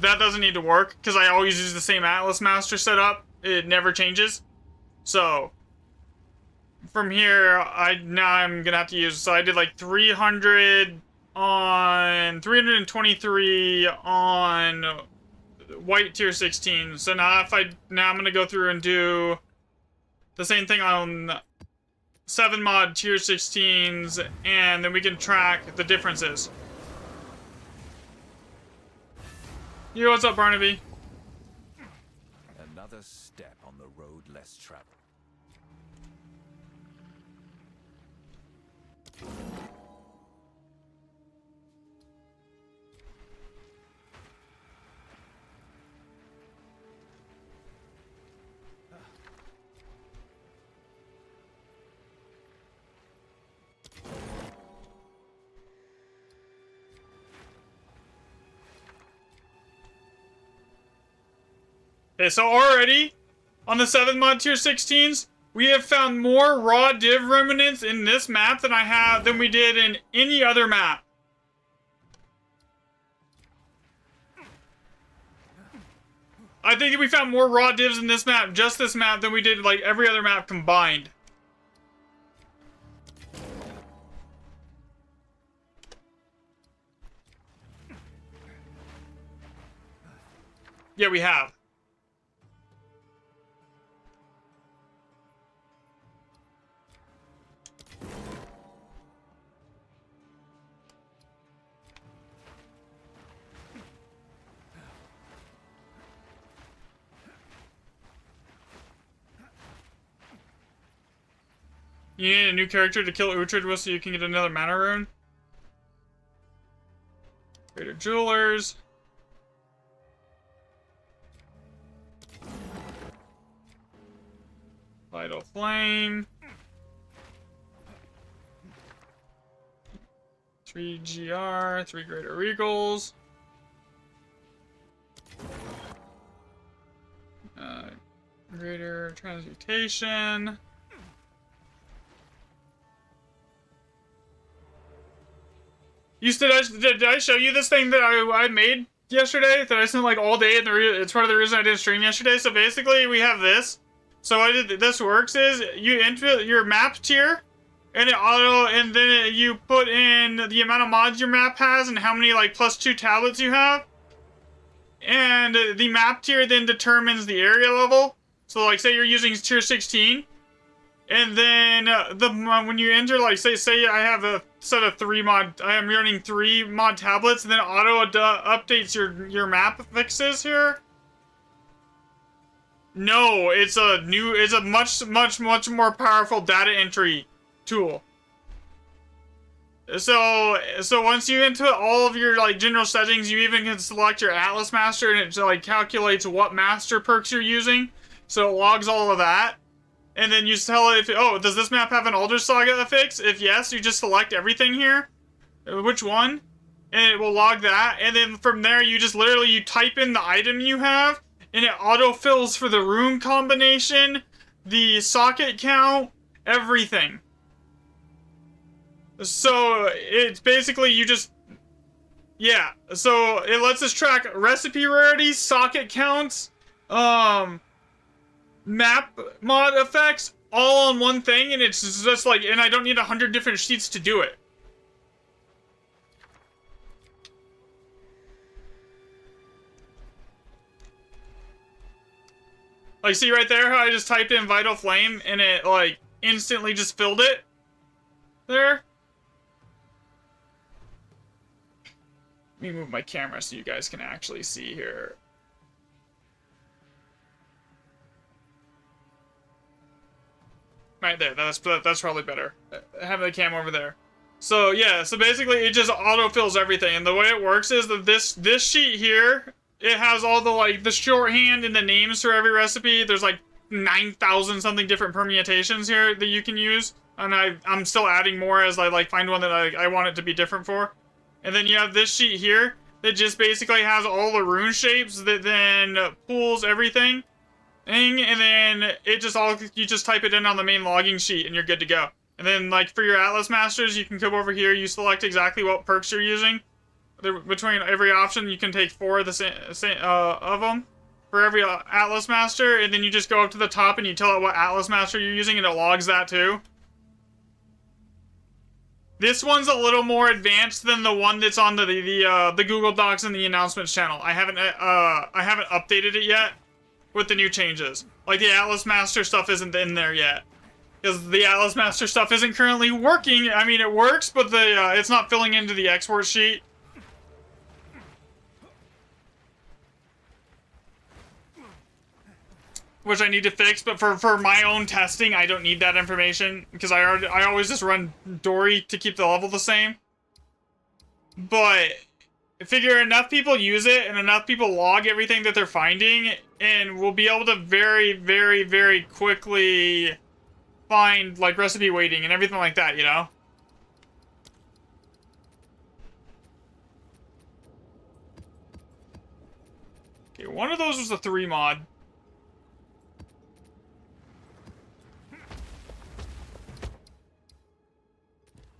that doesn't need to work, because I always use the same Atlas Master setup. It never changes. So, from here, now I'm gonna have to use, so I did like 323 on white tier 16. So now I'm gonna go through and do the same thing on 7 mod tier 16s, and then we can track the differences. Yo, what's up, Barnaby? Another step on the road less traveled. Okay, so already, on the 7 mod tier 16s, we have found more raw div remnants in this map than we did in any other map. I think we found more raw divs in this map, just this map, than we did like every other map combined. Yeah, we have. You need a new character to kill Uhtred with so you can get another mana rune. Greater Jewelers. Vital Flame. 3 GR, 3 Greater Regals. Greater Transmutation. Did I show you this thing that I made yesterday? That I spent like all day, and it's part of the reason I didn't stream yesterday. So basically, we have this. So this works is you enter your map tier, and and then you put in the amount of mods your map has and how many like +2 tablets you have, and the map tier then determines the area level. So like say you're using tier 16. And then when you enter, like, say I have a set of 3 mod, I am running 3 mod tablets, and then auto updates your map fixes here. No, it's a much more powerful data entry tool. So once you input all of your like general settings, you even can select your Atlas Master, and it like calculates what master perks you're using. So it logs all of that. And then you tell it, does this map have an Older Saga affix? If yes, you just select everything here. Which one? and it will log that. And then from there, you just literally, you type in the item you have, and it autofills for the rune combination, the socket count, everything. So it's basically you just, yeah. So it lets us track recipe rarities, socket counts, map mod effects, all on one thing, and it's just like, and I don't need 100 different sheets to do it. Like, see right there how I just typed in Vital Flame and it, like, instantly just filled it? There? Let me move my camera so you guys can actually see here. Right there, that's probably better. Having the cam over there. So, yeah, so basically it just autofills everything, and the way it works is that this sheet here, it has all the, like, the shorthand and the names for every recipe. There's, like, 9,000 something different permutations here that you can use. And I'm still adding more as I, like, find one that I want it to be different for. And then you have this sheet here that just basically has all the rune shapes that then pulls everything. And then it just you just type it in on the main logging sheet and you're good to go. And then, like, for your Atlas Masters, you can come over here, you select exactly what perks you're using. Between every option, you can take 4 of the same of them for every Atlas Master, and then you just go up to the top and you tell it what Atlas Master you're using, and it logs that too. This one's a little more advanced than the one that's on the Google Docs and the announcements channel. I haven't updated it yet with the new changes. Like, the Atlas Master stuff isn't in there yet. Because the Atlas Master stuff isn't currently working. I mean, it works, but it's not filling into the export sheet. Which I need to fix, but for my own testing, I don't need that information. Because I always just run Dory to keep the level the same. But I figure enough people use it, and enough people log everything that they're finding, and we'll be able to very, very, very quickly find, like, recipe weighting and everything like that, you know? Okay, one of those was a 3 mod.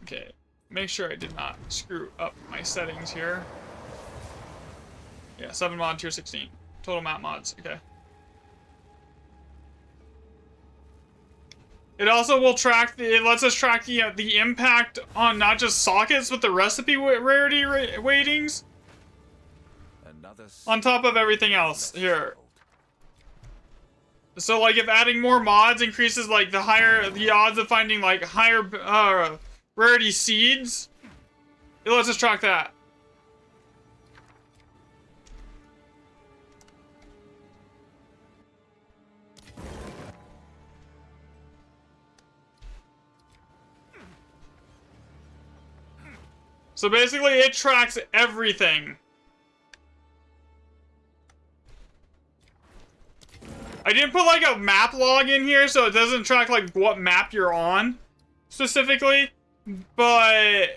Okay, make sure I did not screw up my settings here. Yeah, 7 mod, tier 16. Total map mods, okay. It also will track, it lets us track the impact on not just sockets, but the recipe rarity weightings. On top of everything else here. So, like, if adding more mods increases, like, the odds of finding, like, higher, rarity seeds, it lets us track that. So basically, it tracks everything. I didn't put, like, a map log in here, so it doesn't track, like, what map you're on specifically. But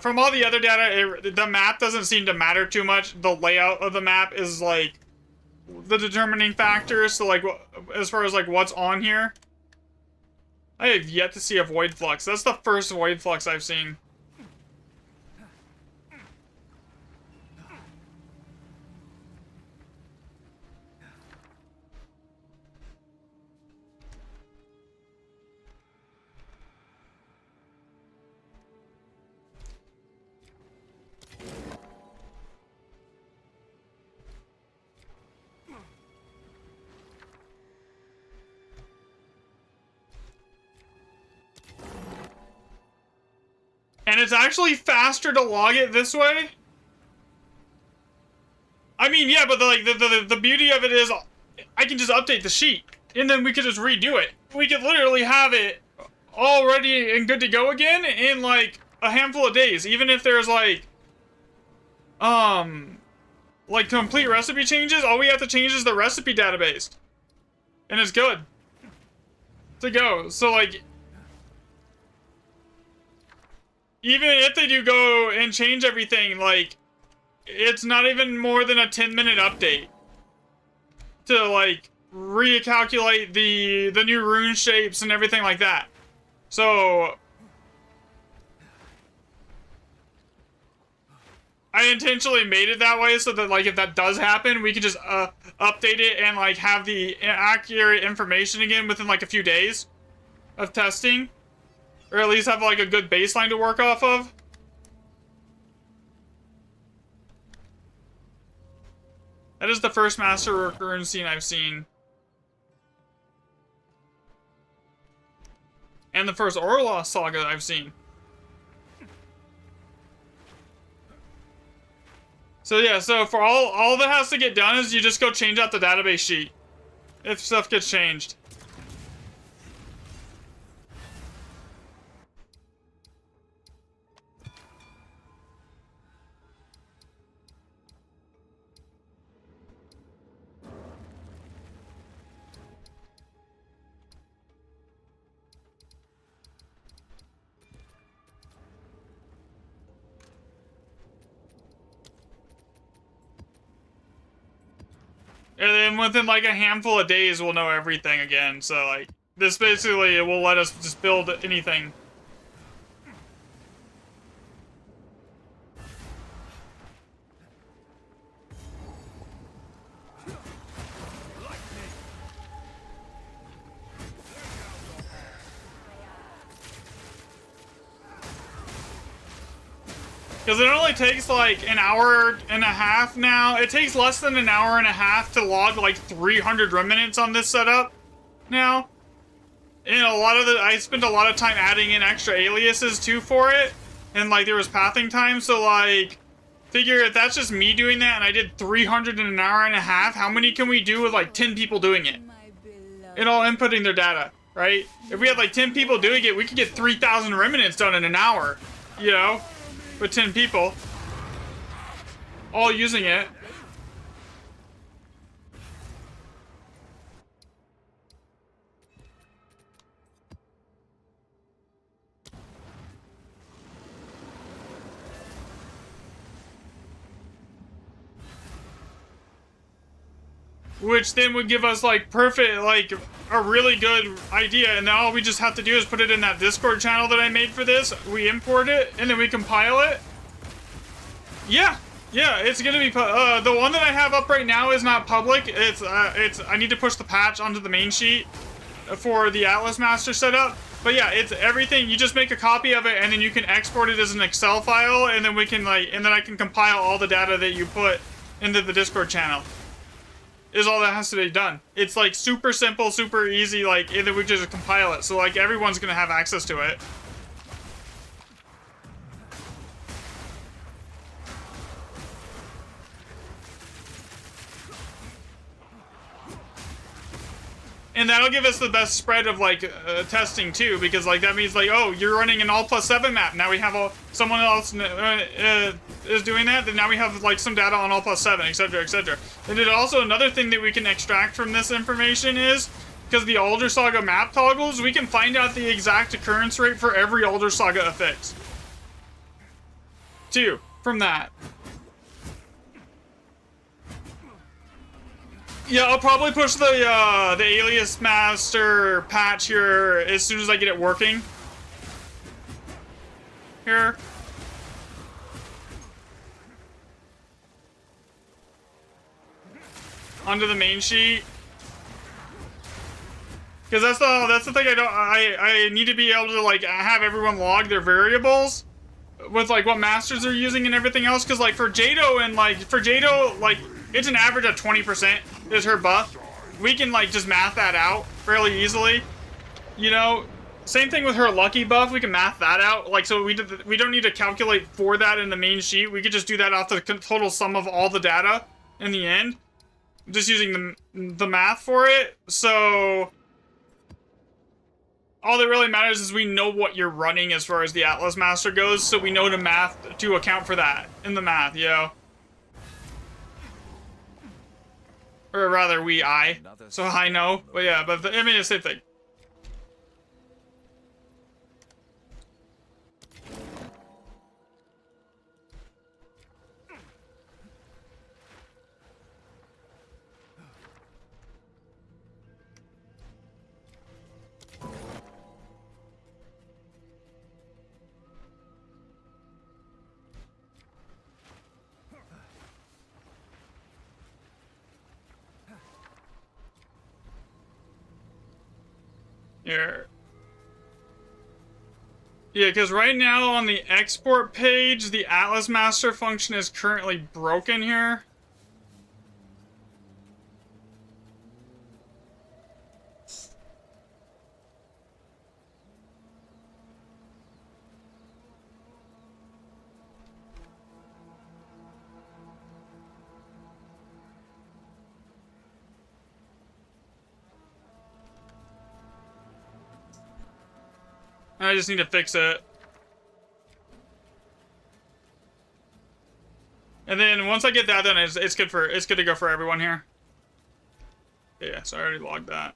from all the other data, the map doesn't seem to matter too much. The layout of the map is, like, the determining factor. So, like, as far as, like, what's on here, I have yet to see a Void Flux. That's the first Void Flux I've seen. And it's actually faster to log it this way. I mean, yeah, but the beauty of it is I can just update the sheet, and then we could just redo it. We could literally have it all ready and good to go again in, like, a handful of days. Even if there's, like complete recipe changes, all we have to change is the recipe database. And it's good to go. So, like, even if they do go and change everything, like, it's not even more than a 10-minute update to, like, recalculate the new rune shapes and everything like that. So I intentionally made it that way so that, like, if that does happen, we can just update it and, like, have the accurate information again within, like, a few days of testing. Or at least have, like, a good baseline to work off of. That is the first Master Rune scene I've seen. And the first Orloth saga I've seen. So yeah, so for all that has to get done is you just go change out the database sheet. If stuff gets changed. And then within like a handful of days, we'll know everything again. So like, this basically will let us just build anything. Because it only takes like an hour and a half now. It takes less than an hour and a half to log like 300 remnants on this setup now. And I spent a lot of time adding in extra aliases too for it. And like there was pathing time. So like, figure if that's just me doing that and I did 300 in an hour and a half, how many can we do with like 10 people doing it? And all inputting their data, right? If we had like 10 people doing it, we could get 3,000 remnants done in an hour, you know? With 10 people, all using it. Which then would give us like perfect, like a really good idea, and now all we just have to do is put it in that Discord channel that I made for this. We import it, and then we compile it. Yeah, it's gonna be, the one that I have up right now is not public. I need to push the patch onto the main sheet for the Atlas Master setup. But yeah, it's everything. You just make a copy of it, and then you can export it as an Excel file, and then we can and then I can compile all the data that you put into the Discord channel. Is all that has to be done. It's like super simple, super easy, like, and then we just compile it. So like everyone's gonna have access to it. And that'll give us the best spread of like testing too, because like that means like, oh, you're running an all +7 map. Now we have someone else is doing that. Then now we have like some data on all +7, etc., etc. And then also another thing that we can extract from this information is because the Alder Saga map toggles, we can find out the exact occurrence rate for every Alder Saga affix. Too, from that. Yeah, I'll probably push the Alias Master patch here as soon as I get it working. Here. Onto the main sheet. Because that's the thing I need to be able to like have everyone log their variables with like what masters they're using and everything else. Because like for Jado like it's an average of 20% is her buff. We can like just math that out fairly easily. You know, same thing with her lucky buff. We can math that out. Like so we don't need to calculate for that in the main sheet. We could just do that off the total sum of all the data in the end. Just using the math for it. So all that really matters is we know what you're running as far as the Atlas Master goes, so we know to math to account for that in the math, you know. Or rather, so I know. But yeah, but I mean, it's the same thing. Here. Yeah, because right now on the export page, the Atlas Master function is currently broken here. I just need to fix it. And then once I get that done, it's good to go for everyone here. Yeah, so I already logged that.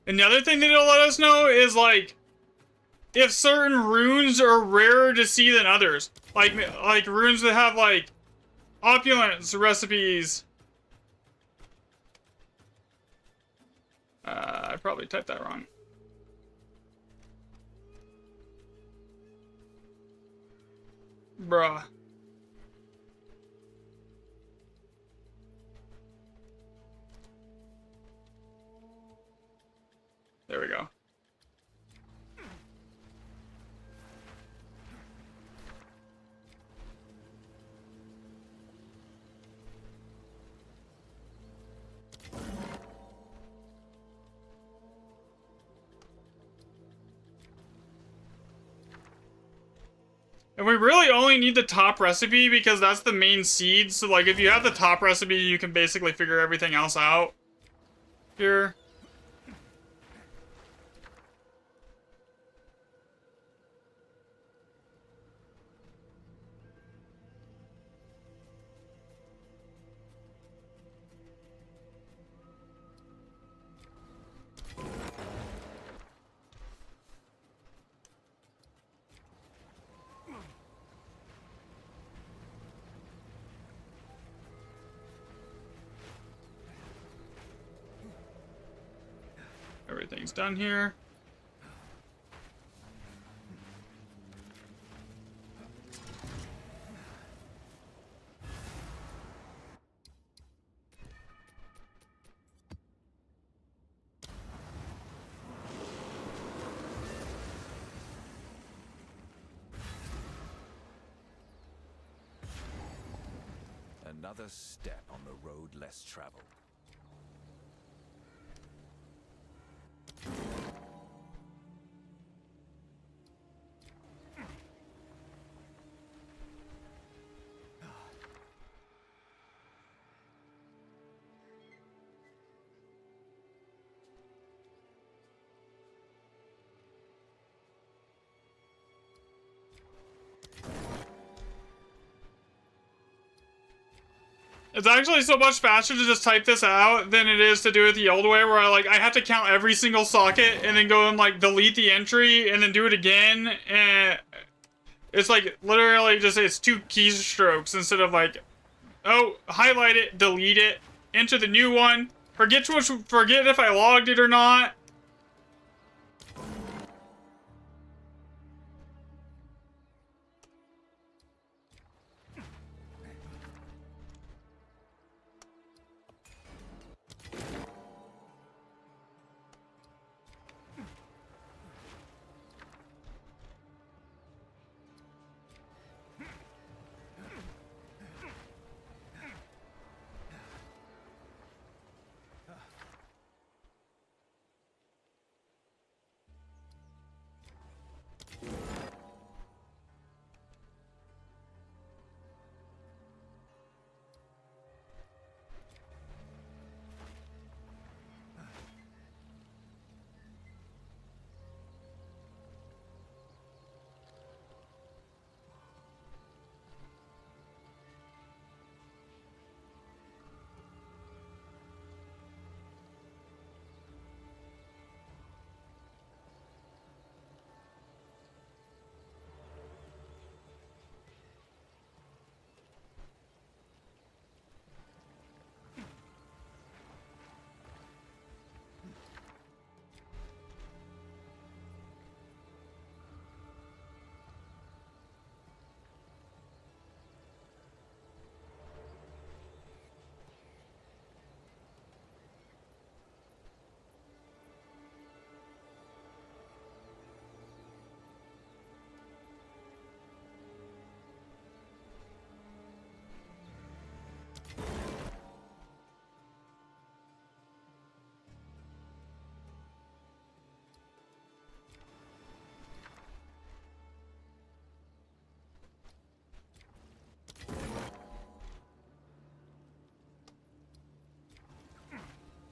And the other thing that it'll let us know is, like, if certain runes are rarer to see than others. Like runes that have, like, opulence recipes. I probably typed that wrong. Bruh. There we go. And we really only need the top recipe because that's the main seed. So, like, if you have the top recipe, you can basically figure everything else out here. Everything's done here. Another step on the road less traveled. It's actually so much faster to just type this out than it is to do it the old way, where I have to count every single socket and then go and, like, delete the entry and then do it again, and it's like literally just, it's 2 keystrokes instead of, like, oh, highlight it, delete it, enter the new one, forget if I logged it or not.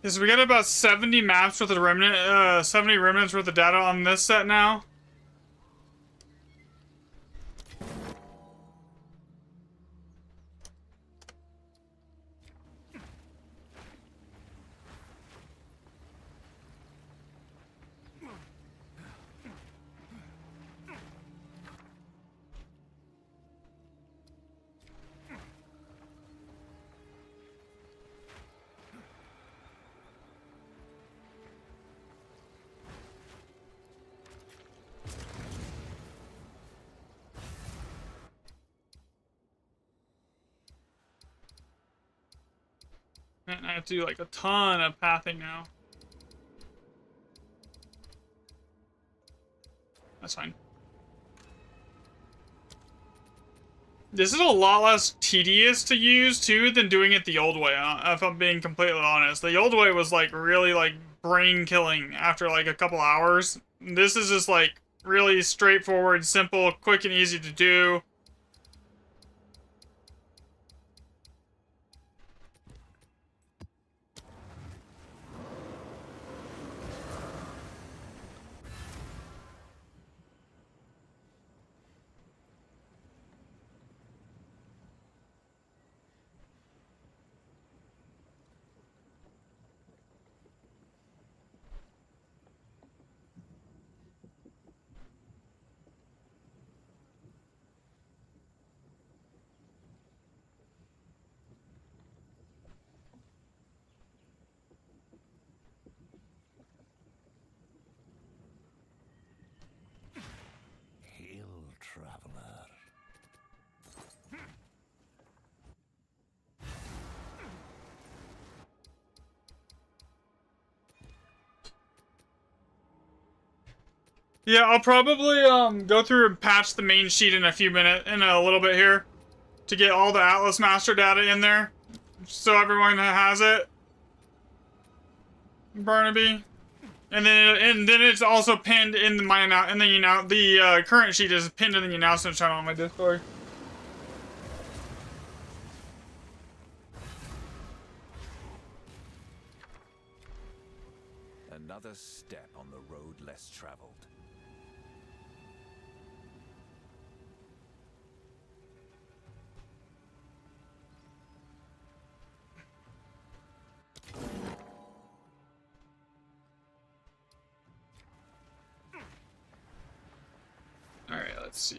Is we got about 70 maps worth of 70 remnants worth of data on this set now. And I have to do like a ton of pathing now. That's fine. This is a lot less tedious to use too than doing it the old way, if I'm being completely honest. The old way was like really like brain killing after like a couple hours. This is just like really straightforward, simple, quick and easy to do. Hail, traveler. Yeah, I'll probably go through and patch the main sheet in a little bit here to get all the Atlas Master data in there, so everyone has it. Barnaby, and then it's also pinned in the current sheet is pinned in the announcement channel on my Discord. Another step on the road less traveled. All right, let's see.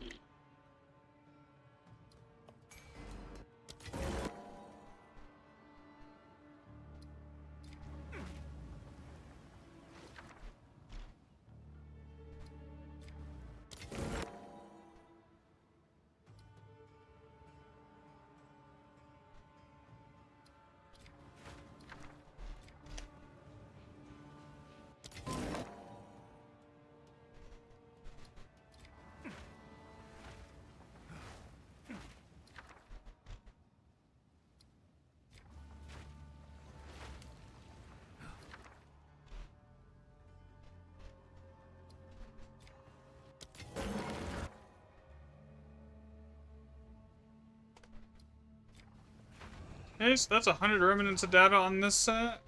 Okay, so that's 100 remnants of data on this set.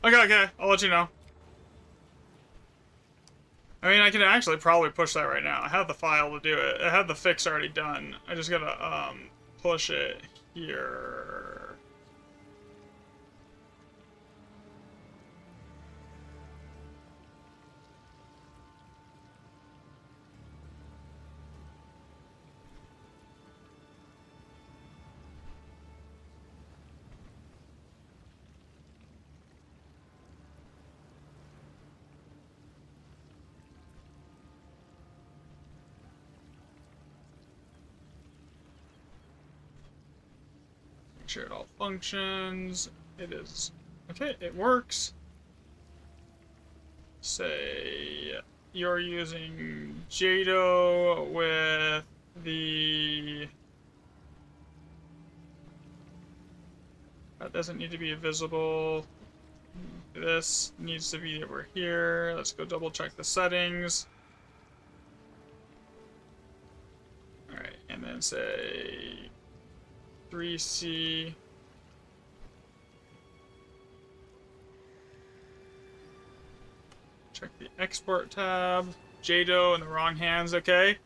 Okay, I'll let you know. I mean, I can actually probably push that right now. I have the file to do it. I have the fix already done. I just gotta, push it here. Make sure it all functions. It is. Okay, it works. Say you're using Jado with the... That doesn't need to be visible. This needs to be over here. Let's go double check the settings. Alright, and then say 3C. Check the export tab. Jado in the wrong hands, okay.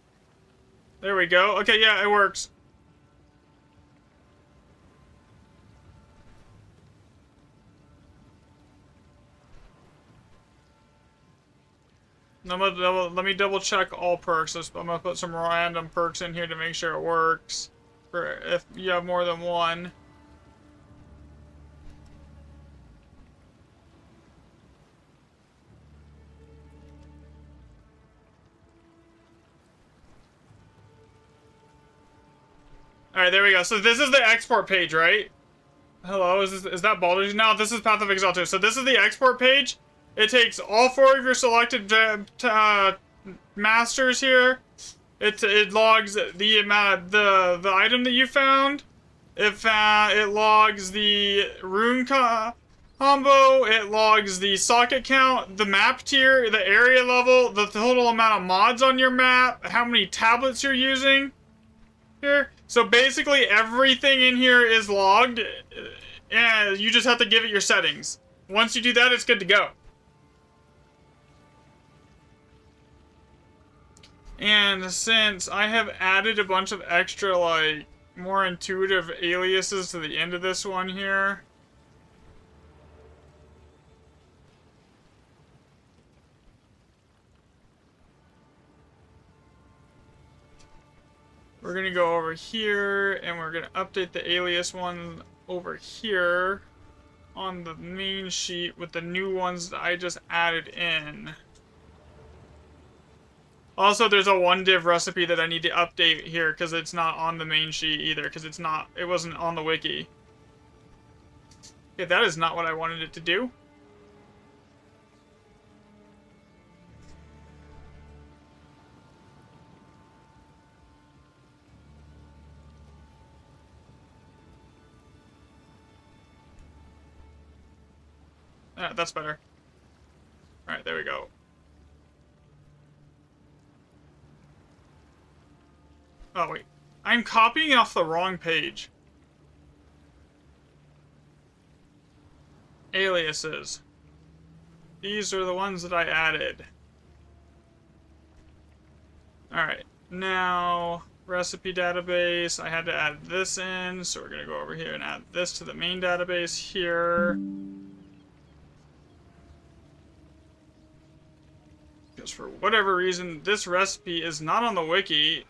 There we go. Okay, yeah, it works. Let me double check all perks. I'm gonna put some random perks in here to make sure it works. For if you have more than one. Alright, there we go. So this is the export page, right? Hello, is that Baldur's? No, this is Path of Exile 2. So this is the export page. It takes all 4 of your selected masters here. It logs the amount the item that you found. It logs the rune combo. It logs the socket count, the map tier, the area level, the total amount of mods on your map, how many tablets you're using here. So basically everything in here is logged, and you just have to give it your settings. Once you do that, it's good to go. And since I have added a bunch of extra, like, more intuitive aliases to the end of this one here. We're gonna go over here, and we're gonna update the alias one over here on the main sheet with the new ones that I just added in. Also, there's a 1div recipe that I need to update here because it's not on the main sheet either, because it wasn't on the wiki. Okay, that is not what I wanted it to do. That's better. Alright, there we go. Oh, wait. I'm copying off the wrong page. Aliases. These are the ones that I added. Alright. Now, recipe database. I had to add this in, so we're going to go over here and add this to the main database here. Because for whatever reason, this recipe is not on the wiki.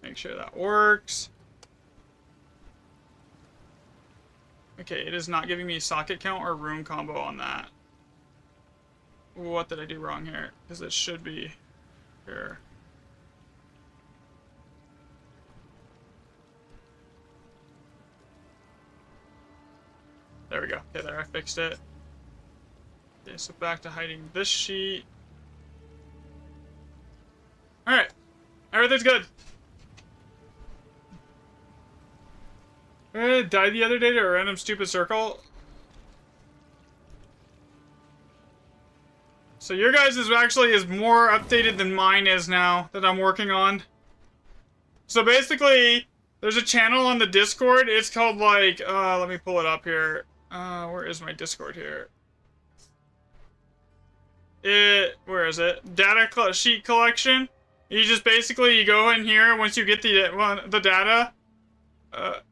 Make sure that works. Okay, it is not giving me socket count or rune combo on that. What did I do wrong here? Because it should be here. There we go. Okay, there, I fixed it. Okay, so back to hiding this sheet. Alright. Everything's good. Died the other day to a random stupid circle. So your guys' actually is more updated than mine is now that I'm working on. So basically, there's a channel on the Discord. It's called like, let me pull it up here. Where is my Discord here? Where is it? Data sheet collection. You just basically, you go in here once you get the data.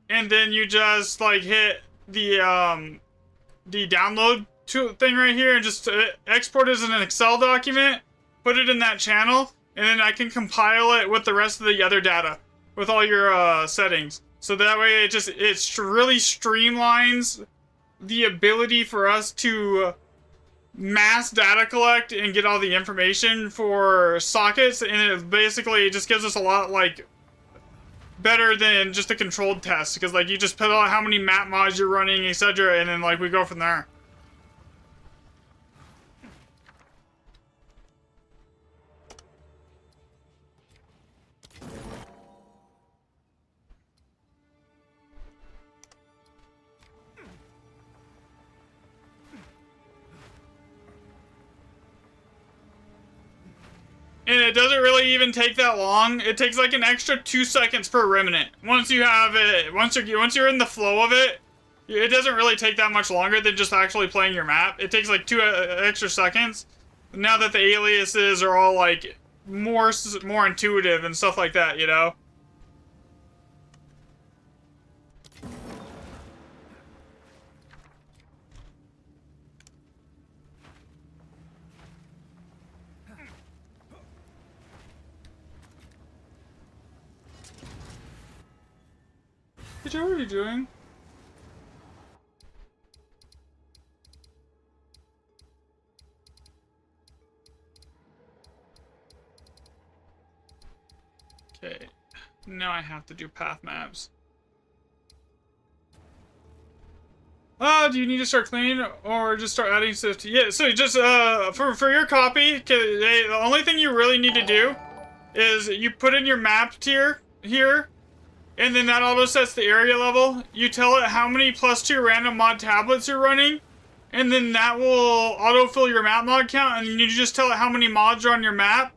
And then you just like hit the download thing right here and just export it as an Excel document, put it in that channel, and then I can compile it with the rest of the other data with all your settings. So that way it really streamlines the ability for us to mass data collect and get all the information for sockets, and it just gives us a lot like better than just a controlled test, because like you just put out how many map mods you're running, etc., and then like we go from there. And it doesn't really even take that long. It takes like an extra 2 seconds per remnant. Once you have it, once you're in the flow of it, it doesn't really take that much longer than just actually playing your map. It takes like 2 extra seconds. Now that the aliases are all like more intuitive and stuff like that, you know. What are you doing? Okay, now I have to do path maps. Do you need to start cleaning or just start adding stuff to? Yeah, so just for your copy, the only thing you really need to do is you put in your map tier here. And then that auto sets the area level. You tell it how many +2 random mod tablets you're running. And then that will autofill your map mod count. And then you just tell it how many mods are on your map.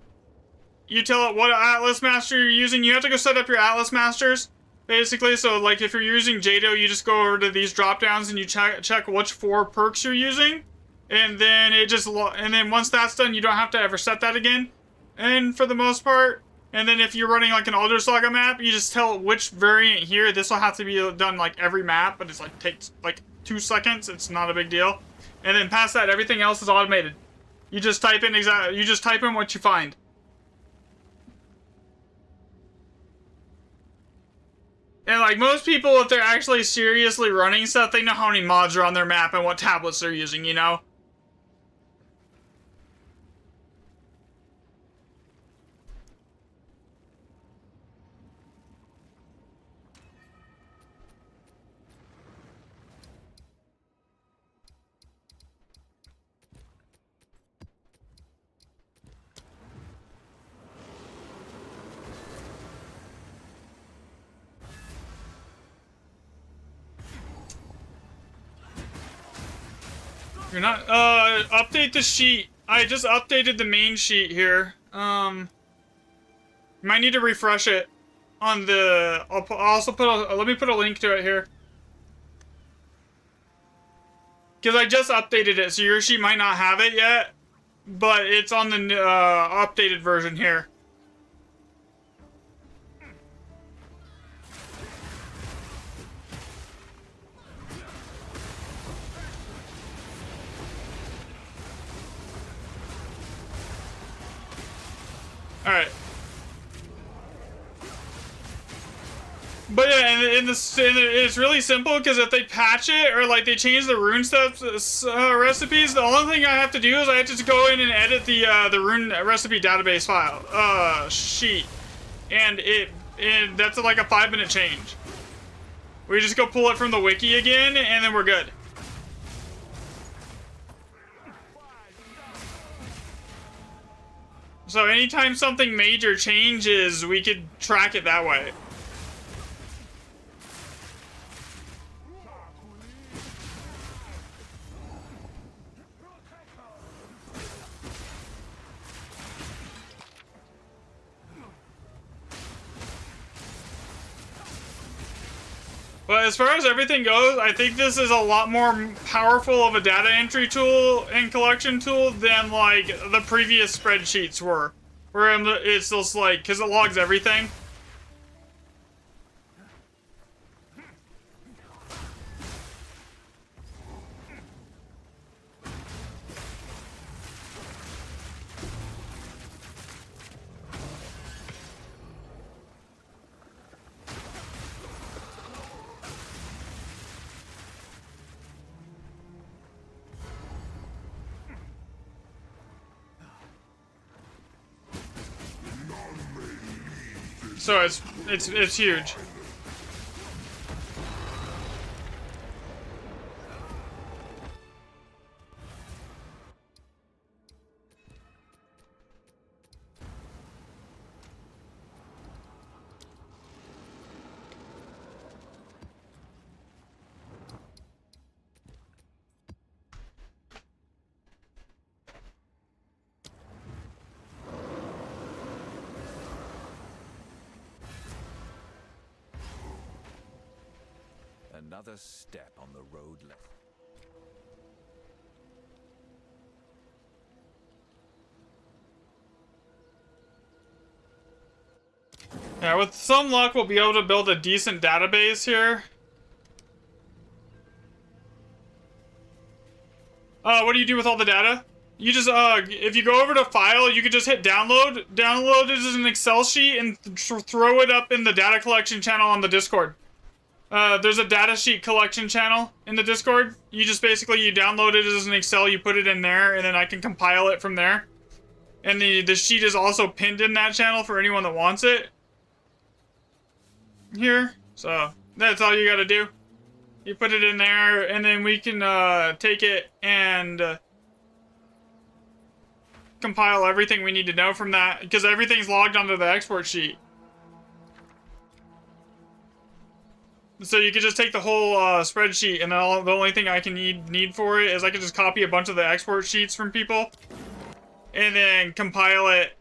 You tell it what Atlas Master you're using. You have to go set up your Atlas Masters, basically. So like if you're using Jado, you just go over to these drop downs and you check which 4 perks you're using. And then once that's done, you don't have to ever set that again. And for the most part. And then if you're running like an Elder Saga map, you just tell it which variant here. This will have to be done like every map, but it's like takes like 2 seconds. It's not a big deal. And then past that, everything else is automated. You just type in what you find. And like most people, if they're actually seriously running stuff, they know how many mods are on their map and what tablets they're using, you know? You're not, update the sheet. I just updated the main sheet here. You might need to refresh it on the, I'll also put let me put a link to it here. Because I just updated it, so your sheet might not have it yet, but it's on the, updated version here. Alright. But yeah, and it's really simple, because if they patch it, or like they change the rune steps recipes, the only thing I have to do is I have to go in and edit the rune recipe database file, sheet. And that's like a 5-minute change. We just go pull it from the wiki again, and then we're good. So anytime something major changes, we could track it that way. But as far as everything goes, I think this is a lot more powerful of a data entry tool and collection tool than like the previous spreadsheets were. Where it's just like, because it logs everything. So it's huge. Another step on the road left. Yeah, with some luck, we'll be able to build a decent database here. What do you do with all the data? You just, if you go over to File, you can just hit Download. Download it as an Excel sheet and throw it up in the data collection channel on the Discord. There's a data sheet collection channel in the Discord. You just basically, you download it as an Excel, you put it in there, and then I can compile it from there. And the sheet is also pinned in that channel for anyone that wants it. Here. So, that's all you gotta do. You put it in there, and then we can, take it and, compile everything we need to know from that, because everything's logged onto the export sheet. So you can just take the whole spreadsheet, and then the only thing I can need for it is I can just copy a bunch of the export sheets from people, and then compile it.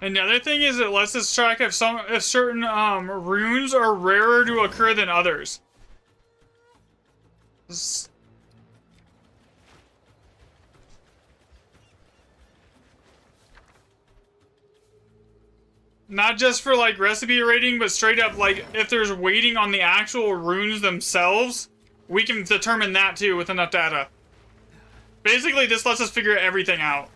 And the other thing is it lets us track if certain runes are rarer to occur than others. Not just for like recipe rating, but straight up like if there's weighting on the actual runes themselves, we can determine that too with enough data. Basically, this lets us figure everything out.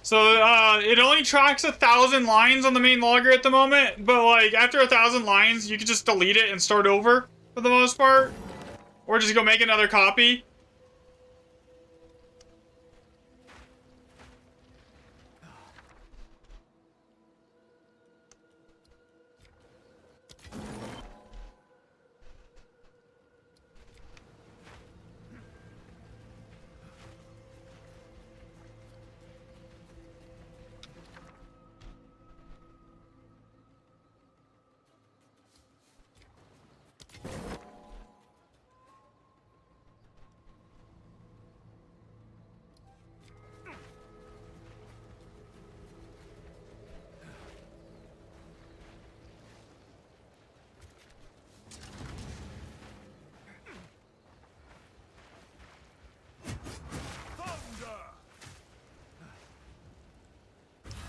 So, it only tracks 1,000 lines on the main logger at the moment, but, like, after 1,000 lines, you can just delete it and start over, for the most part. Or just go make another copy.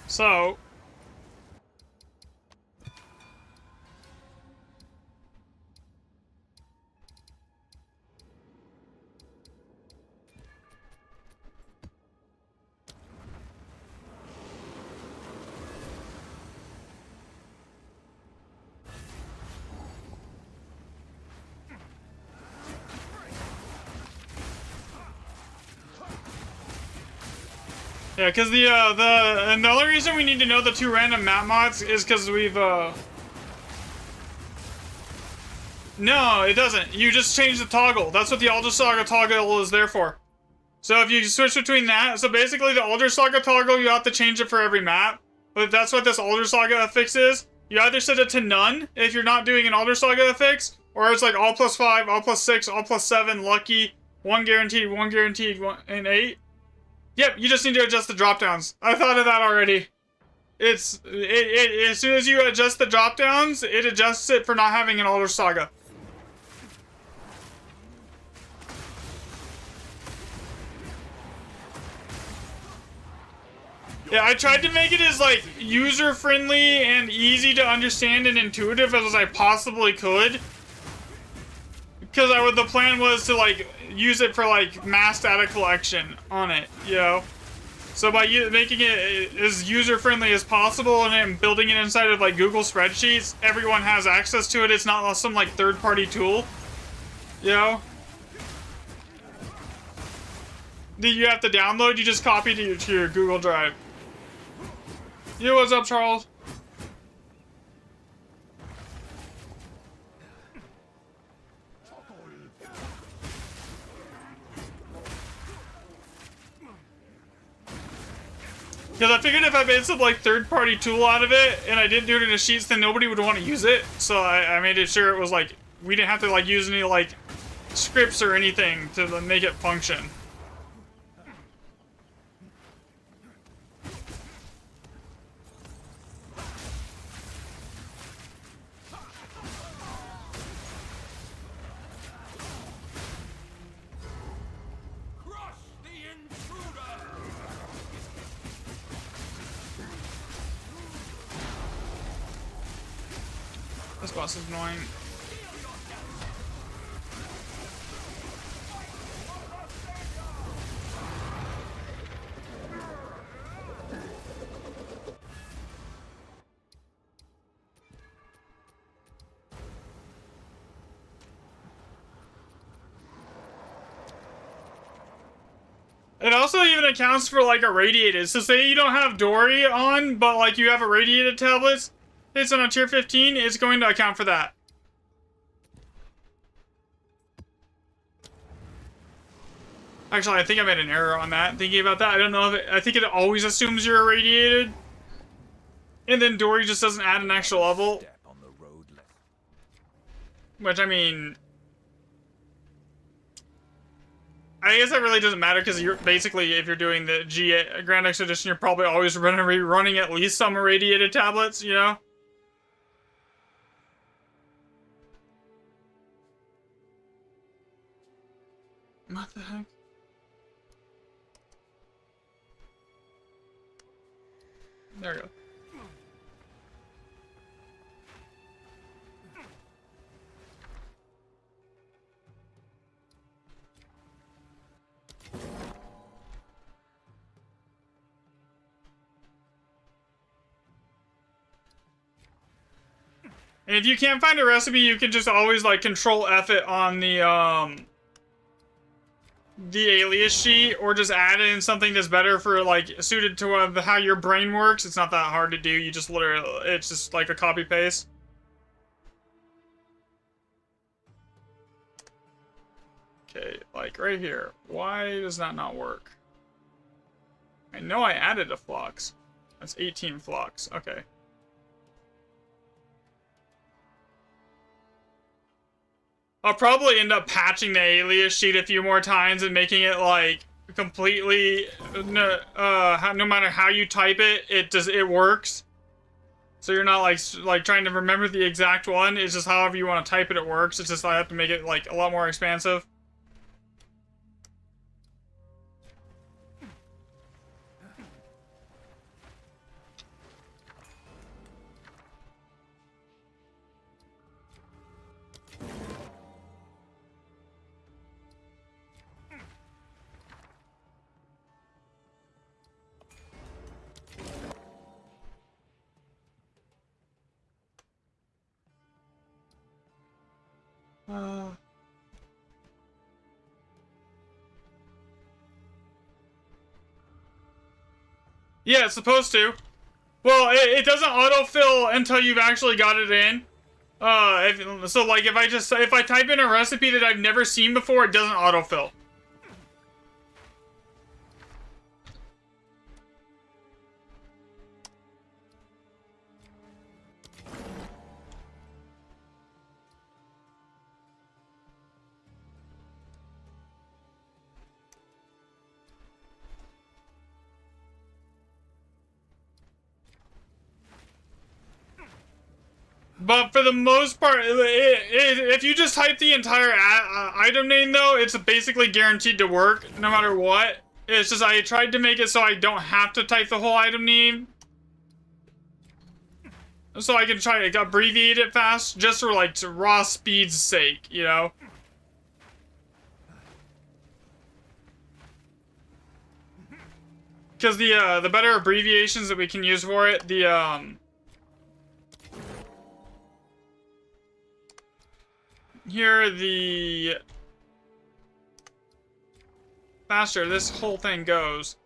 So... Yeah, because and the only reason we need to know the 2 random map mods is because we've, No, it doesn't. You just change the toggle. That's what the Alder Saga toggle is there for. So if you switch between that, so basically the Alder Saga toggle, you have to change it for every map. But that's what this Alder Saga affix is. You either set it to none if you're not doing an Alder Saga affix, Or it's like all plus 5, all plus 6, all plus 7, lucky, 1 guaranteed, 1, and 8. Yep, you just need to adjust the drop downs. I thought of that already. As soon as you adjust the drop downs, it adjusts it for not having an Alder Saga. Yeah, I tried to make it as like user-friendly and easy to understand and intuitive as I possibly could. Because the plan was to like use it for like mass data collection on it, you know? So by making it as user-friendly as possible and then building it inside of like Google spreadsheets, everyone has access to it. It's not some like third-party tool, you know? That you have to download, you just copy to your Google Drive. Yo, what's up, Charles? Because I figured if I made some like third-party tool out of it and I didn't do it in a sheets, then nobody would want to use it. So I made it sure it was like we didn't have to like use any like scripts or anything to make it function. This boss is annoying. It also even accounts for like irradiated. So say you don't have Dory on, but like you have irradiated tablets. It's on a tier 15, it's going to account for that. Actually, I think I made an error on that. Thinking about that, I don't know if I think it always assumes you're irradiated. And then Dory just doesn't add an extra level. Which, I mean... I guess that really doesn't matter because you're basically, if you're doing the Grand X Edition, you're probably always running at least some irradiated tablets, you know? What the heck? There we go. And if you can't find a recipe, you can just always like control F it on the alias sheet, or just add in something that's better for like suited to how your brain works. It's not that hard to do. You just literally, it's just like a copy paste. Okay, like right here. Why does that not work? I know I added a flux. That's 18 flux. Okay. I'll probably end up patching the alias sheet a few more times and making it like completely no matter how you type it, it works. So you're not like trying to remember the exact one. It's just however you want to type it, it works. It's just I have to make it like a lot more expansive. Yeah, it's supposed to. Well, it doesn't autofill until you've actually got it in. So like if I type in a recipe that I've never seen before, it doesn't autofill. But for the most part, if you just type the entire item name, though, it's basically guaranteed to work no matter what. It's just I tried to make it so I don't have to type the whole item name. So I can try to abbreviate it fast, just for like raw speed's sake, you know? Because the better abbreviations that we can use for it, the faster this whole thing goes.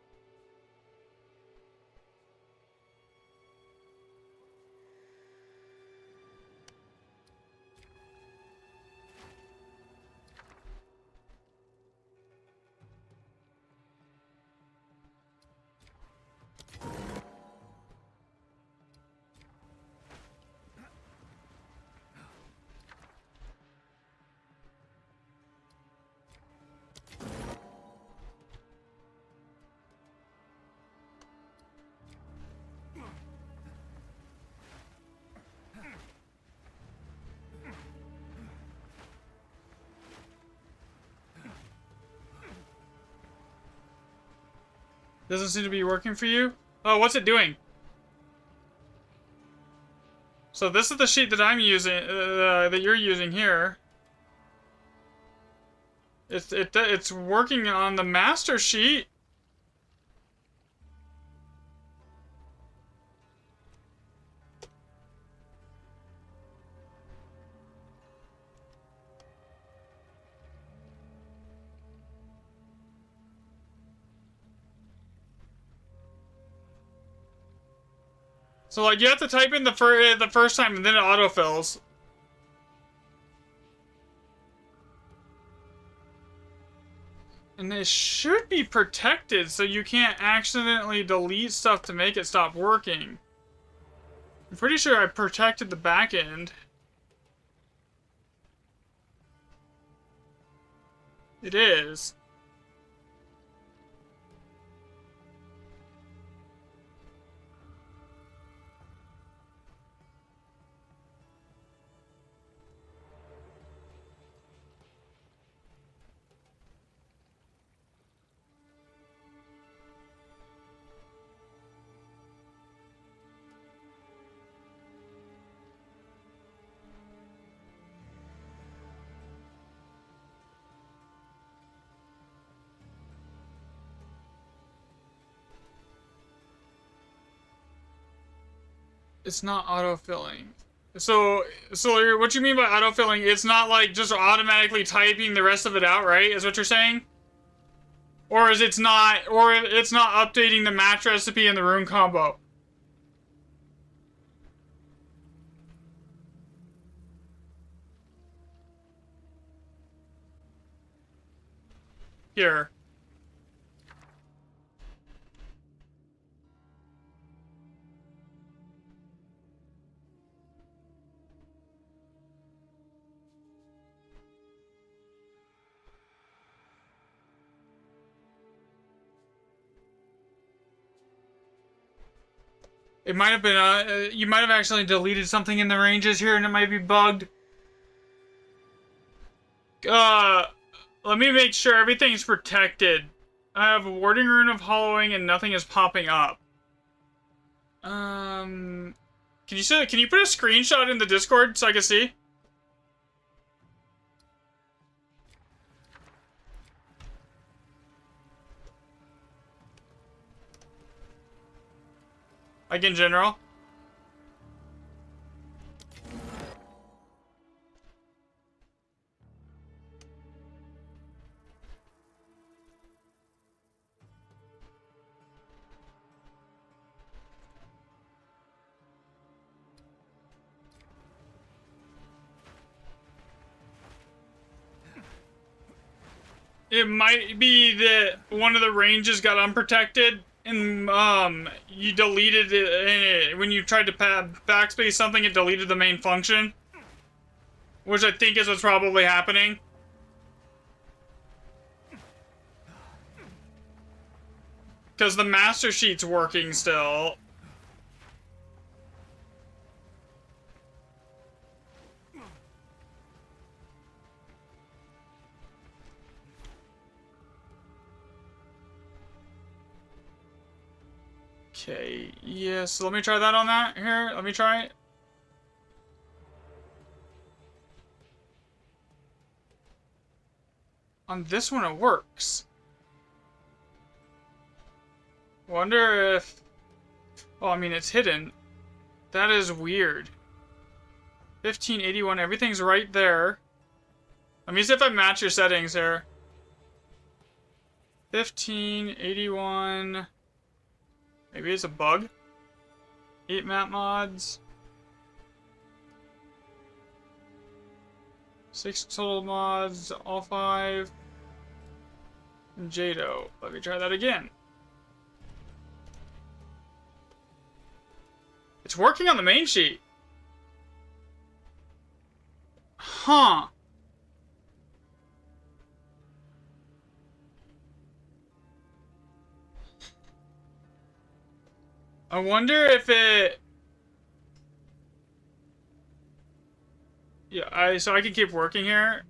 Doesn't seem to be working for you? Oh, what's it doing? So this is the sheet that I'm using, that you're using here. It's working on the master sheet. So like you have to type in the first time and then it autofills. And it should be protected so you can't accidentally delete stuff to make it stop working. I'm pretty sure I protected the back end. It is. It's not autofilling. So what you mean by autofilling? It's not like just automatically typing the rest of it out, right? Is what you're saying? Or is it's not updating the match recipe and the rune combo? Here. It might have been, you might have actually deleted something in the ranges here and it might be bugged. Let me make sure everything's protected. I have a warding rune of hollowing and nothing is popping up. Can you put a screenshot in the Discord so I can see? Like in general? It might be that one of the ranges got unprotected and you deleted it when you tried to backspace something, it deleted the main function, which I think is what's probably happening. Because the master sheet's working still. Okay, yes, so let me try that on that here. Let me try it. On this one, it works. Wonder if... Oh, I mean, it's hidden. That is weird. 1581, everything's right there. Let me see if I match your settings here. 1581. Maybe it's a bug. 8 map mods. 6 total mods, all 5. And Jado. Let me try that again. It's working on the main sheet. Huh. I wonder if it... Yeah, so I can keep working here.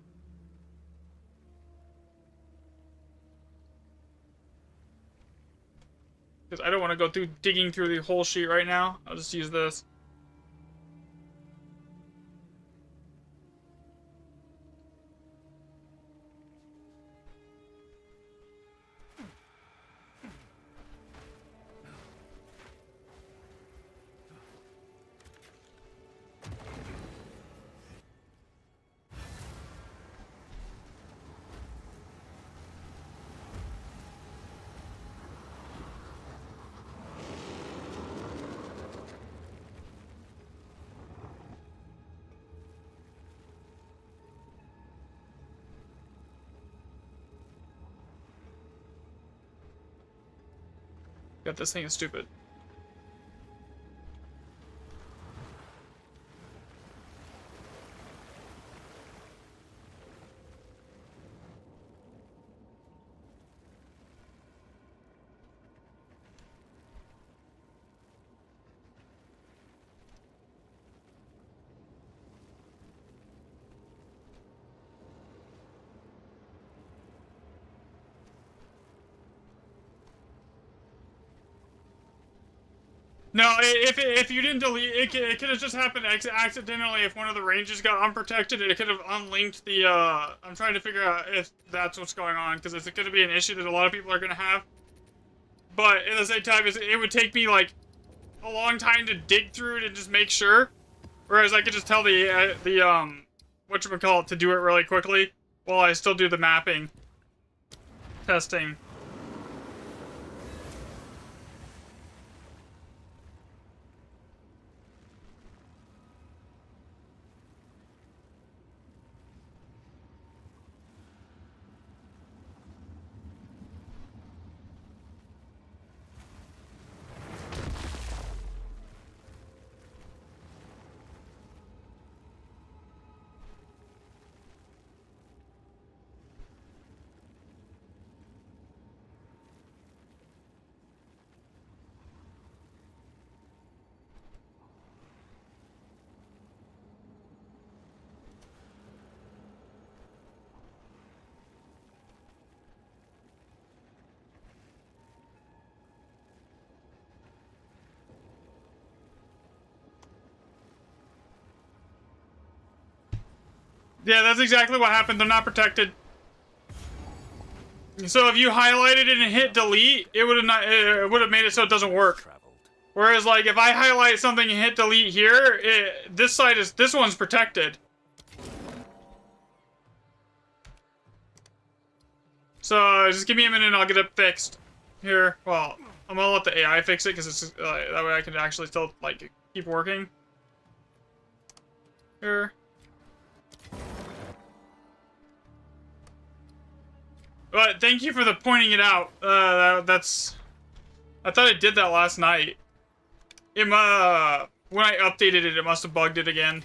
Because I don't want to go through digging through the whole sheet right now. I'll just use this. God, this thing is stupid. No, if you didn't delete it, it could have just happened accidentally. If one of the ranges got unprotected, it could have unlinked the. I'm trying to figure out if that's what's going on, because it's going to be an issue that a lot of people are going to have. But at the same time, it would take me like a long time to dig through it and just make sure. Whereas I could just tell the whatchamacallit to do it really quickly while I still do the mapping testing. Yeah, that's exactly what happened. They're not protected. So if you highlighted it and hit delete, it would have made it so it doesn't work. Whereas like if I highlight something and hit delete here, this one's protected. So just give me a minute and I'll get it fixed. Here, well, I'm gonna let the AI fix it because it's that way I can actually still like keep working. Here. But thank you for the pointing it out. That's... I thought I did that last night. When I updated it, it must have bugged it again.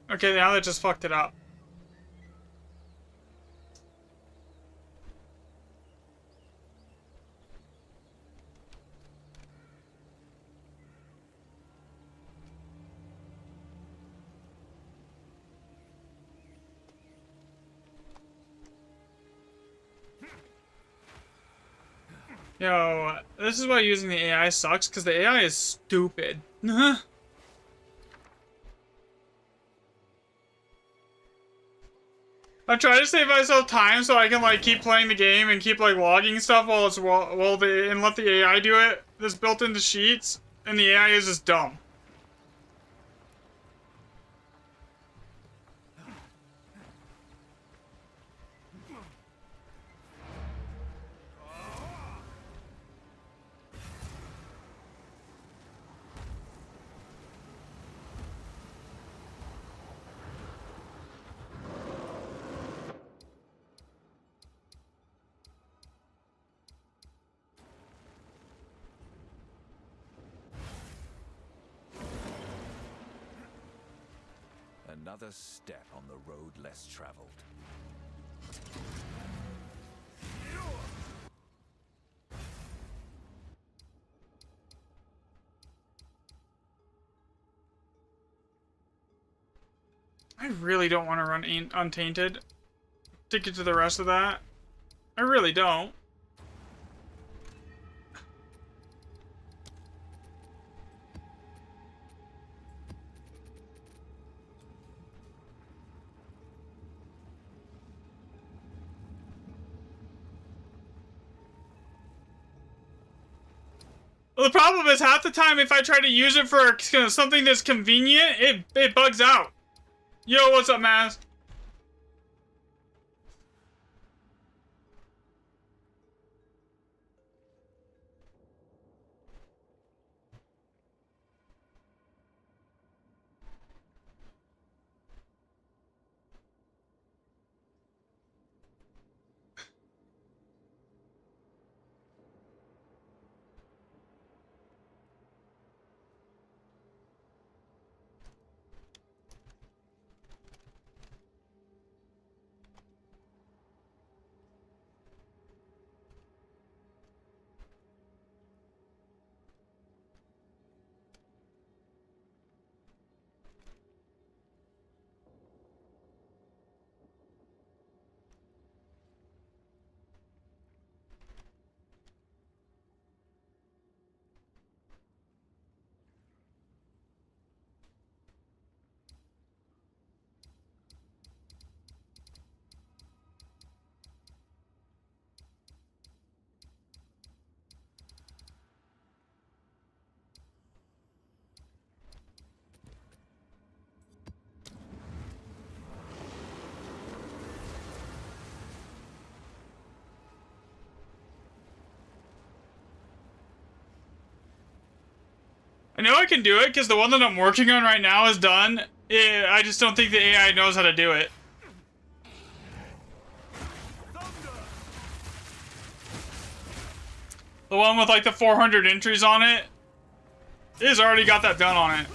Okay, now that just fucked it up. Yo, this is why using the AI sucks, because the AI is stupid. I'm trying to save myself time so I can like keep playing the game and keep like logging stuff and let the AI do it. This built into Sheets, and the AI is just dumb. Another step on the road less traveled. I really don't want to run Untainted to get to the rest of that. I really don't. Well, the problem is half the time if I try to use it for something that's convenient, it bugs out. Yo, what's up, Maz? I know I can do it because the one that I'm working on right now is done. I just don't think the AI knows how to do it. The one with like the 400 entries on it is already got that done on it.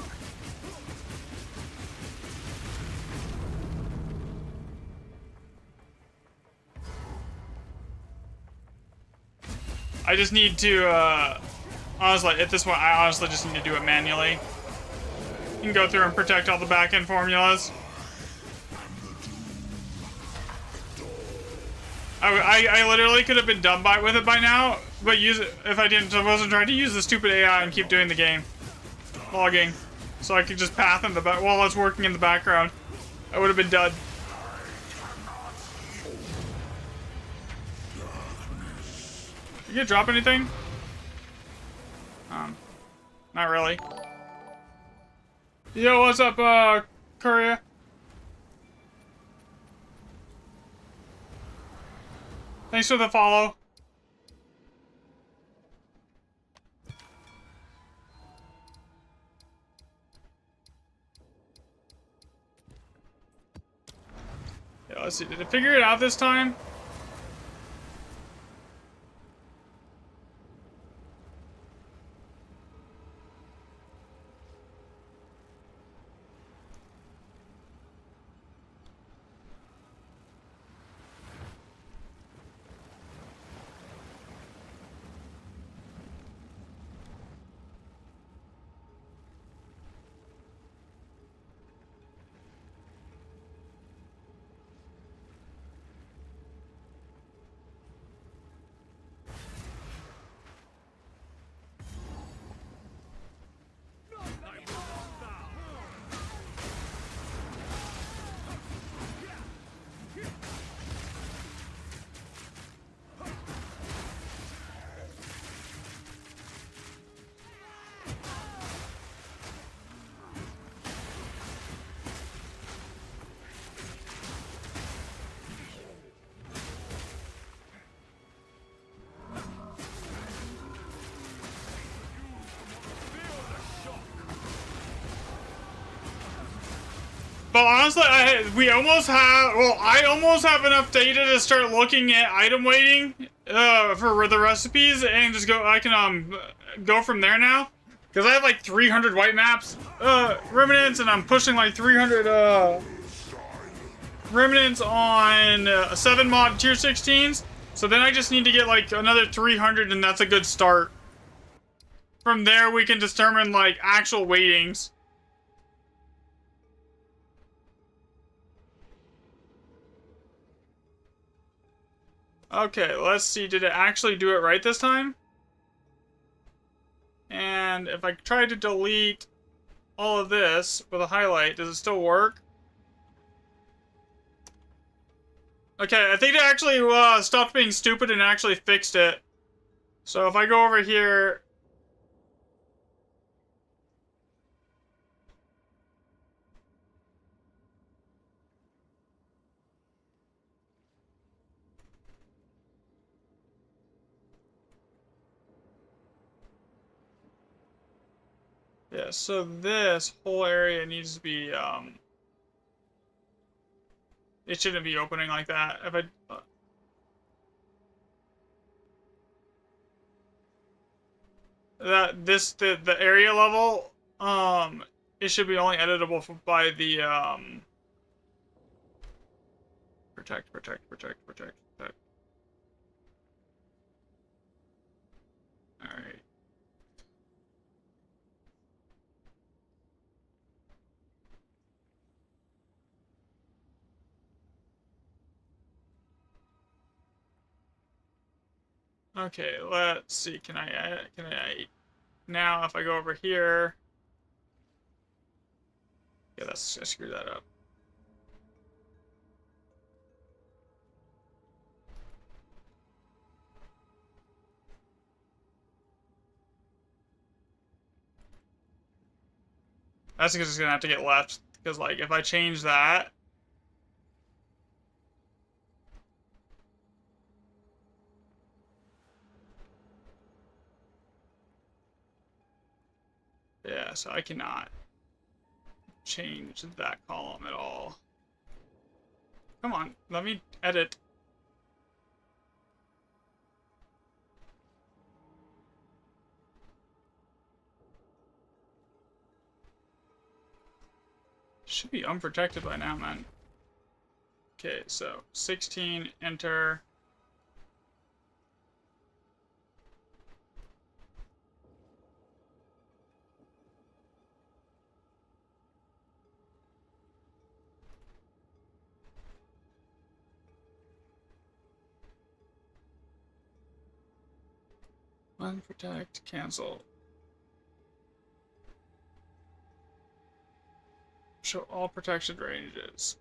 I just need to, honestly, at this point, I honestly just need to do it manually. You can go through and protect all the back-end formulas. I literally could have been done with it by now, but if I wasn't trying to use the stupid AI and keep doing the game logging, so I could just path in the back while I was working in the background. I would have been done. You gonna drop anything? Not really. Yo, what's up, Courier? Thanks for the follow. Yeah, let's see. Did it figure it out this time? But honestly, we almost have, well, I almost have enough data to start looking at item weighting for the recipes and just go, I can go from there now. Because I have like 300 white maps, remnants, and I'm pushing like 300 remnants on 7 mod tier 16s. So then I just need to get like another 300 and that's a good start. From there we can determine like actual weightings. Okay, let's see, did it actually do it right this time? And if I try to delete all of this with a highlight, does it still work? Okay, I think it actually stopped being stupid and actually fixed it. So if I go over here... Yeah, so this whole area needs to be, it shouldn't be opening like that. If I... the area level, it should be only editable by the, protect. Alright. Okay, let's see. Can I now if I go over here? Yeah, I screwed that up. That's just gonna have to get left because like if I change that. Yeah, so I cannot change that column at all. Come on, let me edit. Should be unprotected by now, man. Okay, so 16, enter. Unprotect, cancel. Show all protection ranges.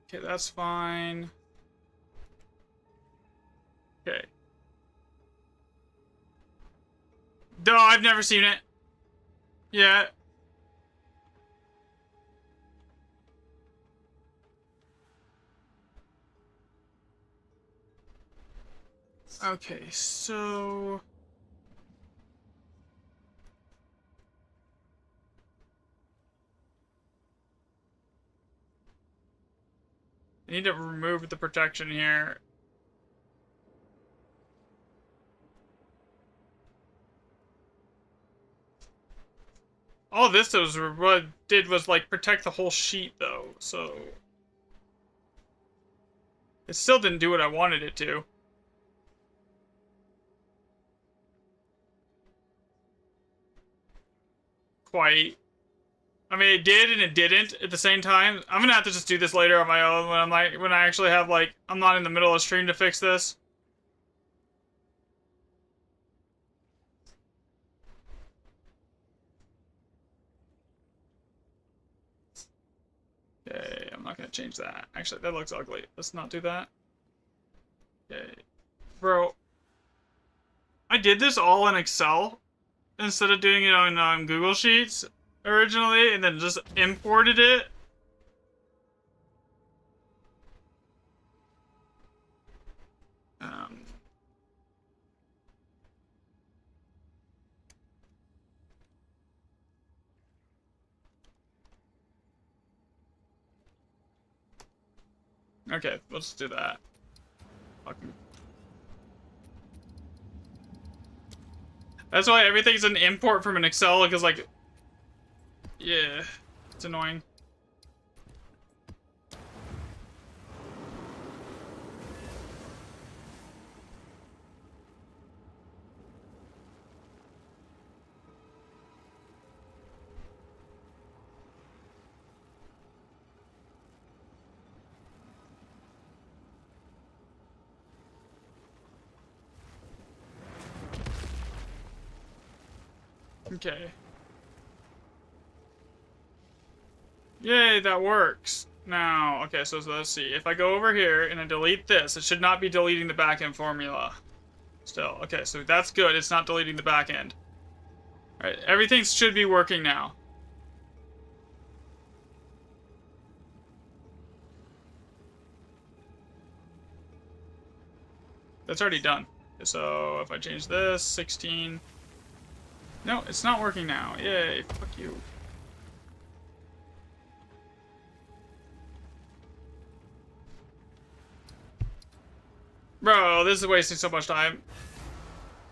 Okay, that's fine. Okay. No, I've never seen it. Yeah. Okay, so... I need to remove the protection here. All this was what did was like protect the whole sheet though, so it still didn't do what I wanted it to. Quite. I mean, it did and it didn't at the same time. I'm gonna have to just do this later on my own when I'm like when I actually have like I'm not in the middle of stream to fix this. Okay, I'm not gonna change that. Actually, that looks ugly. Let's not do that. Okay, bro. I did this all in Excel instead of doing it on Google Sheets originally, and then just imported it. Um, Okay, let's do that. Fucking. That's why everything's an import from an Excel, because, like... Yeah, it's annoying. Okay. Yay, that works. Now, okay, so let's see. If I go over here and I delete this, it should not be deleting the backend formula. Still, okay, so that's good. It's not deleting the backend. Alright, everything should be working now. That's already done. So if I change this, 16... No, it's not working now. Yay, fuck you. Bro, this is wasting so much time.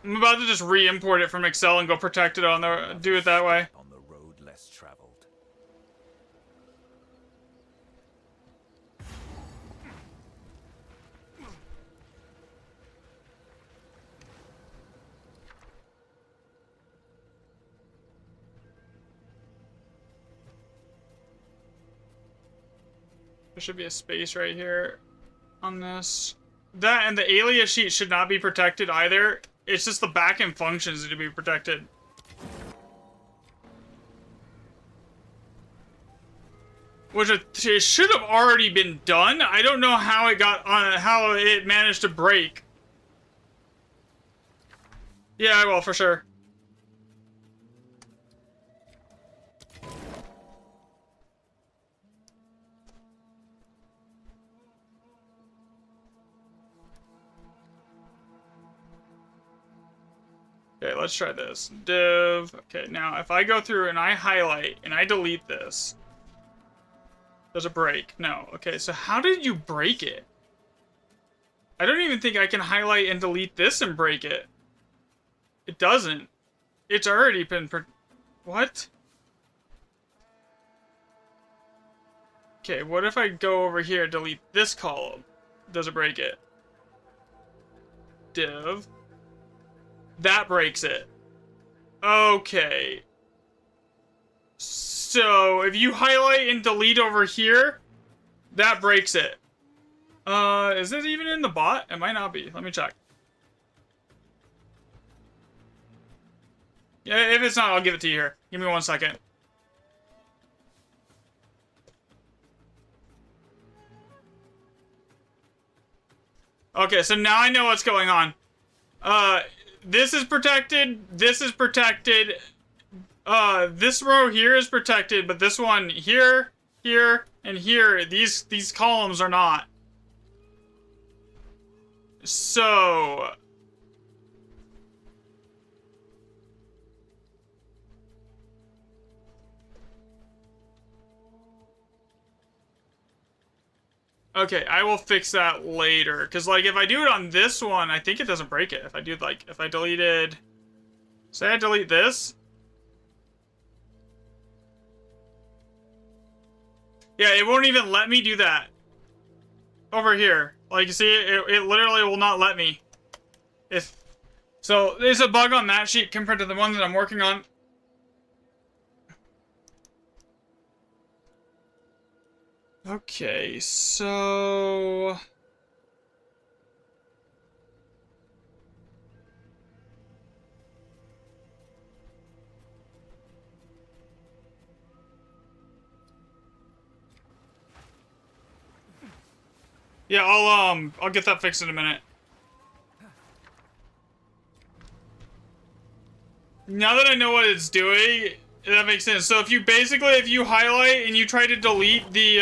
I'm about to just re-import it from Excel and go protect it on the... do it that way. On the road less traveled. There should be a space right here on this. That and the alias sheet should not be protected either. It's just the backend functions need to be protected. Which it should have already been done. I don't know how it got on, how it managed to break. Yeah, I will for sure. Okay, let's try this. Div. Okay, now if I go through and I highlight and I delete this, there's a break. No. Okay, so how did you break it? I don't even think I can highlight and delete this and break it. It doesn't. It's already been what? Okay, what if I go over here, delete this column? Does it break it? Div. That breaks it. Okay. So, if you highlight and delete over here, that breaks it. Is this even in the bot? It might not be. Let me check. Yeah, if it's not, I'll give it to you here. Give me 1 second. Okay, so now I know what's going on. This is protected, this is protected, this row here is protected, but this one here, here, and here, these columns are not. So... Okay, I will fix that later. Because, like, if I do it on this one, I think it doesn't break it. If I do, like, if I deleted... Say I delete this. Yeah, it won't even let me do that. Over here. Like, you see, it literally will not let me. So, there's a bug on that sheet compared to the one that I'm working on. Okay, so... Yeah, I'll get that fixed in a minute. Now that I know what it's doing, that makes sense. So if you highlight and you try to delete the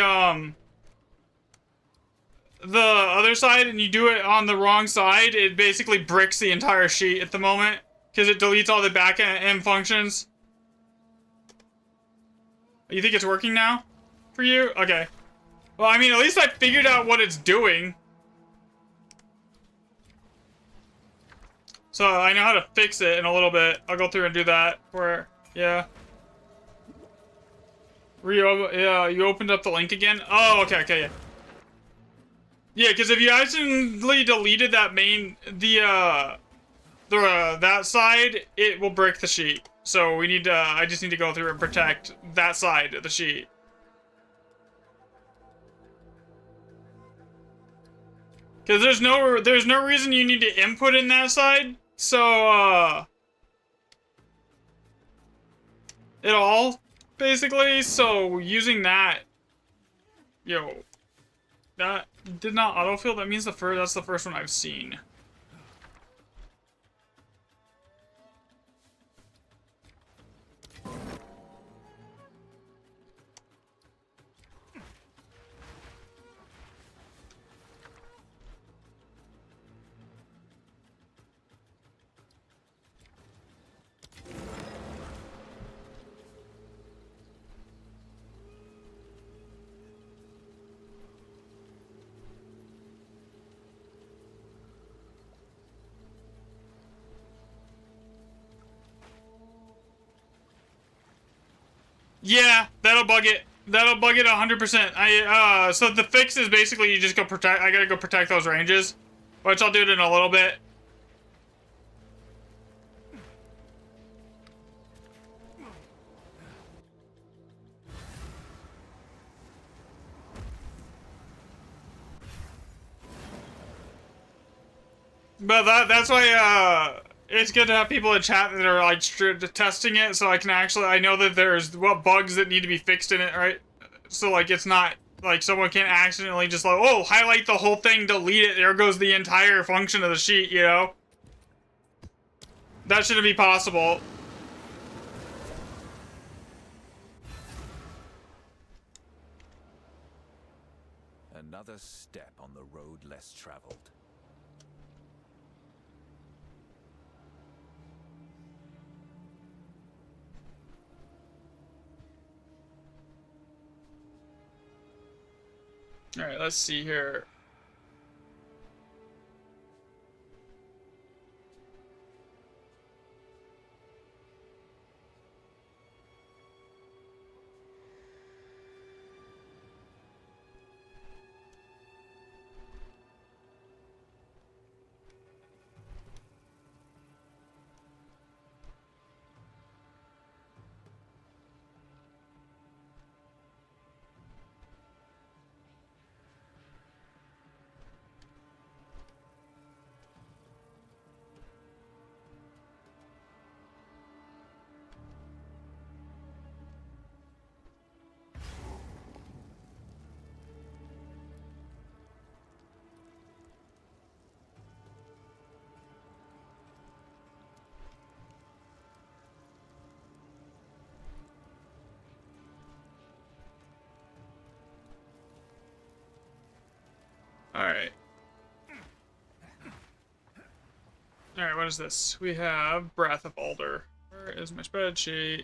other side and you do it on the wrong side, it basically bricks the entire sheet at the moment because it deletes all the back end functions. You think it's working now for you? Okay. Well, I mean, at least I figured out what it's doing. So I know how to fix it in a little bit. I'll go through and do that. Where, yeah. Yeah, you opened up the link again? Oh, okay, yeah. Yeah, because if you accidentally deleted that that side, it will break the sheet. So we need to, I just need to go through and protect that side of the sheet. Because there's no reason you need to input in that side. So, at all, basically. So using that, that did not autofill. That means that's the first one I've seen. Yeah, that'll bug it. That'll bug it 100%. So the fix is basically you just go protect. I gotta go protect those ranges, which I'll do it in a little bit. But that's why it's good to have people in chat that are like testing it, so I know that there's what bugs that need to be fixed in it, right? So like it's not like someone can't accidentally just like, oh, highlight the whole thing, delete it, there goes the entire function of the sheet, you know? That shouldn't be possible. Another step on the road less traveled. All right, let's see here. Alright. Alright, what is this? We have Breath of Alder. Where is my spreadsheet?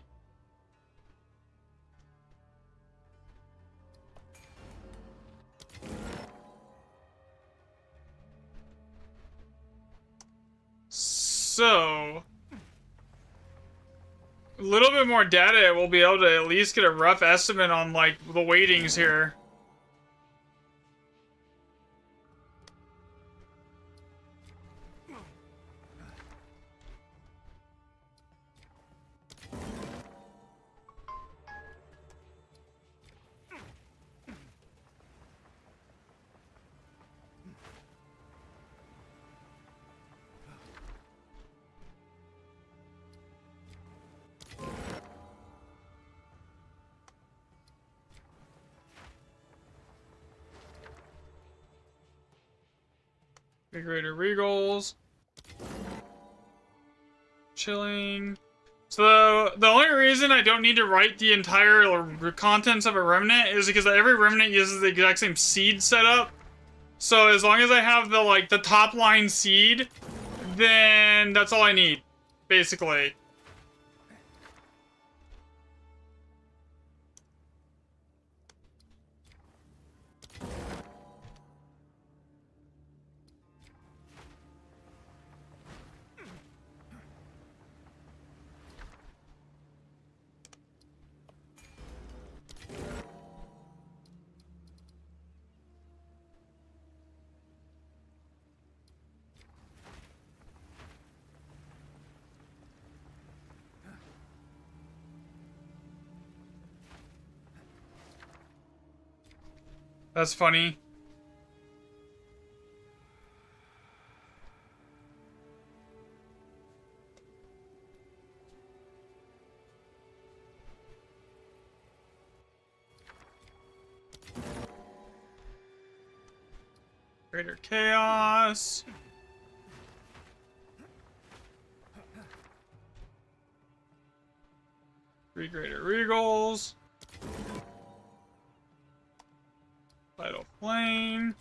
So, a little bit more data, we'll be able to at least get a rough estimate on, like, the weightings here. Greater Regals. Chilling. So the only reason I don't need to write the entire contents of a remnant is because every remnant uses the exact same seed setup. So as long as I have the top line seed, then that's all I need, basically. That's funny. Greater Chaos. Three Greater Regals. Vital Flame.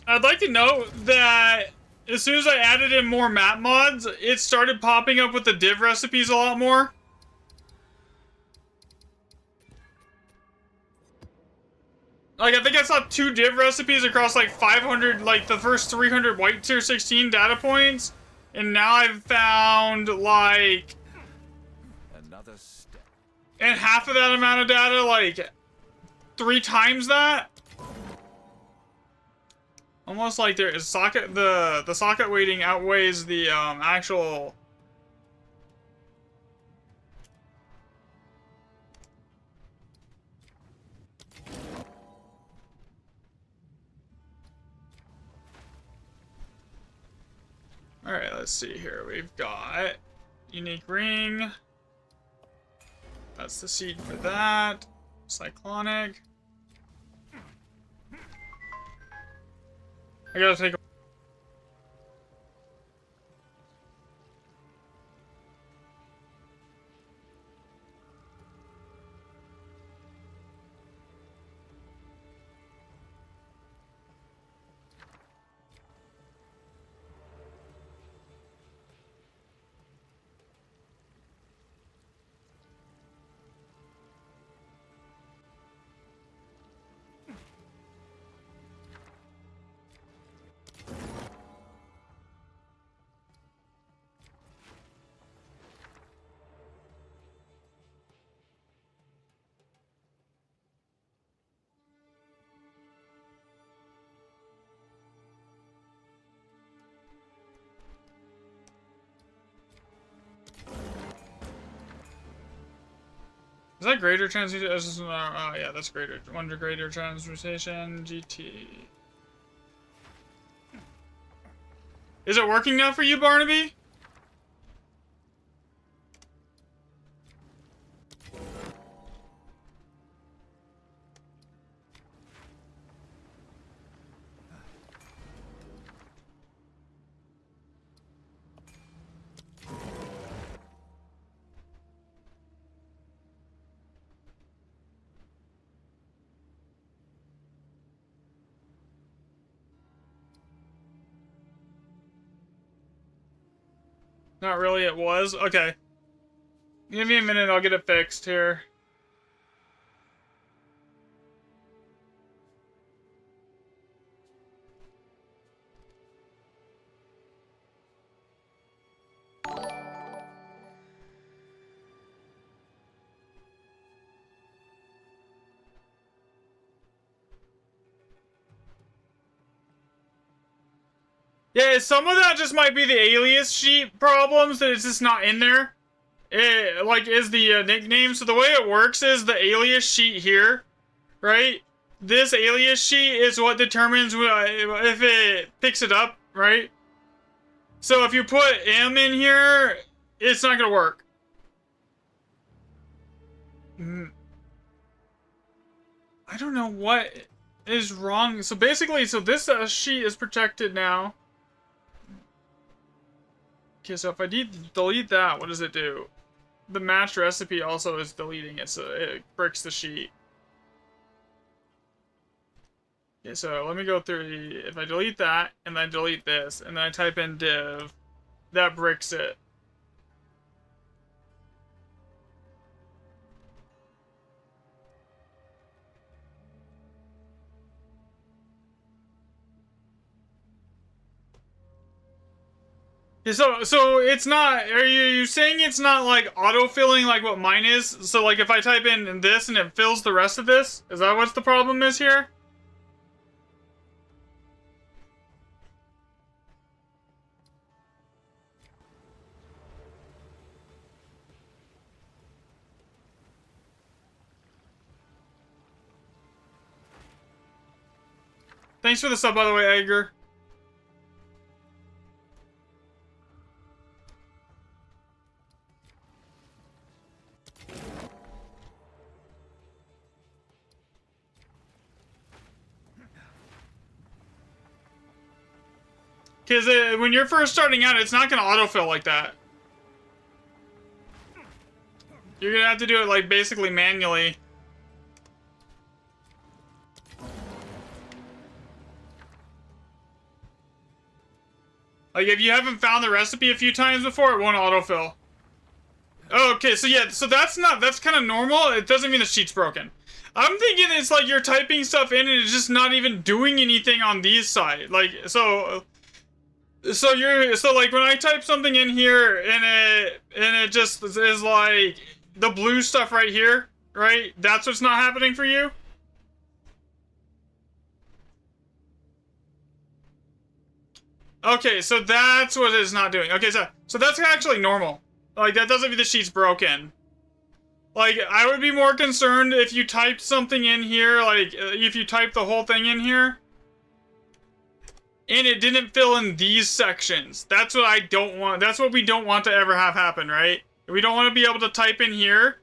I'd like to note that as soon as I added in more map mods, it started popping up with the div recipes a lot more. Like, I think I saw 2 div recipes across like 500, like the first 300 white tier 16 data points. And now I've found like... Another step. And half of that amount of data, like 3 times that. Almost like there is socket, the socket weighting outweighs the actual. All right, let's see here. We've got unique ring. That's the seed for that. Cyclonic. I gotta take a... Is that greater transmutation? Oh yeah, that's greater. Wonder greater transmutation. GT. Is it working now for you, Barnaby? Not really, it was. Okay. Give me a minute, I'll get it fixed here. Yeah, some of that just might be the alias sheet problems, that it's just not in there. It, like, is the nickname. So the way it works is the alias sheet here, right? This alias sheet is what determines if it picks it up, right? So if you put M in here, it's not gonna work. I don't know what is wrong. So basically, so this sheet is protected now. Okay, so if I delete that, what does it do? The match recipe also is deleting it, so it bricks the sheet. Okay, so let me go through the... If I delete that, and then delete this, and then I type in div, that bricks it. So it's not, are you saying it's not like auto-filling like what mine is? So like if I type in this and it fills the rest of this? Is that what the problem is here? Thanks for the sub, by the way, Edgar. Because when you're first starting out, it's not going to autofill like that. You're going to have to do it, like, basically manually. Like, if you haven't found the recipe a few times before, it won't autofill. Oh, okay, so yeah, so that's kind of normal. It doesn't mean the sheet's broken. I'm thinking it's like you're typing stuff in and it's just not even doing anything on these side. Like, so like when I type something in here and it just is like the blue stuff right here, right? That's what's not happening for you? Okay, so that's what it's not doing. Okay, so that's actually normal. Like, that doesn't mean the sheet's broken. Like, I would be more concerned if you typed something in here, like, if you typed the whole thing in here, and it didn't fill in these sections. That's what I don't want. That's what we don't want to ever have happen, right? We don't want to be able to type in here,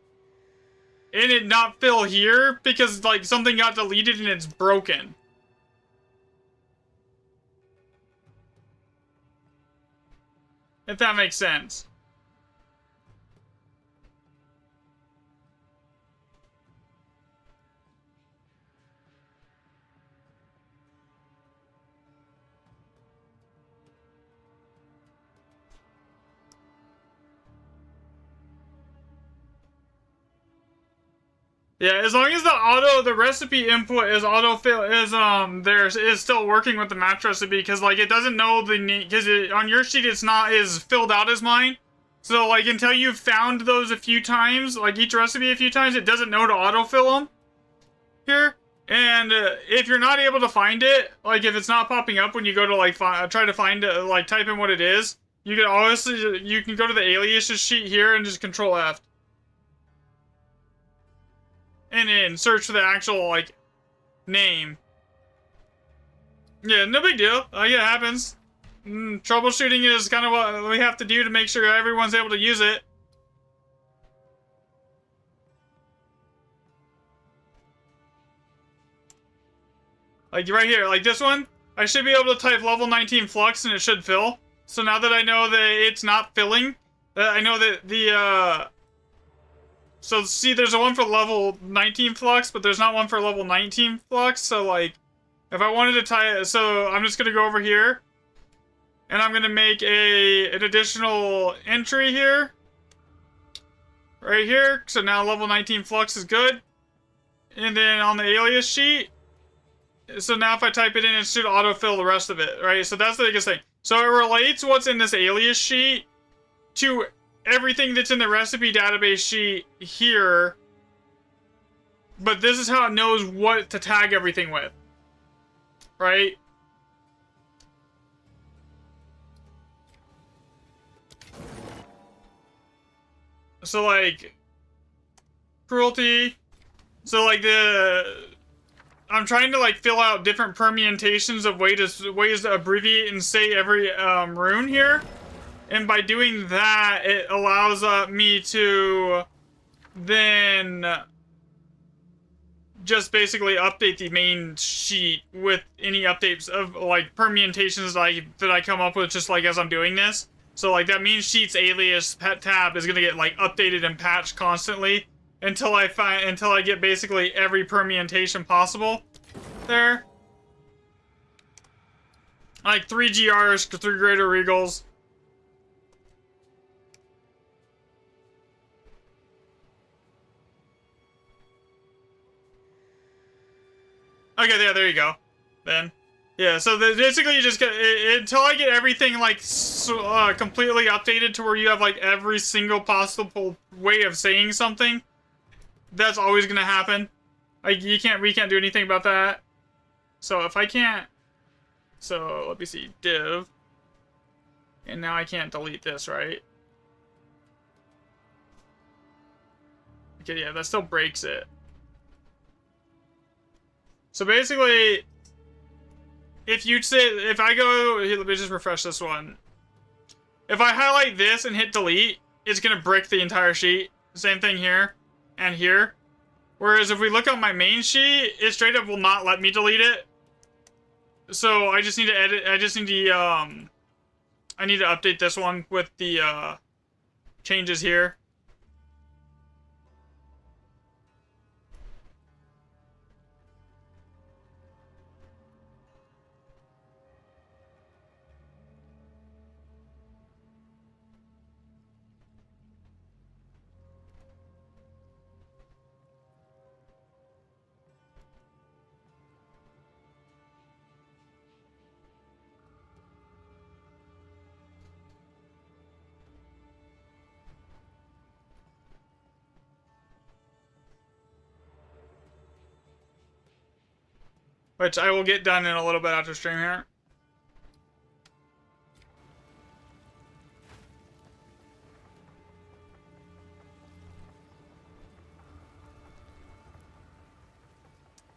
and it not fill here, because, like, something got deleted and it's broken. If that makes sense. Yeah, as long as the recipe input is is still working with the match recipe, because like it doesn't know the name, because on your sheet it's not as filled out as mine. So like until you've found those a few times, like each recipe a few times, it doesn't know to autofill them here. And if you're not able to find it, like if it's not popping up when you go to like try to find it, like type in what it is, you can go to the aliases sheet here and just Control F. And then search for the actual, like, name. Yeah, no big deal. Yeah, it happens. Troubleshooting is kind of what we have to do to make sure everyone's able to use it. Like, right here, like this one, I should be able to type level 19 flux and it should fill. So now that I know that it's not filling, I know that the, so see, there's a one for level 19 flux, but there's not one for level 19 flux. So like, if I wanted to tie it, so I'm just gonna go over here, and I'm gonna make an additional entry here, right here. So now level 19 flux is good, and then on the alias sheet, so now if I type it in, it should autofill the rest of it, right? So that's the biggest thing. So it relates what's in this alias sheet to everything that's in the recipe database sheet here, but this is how it knows what to tag everything with, right? So like cruelty, so like I'm trying to like fill out different permutations of ways to abbreviate and say every rune here. And by doing that, it allows me to then just basically update the main sheet with any updates of like permutations that I come up with just like as I'm doing this. So like that main sheet's alias pet tab is gonna get like updated and patched constantly until I get basically every permutation possible there. Like 3 GRs, 3 Greater Regals. Okay, yeah, there you go. Then, yeah. So basically, you just get until I get everything like completely updated to where you have like every single possible way of saying something. That's always gonna happen. Like we can't do anything about that. So if I can't, so let me see, div, and now I can't delete this, right? Okay, yeah, that still breaks it. So basically, if you say, if I go, here, let me just refresh this one. If I highlight this and hit delete, it's gonna brick the entire sheet. Same thing here and here. Whereas if we look on my main sheet, it straight up will not let me delete it. So I just need to edit, I need to update this one with the changes here. Which I will get done in a little bit after stream here.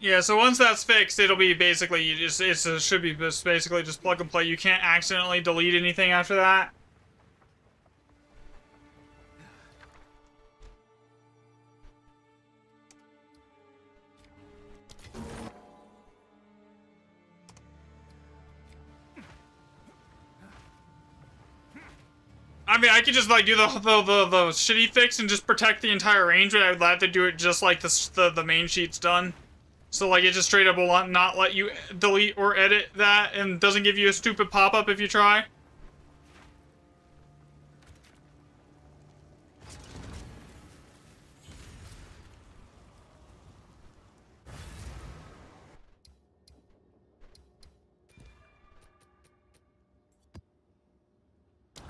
Yeah, so once that's fixed, it'll be basically, it should be just basically just plug and play. You can't accidentally delete anything after that. I mean, I could just like do the shitty fix and just protect the entire range, but I would have to do it just like the main sheet's done. So like it just straight up will not let you delete or edit that, and doesn't give you a stupid pop-up if you try.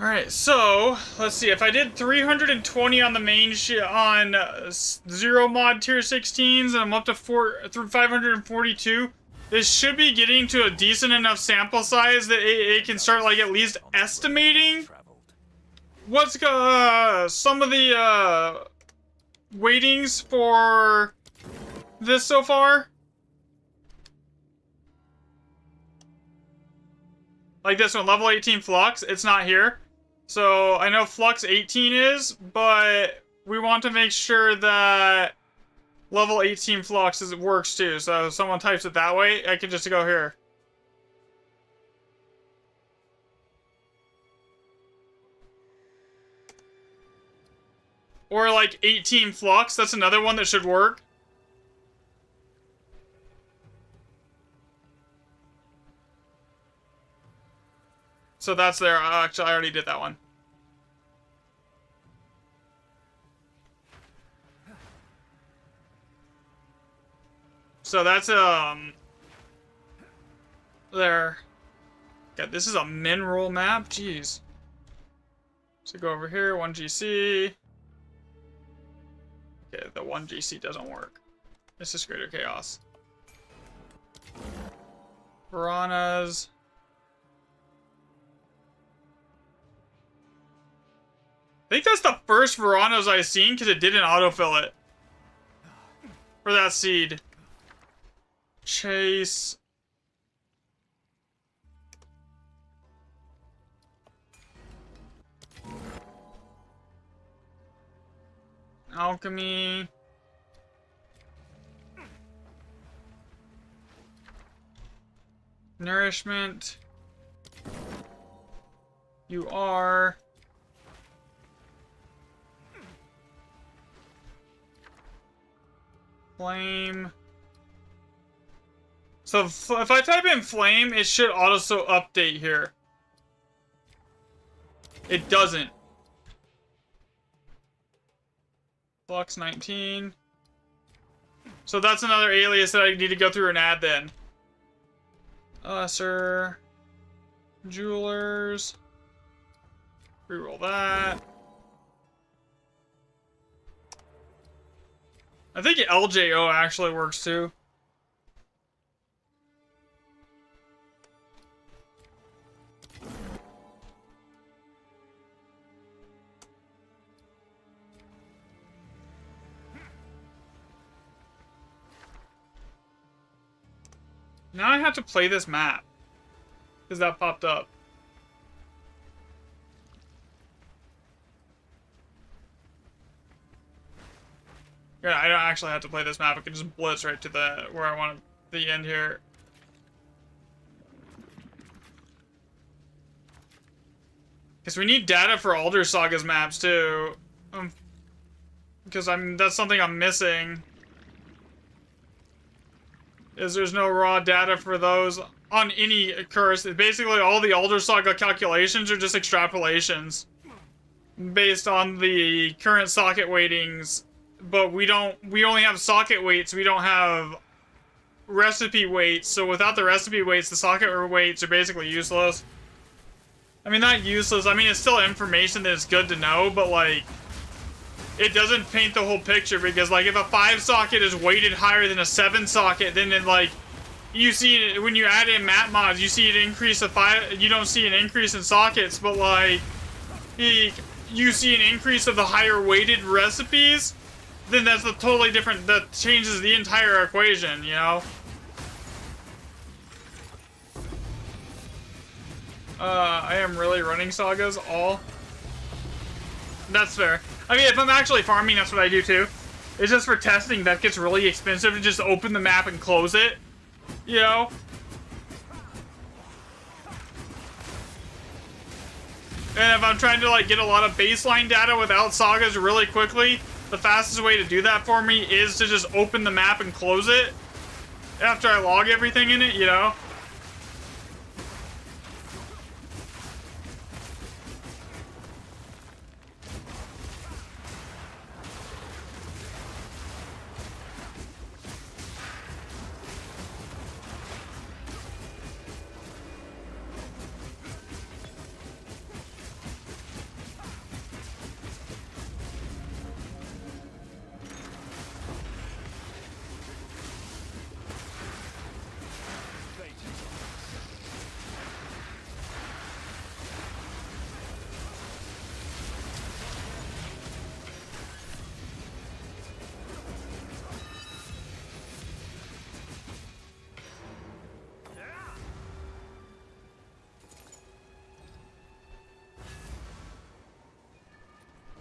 Alright, so, let's see, if I did 320 on the main on 0 mod tier 16s, and I'm up to 542, this should be getting to a decent enough sample size that it can start, like, at least estimating what's, some of the, weightings for this so far. Like this one, level 18 Flux, it's not here. So, I know Flux 18 is, but we want to make sure that level 18 Flux works too. So, if someone types it that way, I can just go here. Or like 18 Flux, that's another one that should work. So that's there. Actually, I already did that one. So that's, there. God, this is a mineral map? Jeez. So go over here, 1GC. Okay, the 1GC doesn't work. This is Greater Chaos. Piranhas. I think that's the first Veranos I've seen because it didn't autofill it. For that seed. Chase. Alchemy. Nourishment. You are. Flame. So if I type in flame, it should also update here. It doesn't. Flux 19. So that's another alias that I need to go through and add then. Sir. Jewelers. Reroll that. I think LJO actually works too. Now I have to play this map. Because that popped up. Yeah, I don't actually have to play this map. I can just blitz right to the where I want the end here. Because we need data for Alder Saga's maps too. Because that's something I'm missing. Is there's no raw data for those on any curse. Basically, all the Alder Saga calculations are just extrapolations based on the current socket weightings. But we only have socket weights. We don't have recipe weights. So without the recipe weights, the socket weights are basically useless. I mean, not useless. I mean, it's still information that is good to know, but like, it doesn't paint the whole picture because like, if a 5 socket is weighted higher than a 7 socket, then it, like, you see it when you add in map mods, you see an increase of 5. You don't see an increase in sockets, but like, you see an increase of the higher weighted recipes. Then that's a totally different. That changes the entire equation, you know. I am really running sagas all. That's fair. I mean, if I'm actually farming, that's what I do too. It's just for testing that gets really expensive to just open the map and close it, you know. And if I'm trying to like get a lot of baseline data without sagas really quickly, the fastest way to do that for me is to just open the map and close it after I log everything in it, you know?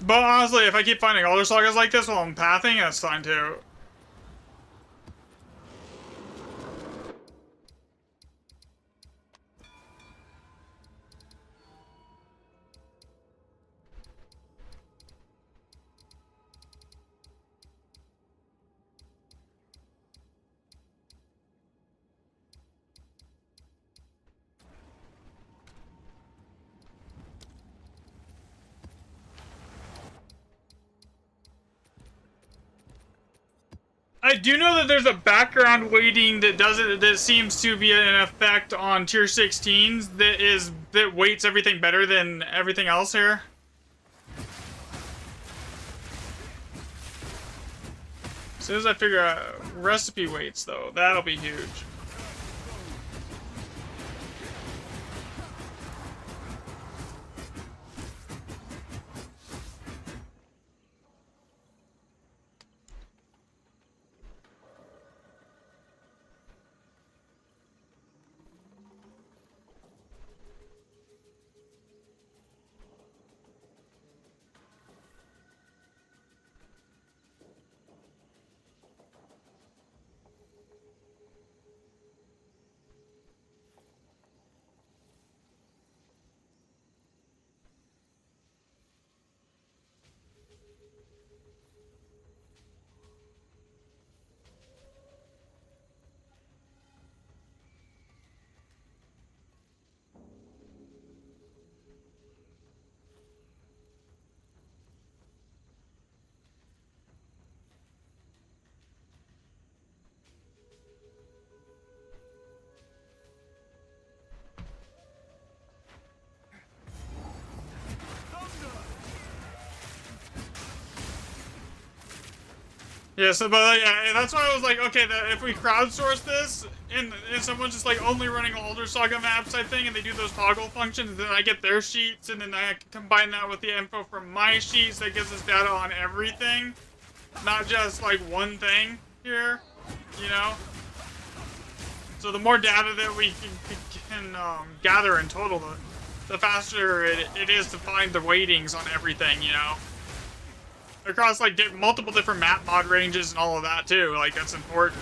But honestly, if I keep finding Alder Sagas like this while I'm pathing, that's fine too. I do know that there's a background weighting that seems to be an effect on tier 16s that weights everything better than everything else here. As soon as I figure out recipe weights though, that'll be huge. Yeah, so, but yeah, that's why I was like, okay, if we crowdsource this, and someone's just like only running Alder Saga maps, I think, and they do those toggle functions, then I get their sheets, and then I combine that with the info from my sheets that gives us data on everything, not just like one thing here, you know? So the more data that we can can gather in total, the faster it is to find the weightings on everything, you know? Across, like, multiple different map mod ranges and all of that, too. Like, that's important.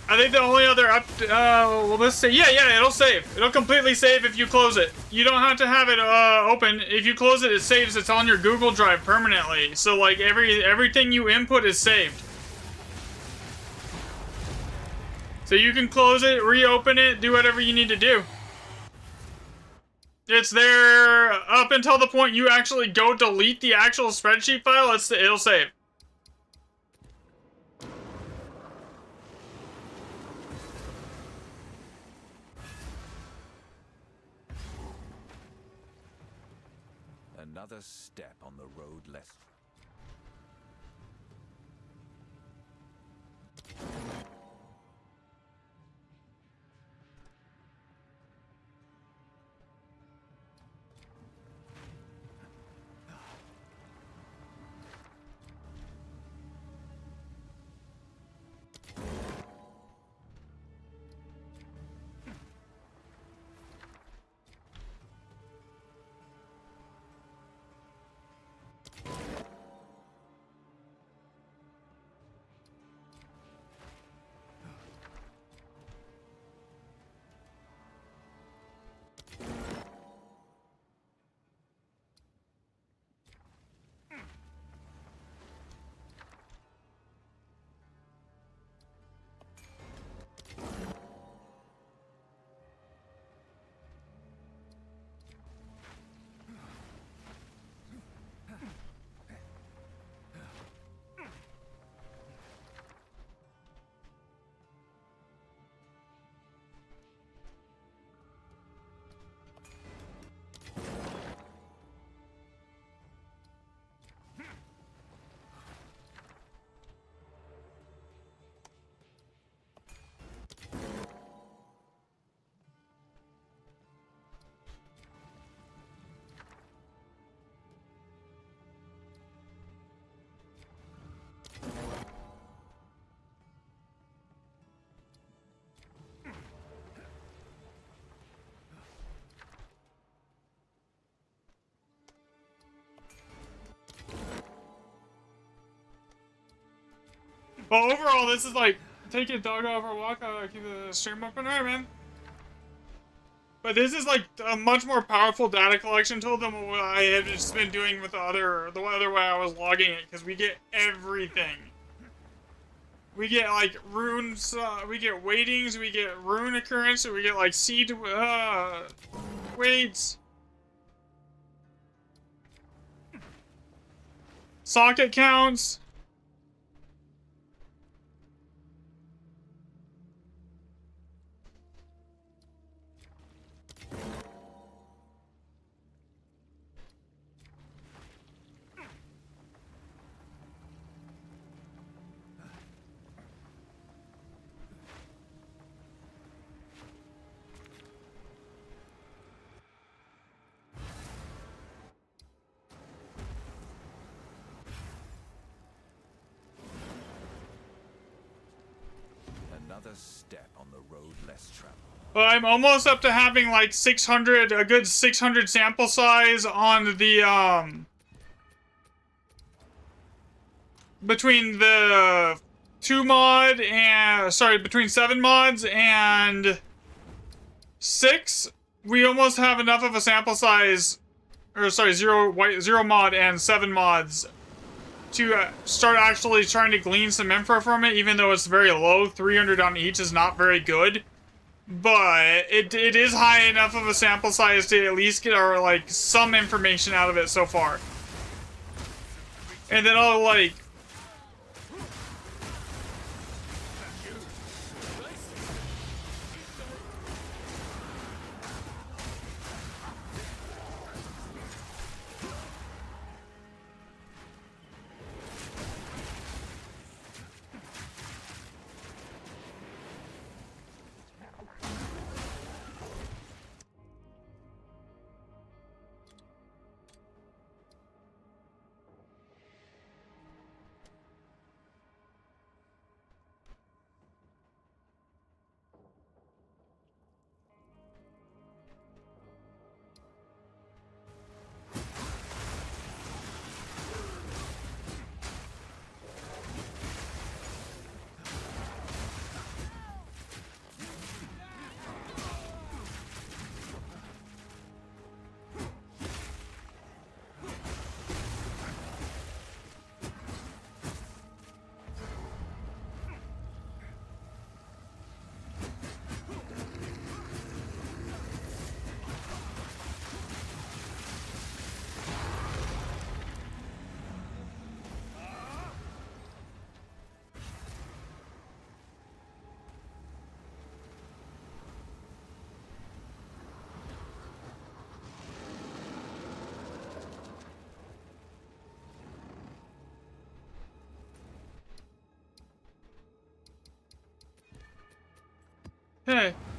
I think the only other well, let's see. Yeah, it'll save. It'll completely save if you close it. You don't have to have it open. If you close it, it saves. It's on your Google Drive permanently. So like everything you input is saved. So you can close it, reopen it, do whatever you need to do. It's there up until the point you actually go delete the actual spreadsheet file. It'll save. Another step on the road less. Well, overall, this is like, take your dog out for a walk, keep the stream open, alright, man. But this is like a much more powerful data collection tool than what I had just been doing with the other way I was logging it, because we get everything. We get like runes, we get weightings, we get rune occurrence, we get like seed, weights. Socket counts. Another step on the road less traveled. Well, I'm almost up to having like 600, a good 600 sample size on the, between the 2 mod and, sorry, between 7 mods and 6, we almost have enough of a sample size, or sorry, 0 mod and 7 mods to start actually trying to glean some info from it, even though it's very low. 300 on each is not very good. But it is high enough of a sample size to at least get our, like, some information out of it so far. And then I'll, like...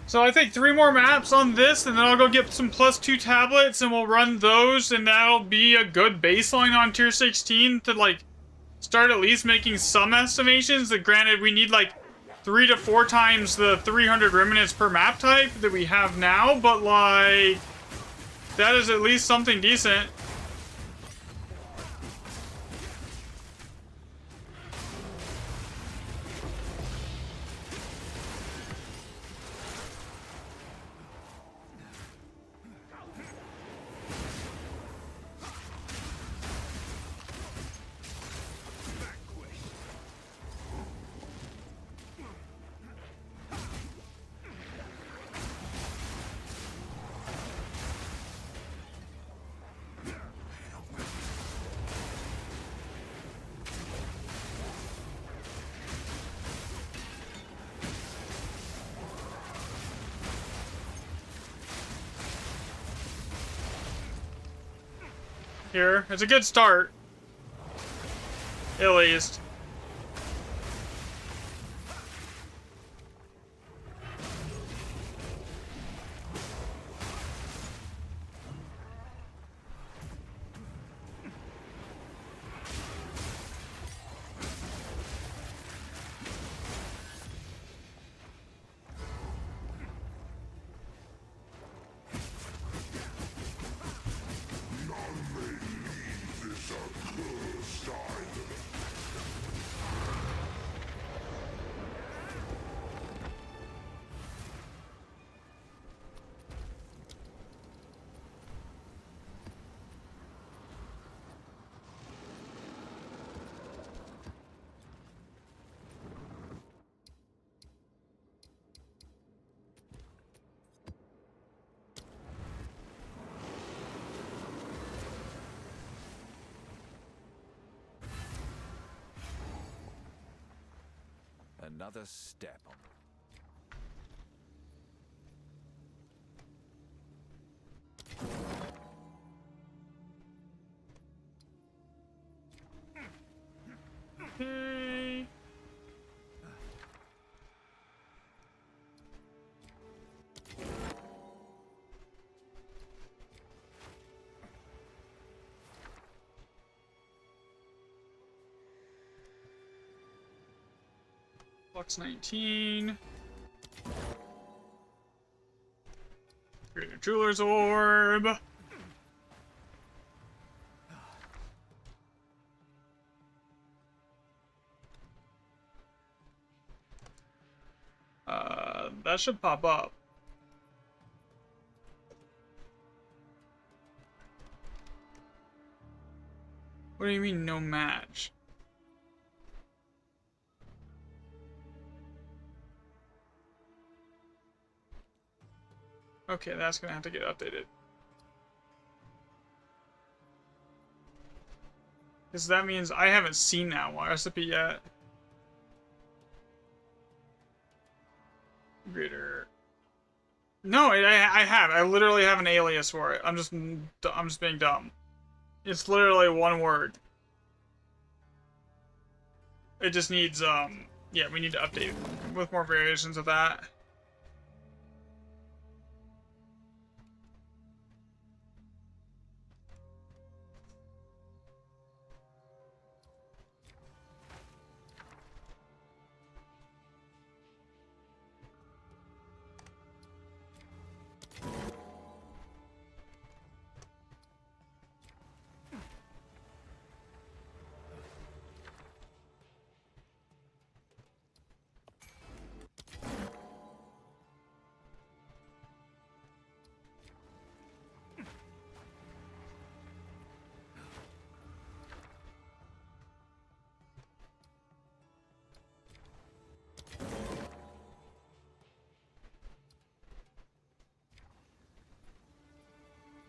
So I think 3 more maps on this, and then I'll go get some +2 tablets, and we'll run those, and that'll be a good baseline on tier 16 to, like, start at least making some estimations. That granted, we need, like, 3 to 4 times the 300 remnants per map type that we have now, but, like, that is at least something decent. Here, it's a good start. At least. Another step on. Okay. Flux 19. Create a jeweler's orb. That should pop up. What do you mean, no match? Okay, that's gonna have to get updated. Because that means I haven't seen that recipe yet. Greater. No, I have. I literally have an alias for it. I'm just being dumb. It's literally one word. It just needs, yeah, we need to update with more variations of that.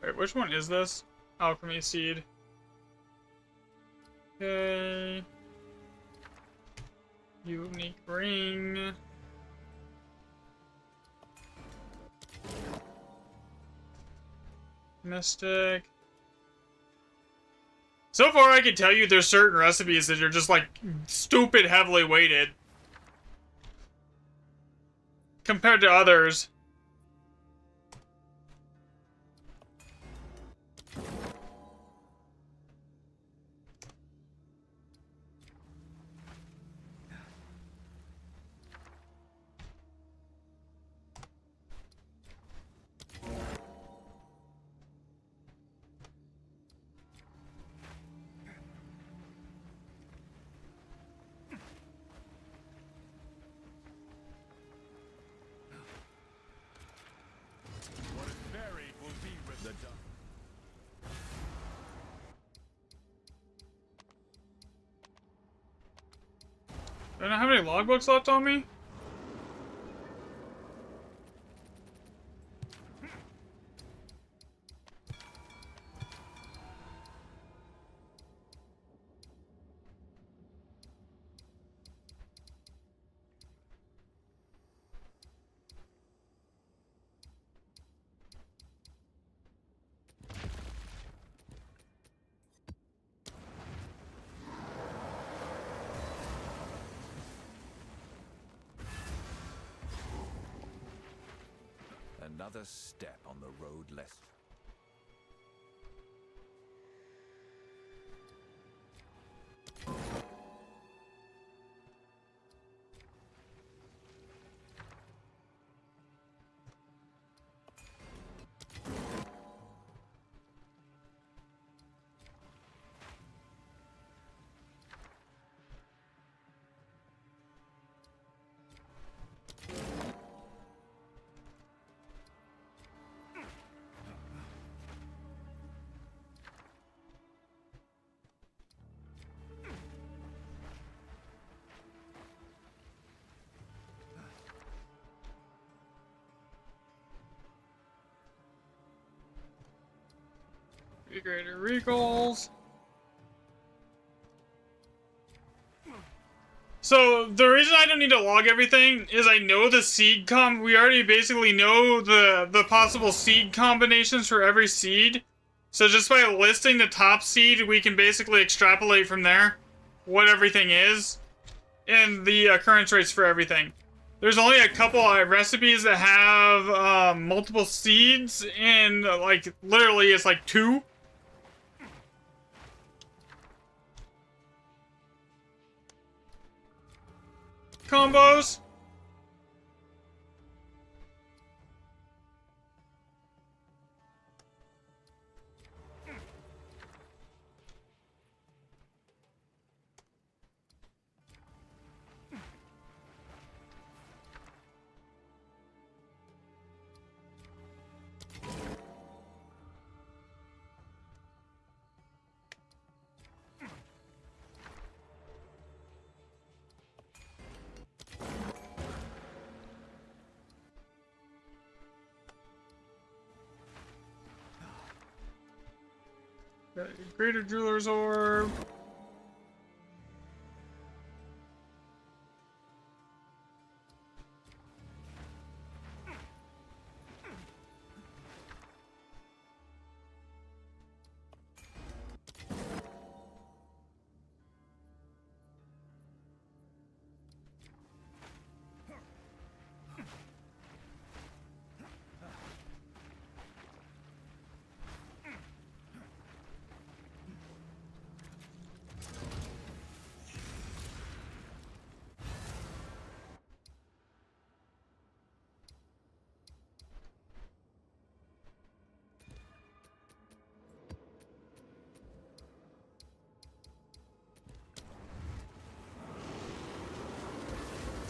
Wait, which one is this? Alchemy seed. Okay. Unique ring. Mystic. So far, I can tell you there's certain recipes that are just like stupid heavily weighted compared to others. Do I not have any logbooks left on me? Another step on the road less. Greater Regals. So the reason I don't need to log everything is I know the seed we already basically know the possible seed combinations for every seed. So just by listing the top seed, we can basically extrapolate from there what everything is and the occurrence rates for everything. There's only a couple recipes that have multiple seeds, and like literally it's like 2. Combos. Greater Jeweler's Orb.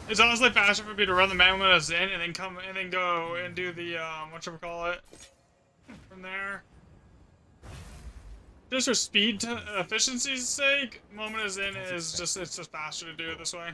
It's honestly faster for me to run the Mammoth in and then go and do the whatchamacallit from there. Just for speed efficiency's sake, Moment is in is just it's just faster to do it this way.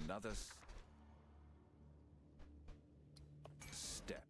Another Step.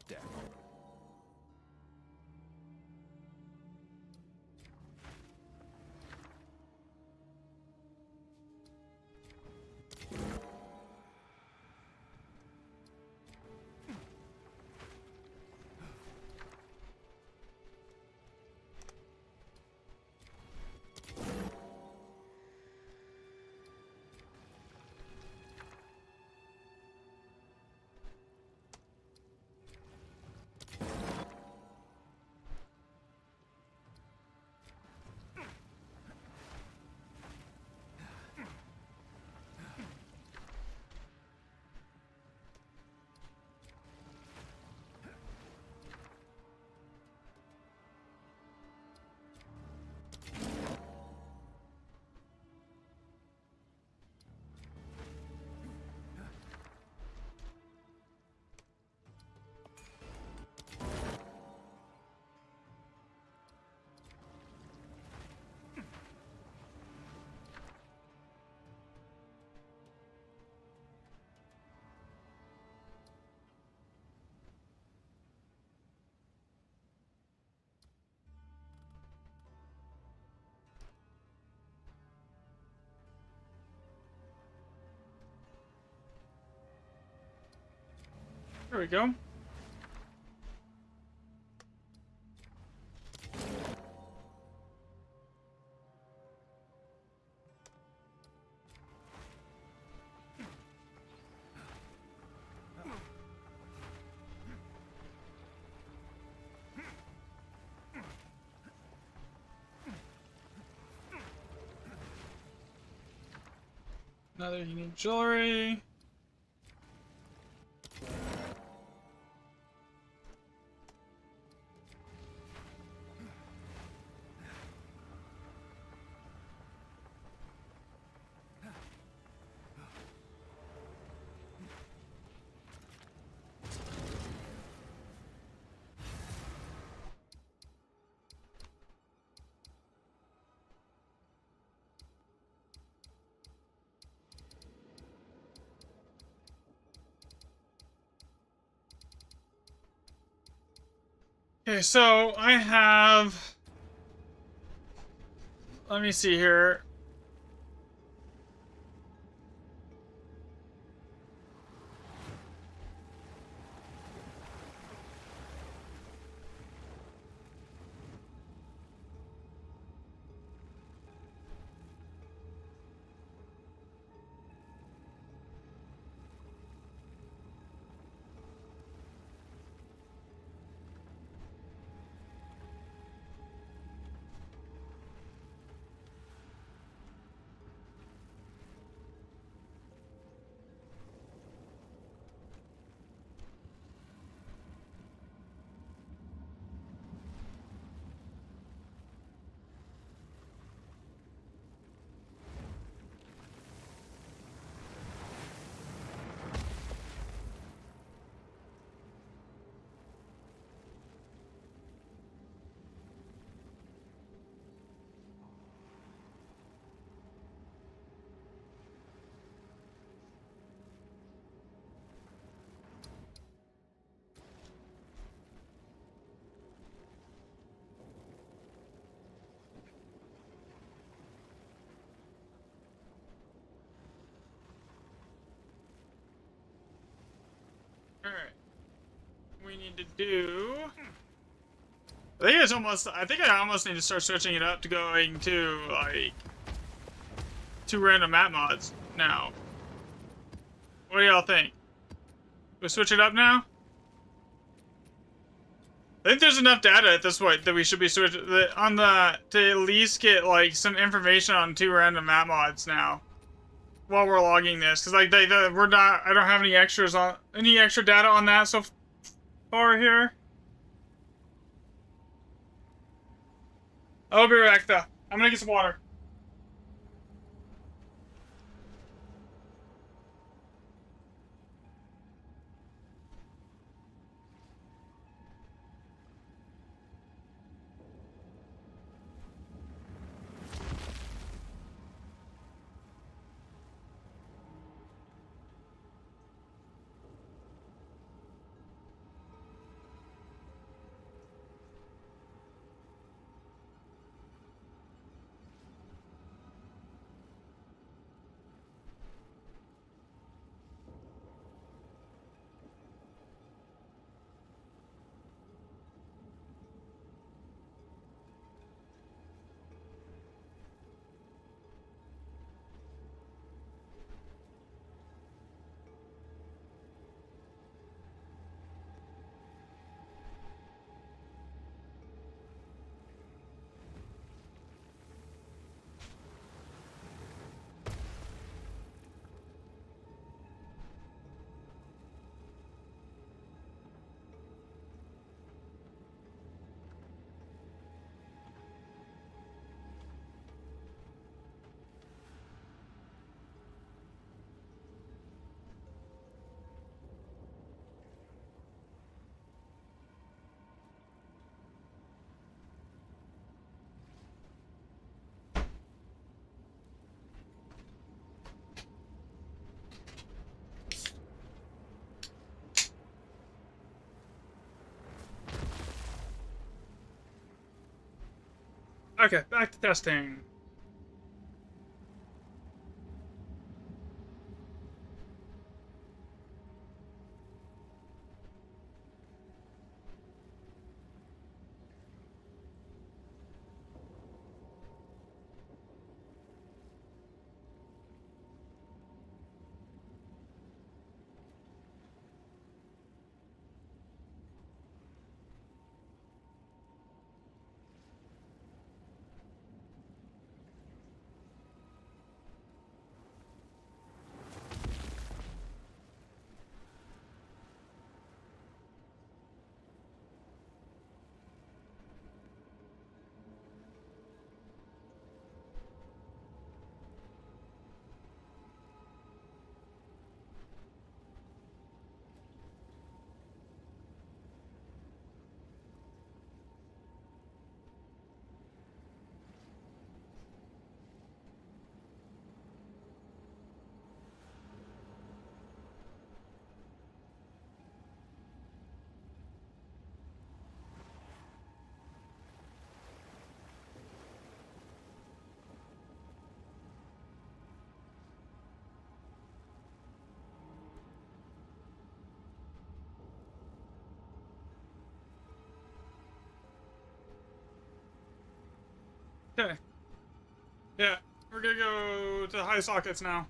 There we go. Another unique jewelry. Okay, so I have. Let me see here. Alright. We need to do. I think I almost need to start switching it up to going to, like, 2 random map mods now. What do y'all think? We switch it up now? I think there's enough data at this point that we should be switching on the to at least get like some information on 2 random map mods now while we're logging this, because like we're not. I don't have any extra data on that so far here. I'll be right back though. I'm gonna get some water. Okay, back to testing. Okay. Yeah, we're gonna go to high sockets now.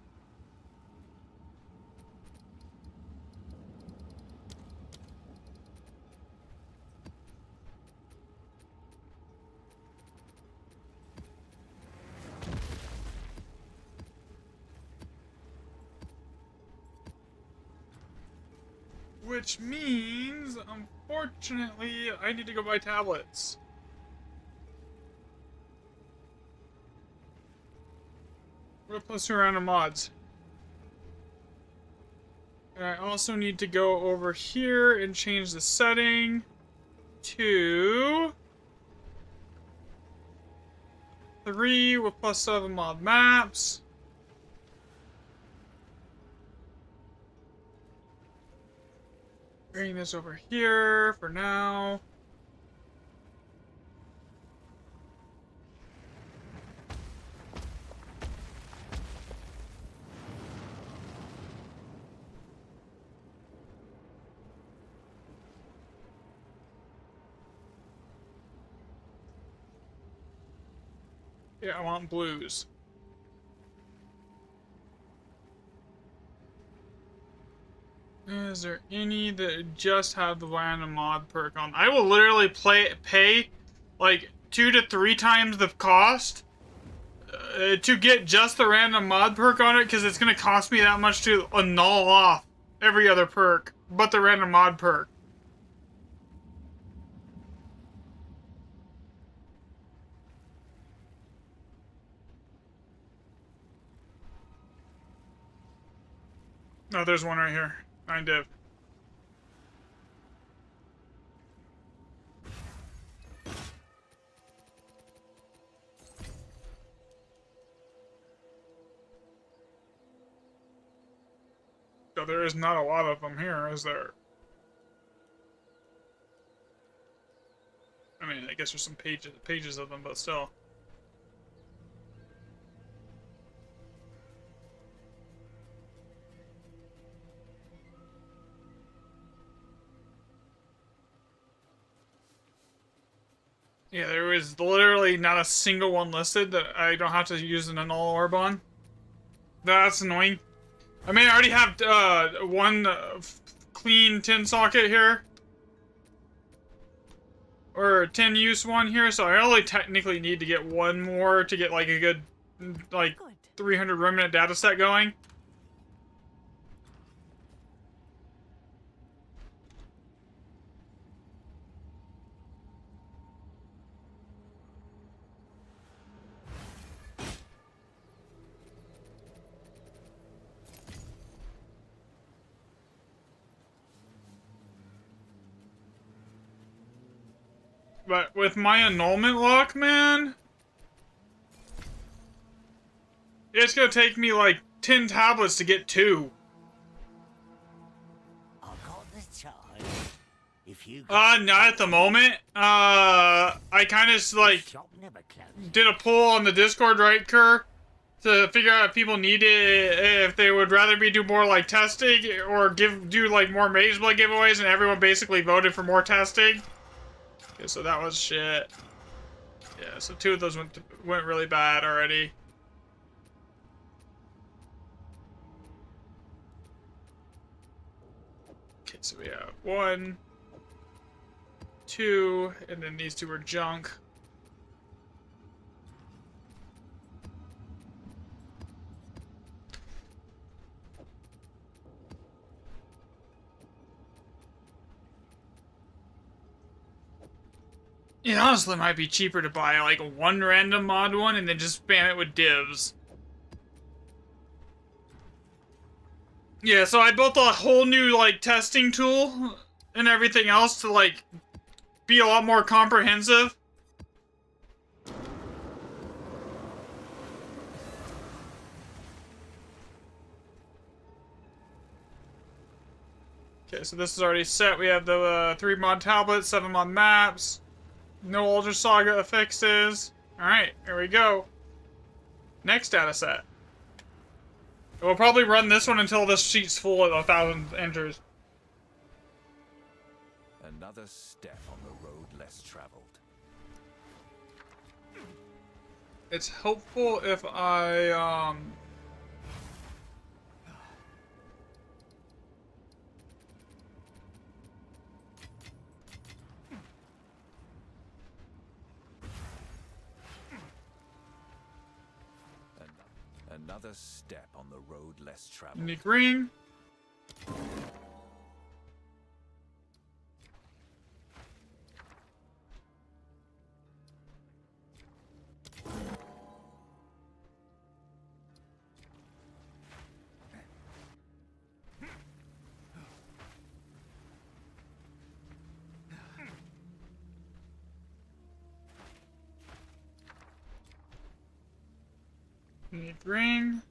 Which means, unfortunately, I need to go buy tablets. We're plus 2 random mods. And I also need to go over here and change the setting to 3 with plus 7 mod maps. Bring this over here for now. Yeah, I want blues. Is there any that just have the random mod perk on? I will literally pay like 2 to 3 times the cost to get just the random mod perk on it, because it's going to cost me that much to annul off every other perk but the random mod perk. Oh, there's one right here. 9 div. So there is not a lot of them here, is there? I mean, I guess there's some pages of them, but still. Yeah, there is literally not a single one listed that I don't have to use an annul orb on. That's annoying. I mean, I already have one clean tin socket here. Or a 10 use one here, so I only technically need to get one more to get like a good, like, 300 remnant data set going. But with my annulment luck, man, it's gonna take me like 10 tablets to get 2. I got the time. If you Not at the moment. I kind of like shop never closed. did a poll on the Discord, right, Kerr? To figure out if people need it, if they would rather me do more like testing or do like more Mage Blade giveaways, and everyone basically voted for more testing. Okay, so that was shit. Yeah, so 2 of those went really bad already. Okay, so we have 1, 2, and then these 2 are junk. It honestly might be cheaper to buy like 1 random mod one and then just spam it with divs. Yeah, so I built a whole new like testing tool and everything else to like be a lot more comprehensive. Okay, so this is already set. We have the 3 mod tablets, 7 mod maps. No Ultra Saga affixes. Alright, here we go. Next data set. We'll probably run this one until this sheet's full at 1,000 enters. Another step on the road less traveled. It's helpful if I, Another step on the road less traveled. unique ring. Unique ring.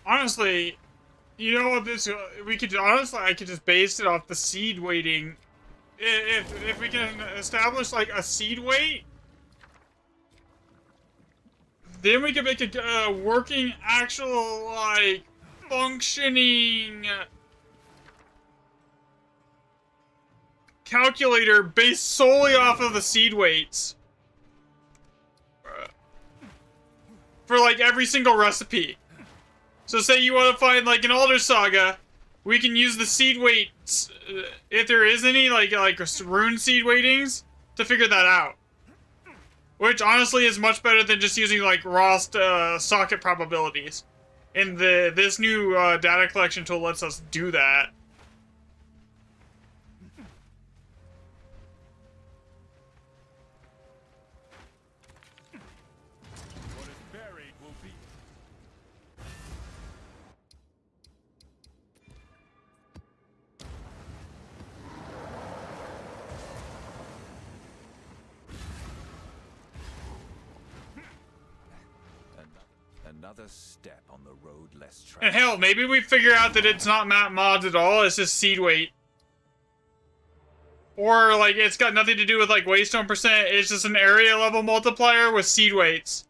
Honestly, you know what this, we could, honestly, I could just base it off the seed weighting. If we can establish, like, a seed weight, then we can make a working, actual, like, functioning calculator based solely off of the seed weights. For, like, every single recipe. So say you want to find, like, an Alder Saga, we can use the seed weights, if there is any, like rune seed weightings, to figure that out. Which, honestly, is much better than just using, like, raw socket probabilities. And this new data collection tool lets us do that. What is buried will be. Another step on the road less traveled. And hell, maybe we figure out that it's not map mods at all, it's just seed weight. Or, like, it's got nothing to do with, like, waystone percent, it's just an area level multiplier with seed weights.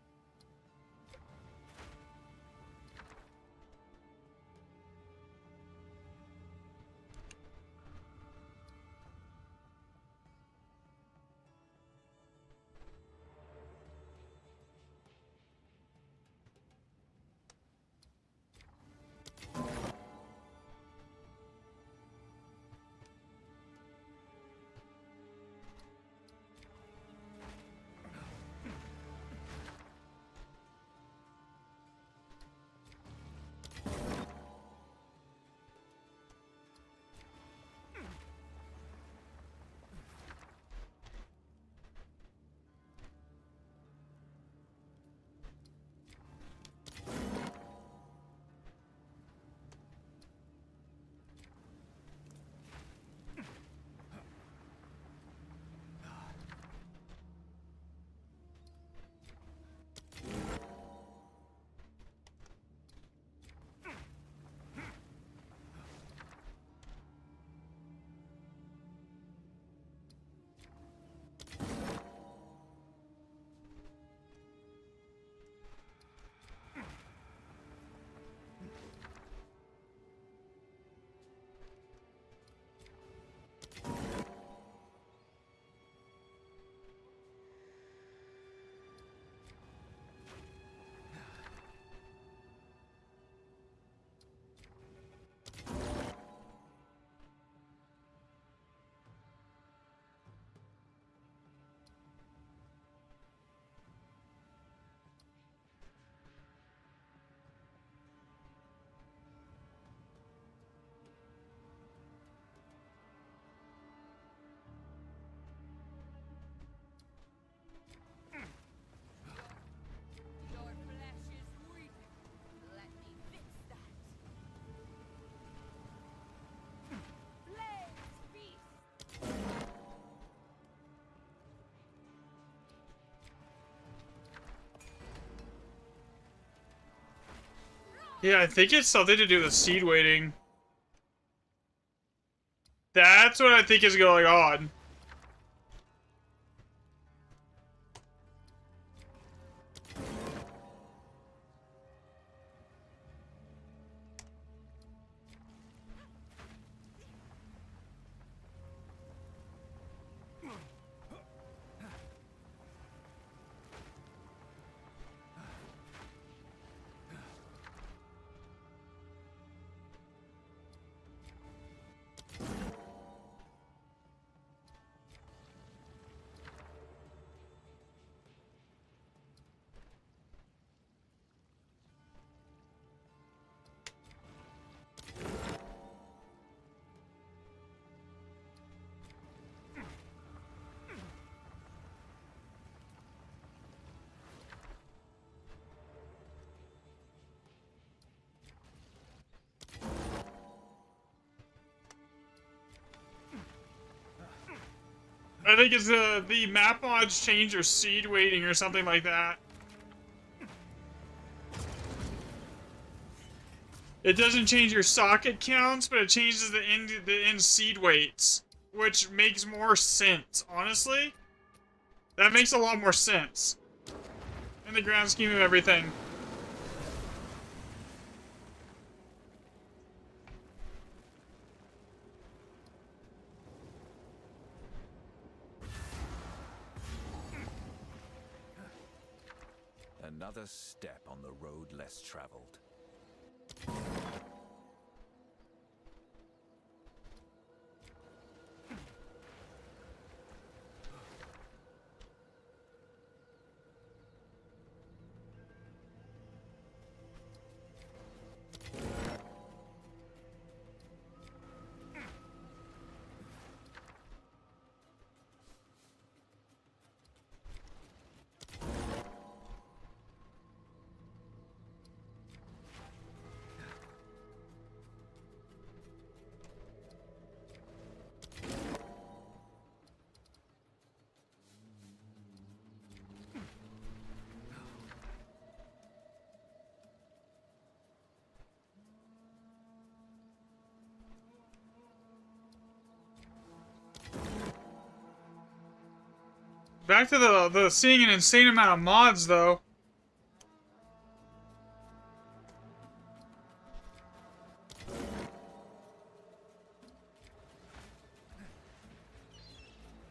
Yeah, I think it's something to do with seed waiting. That's what I think is going on. I think it's the map mods change your seed weighting or something like that. It doesn't change your socket counts, but it changes the end seed weights, which makes more sense. Honestly, that makes a lot more sense in the grand scheme of everything. Another step on the road less traveled. Back to the seeing an insane amount of mods though.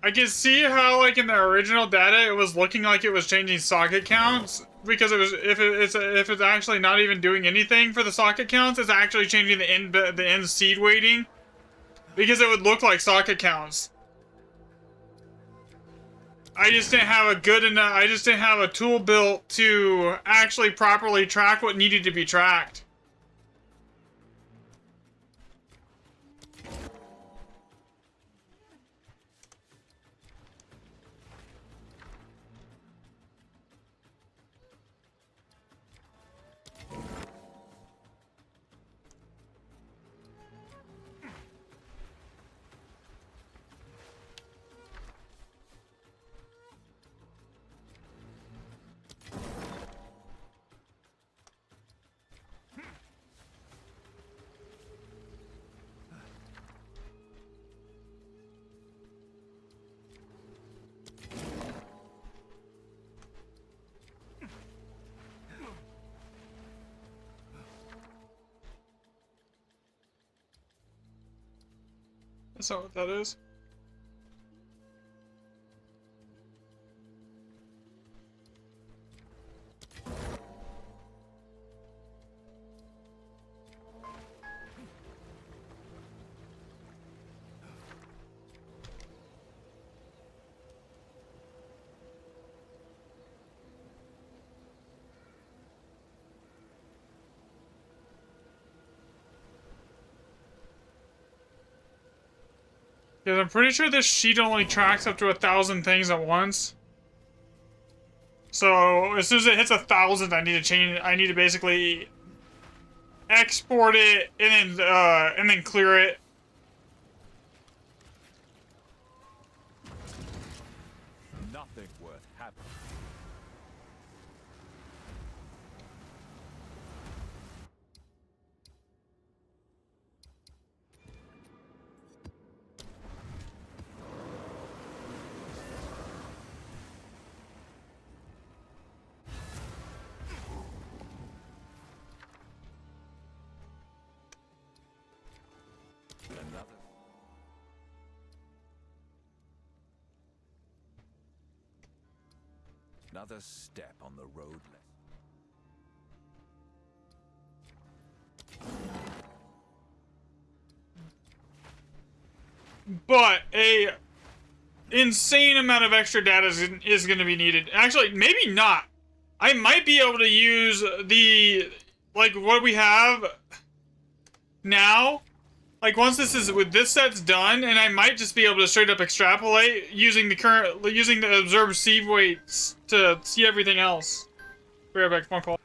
I can see how, like, in the original data, it was looking like it was changing socket counts because it was if it's actually not even doing anything for the socket counts, it's actually changing the end seed weighting because it would look like socket counts. I just didn't have a good enough. I just didn't have a tool built to actually properly track what needed to be tracked. That's not what that is. Because I'm pretty sure this sheet only tracks up to 1,000 things at once. So as soon as it hits 1,000, I need to change. I need to basically export it and then clear it. Nothing worth having. Another step on the road But a insane amount of extra data is going to be needed. Actually, maybe not. I might be able to use the, like, what we have now. Like, once with this set's done, and I might just be able to straight up extrapolate using the observed seed weights to see everything else. Be right back, phone call.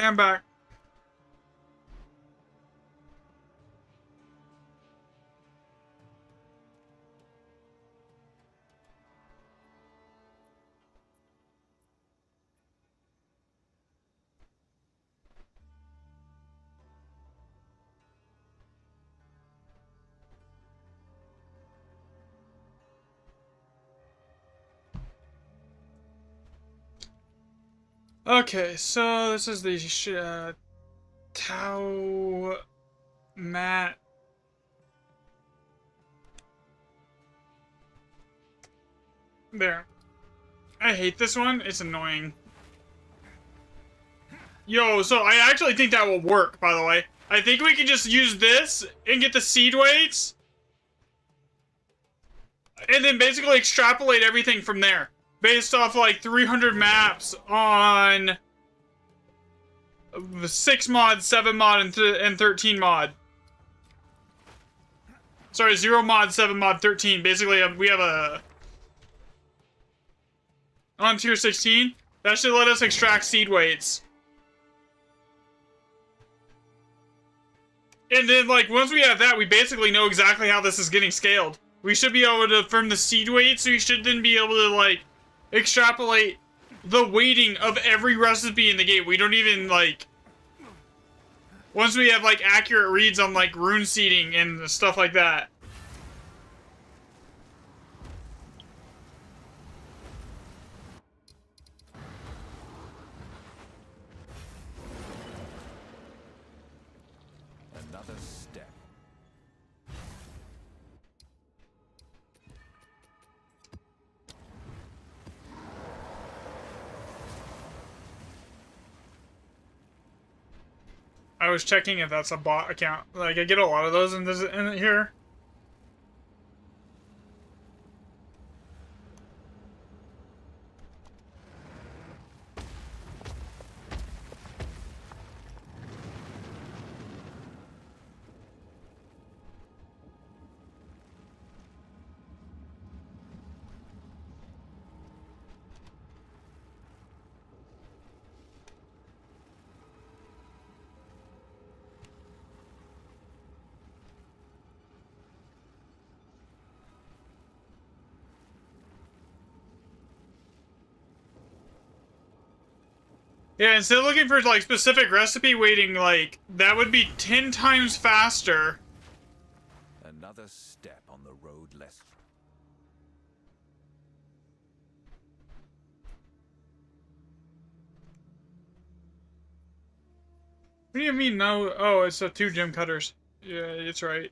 I'm back. Okay, so this is the Tau Mat. There. I hate this one. It's annoying. Yo, so I actually think that will work, by the way. I think we can just use this and get the seed weights. And then basically extrapolate everything from there. Based off like 300 maps on 6 mod, 7 mod, and 13 mod. Sorry, 0 mod, 7 mod, 13. Basically, we have a... On tier 16, that should let us extract seed weights. And then, like, once we have that, we basically know exactly how this is getting scaled. We should be able to firm the seed weights, so we should then be able to, like, extrapolate the weighting of every recipe in the game. We don't even, like... Once we have, like, accurate reads on, like, rune seeding and stuff like that. another step. I was checking if that's a bot account. Like, I get a lot of those in here. Yeah, instead of looking for, like, specific recipe weighting, like, that would be 10 times faster. Another step on the road less. What do you mean, no? Oh, it's 2 gem cutters. Yeah, it's right.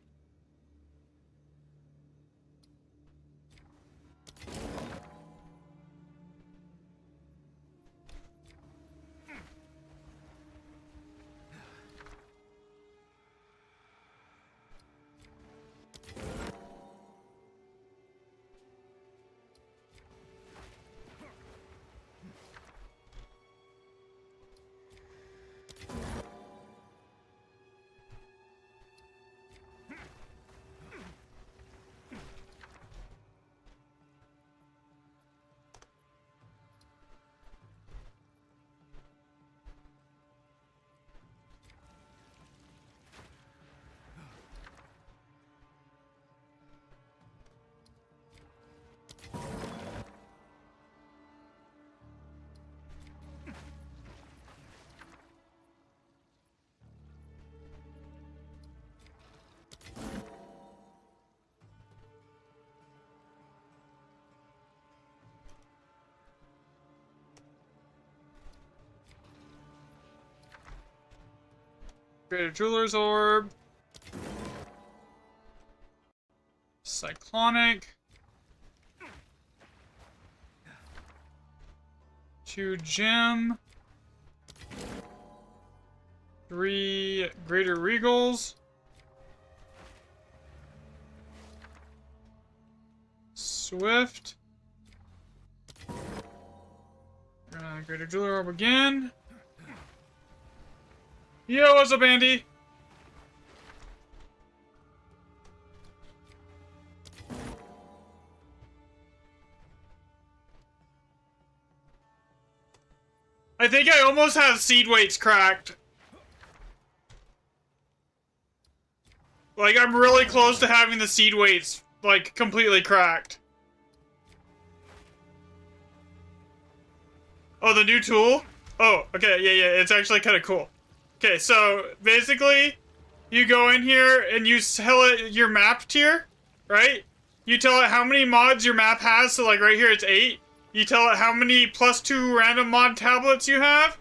Greater Jeweler's Orb. Cyclonic. 2 Gem. 3 Greater Regals. Swift. Greater Jeweler Orb again. Yo, what's up, Andy? I think I almost have seed weights cracked. Like, I'm really close to having the seed weights, like, completely cracked. Oh, the new tool? Oh, okay, yeah, it's actually kind of cool. Okay, so, basically, you go in here and you tell it your map tier, right? You tell it how many mods your map has, so like right here it's 8. You tell it how many +2 random mod tablets you have,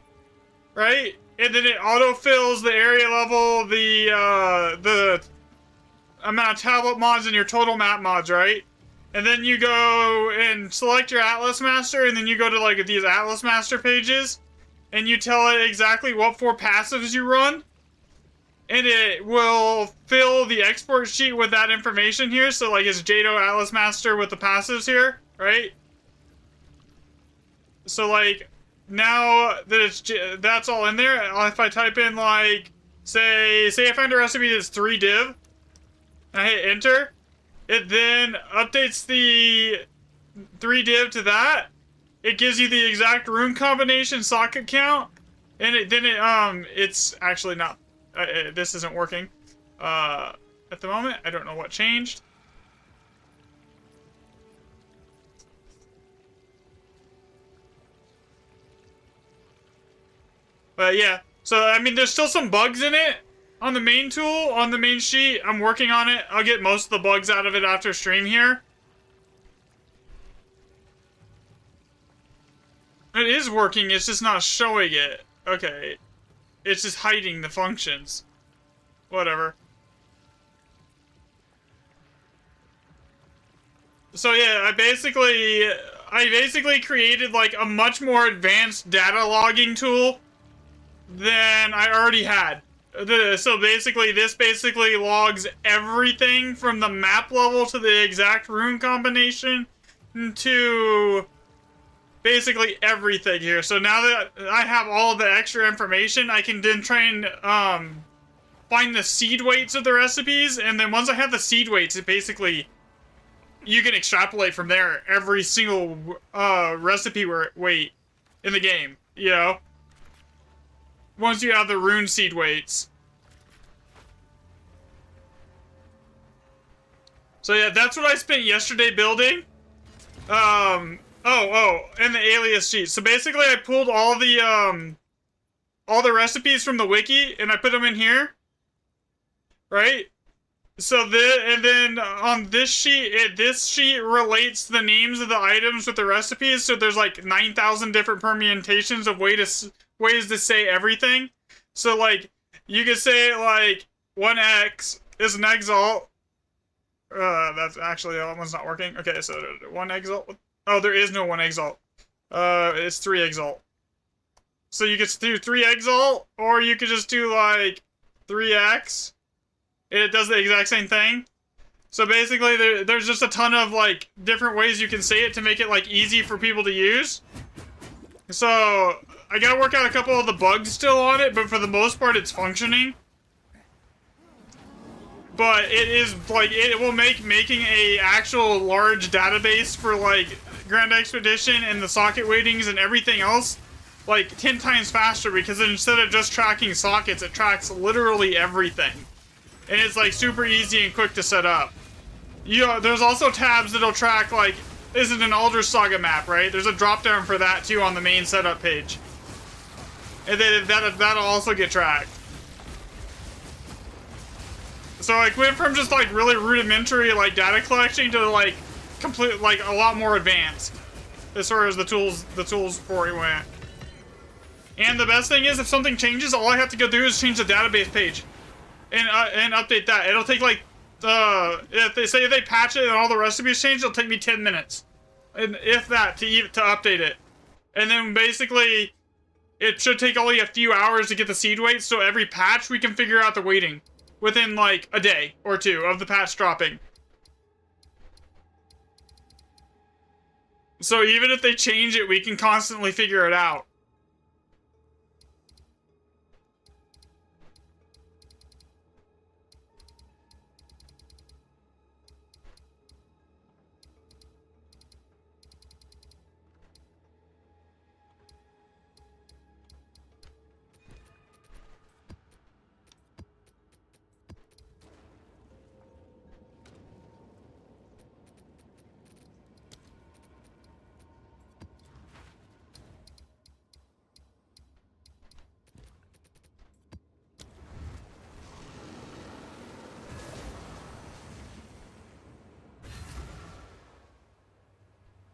right? And then it autofills the area level, the amount of tablet mods and your total map mods, right? And then you go and select your Atlas Master, and then you go to like these Atlas Master pages, and you tell it exactly what 4 passives you run, and it will fill the export sheet with that information here. So like it's Jado Atlas Master with the passives here, right? So like now that that's all in there, if I type in like say I find a recipe that's 3 div, and I hit enter, it then updates the 3 div to that. It gives you the exact room combination socket count, and it's actually not. This isn't working at the moment. I don't know what changed. But yeah, so I mean, there's still some bugs in it on the main tool, on the main sheet. I'm working on it. I'll get most of the bugs out of it after stream here. It is working, it's just not showing it. Okay. It's just hiding the functions. Whatever. So yeah, I basically created like a much more advanced data logging tool than I already had. So basically, this basically logs everything from the map level to the exact rune combination to basically everything here. So now that I have all the extra information, I can then try and find the seed weights of the recipes, and then once I have the seed weights, it basically you can extrapolate from there every single recipe weight in the game, you know? Once you have the rune seed weights. So yeah, that's what I spent yesterday building. And the alias sheet. So basically I pulled all the recipes from the wiki and I put them in here. Right? So then on this sheet, this sheet relates the names of the items with the recipes. So there's like 9,000 different permutations of ways to say everything. So like you could say like 1x is an exalt. That's actually that one's not working. Okay, so 1 exalt. Oh, there is no 1 exalt. It's 3 exalt. So you could do 3 exalt, or you could just do like 3x. It does the exact same thing. So basically, there's just a ton of like different ways you can say it to make it like easy for people to use. So I gotta work out a couple of the bugs still on it, but for the most part, it's functioning. But it is like it will make making a actual large database for like Grand Expedition and the socket weightings and everything else like 10 times faster, because instead of just tracking sockets, it tracks literally everything. And it's like super easy and quick to set up. There's also tabs that'll track like, is it an Aldrich Saga map, right? There's a drop down for that too on the main setup page. And then that'll also get tracked. So I went from just like really rudimentary like data collection to like complete like a lot more advanced as far as the tools for it went. And the best thing is, if something changes, all I have to go do is change the database page and update that. It'll take like if they patch it and all the recipes change, it'll take me 10 minutes, and if that to update it. And then basically, it should take only a few hours to get the seed weight. So every patch we can figure out the weighting within like a day or two of the patch dropping. So even if they change it, we can constantly figure it out.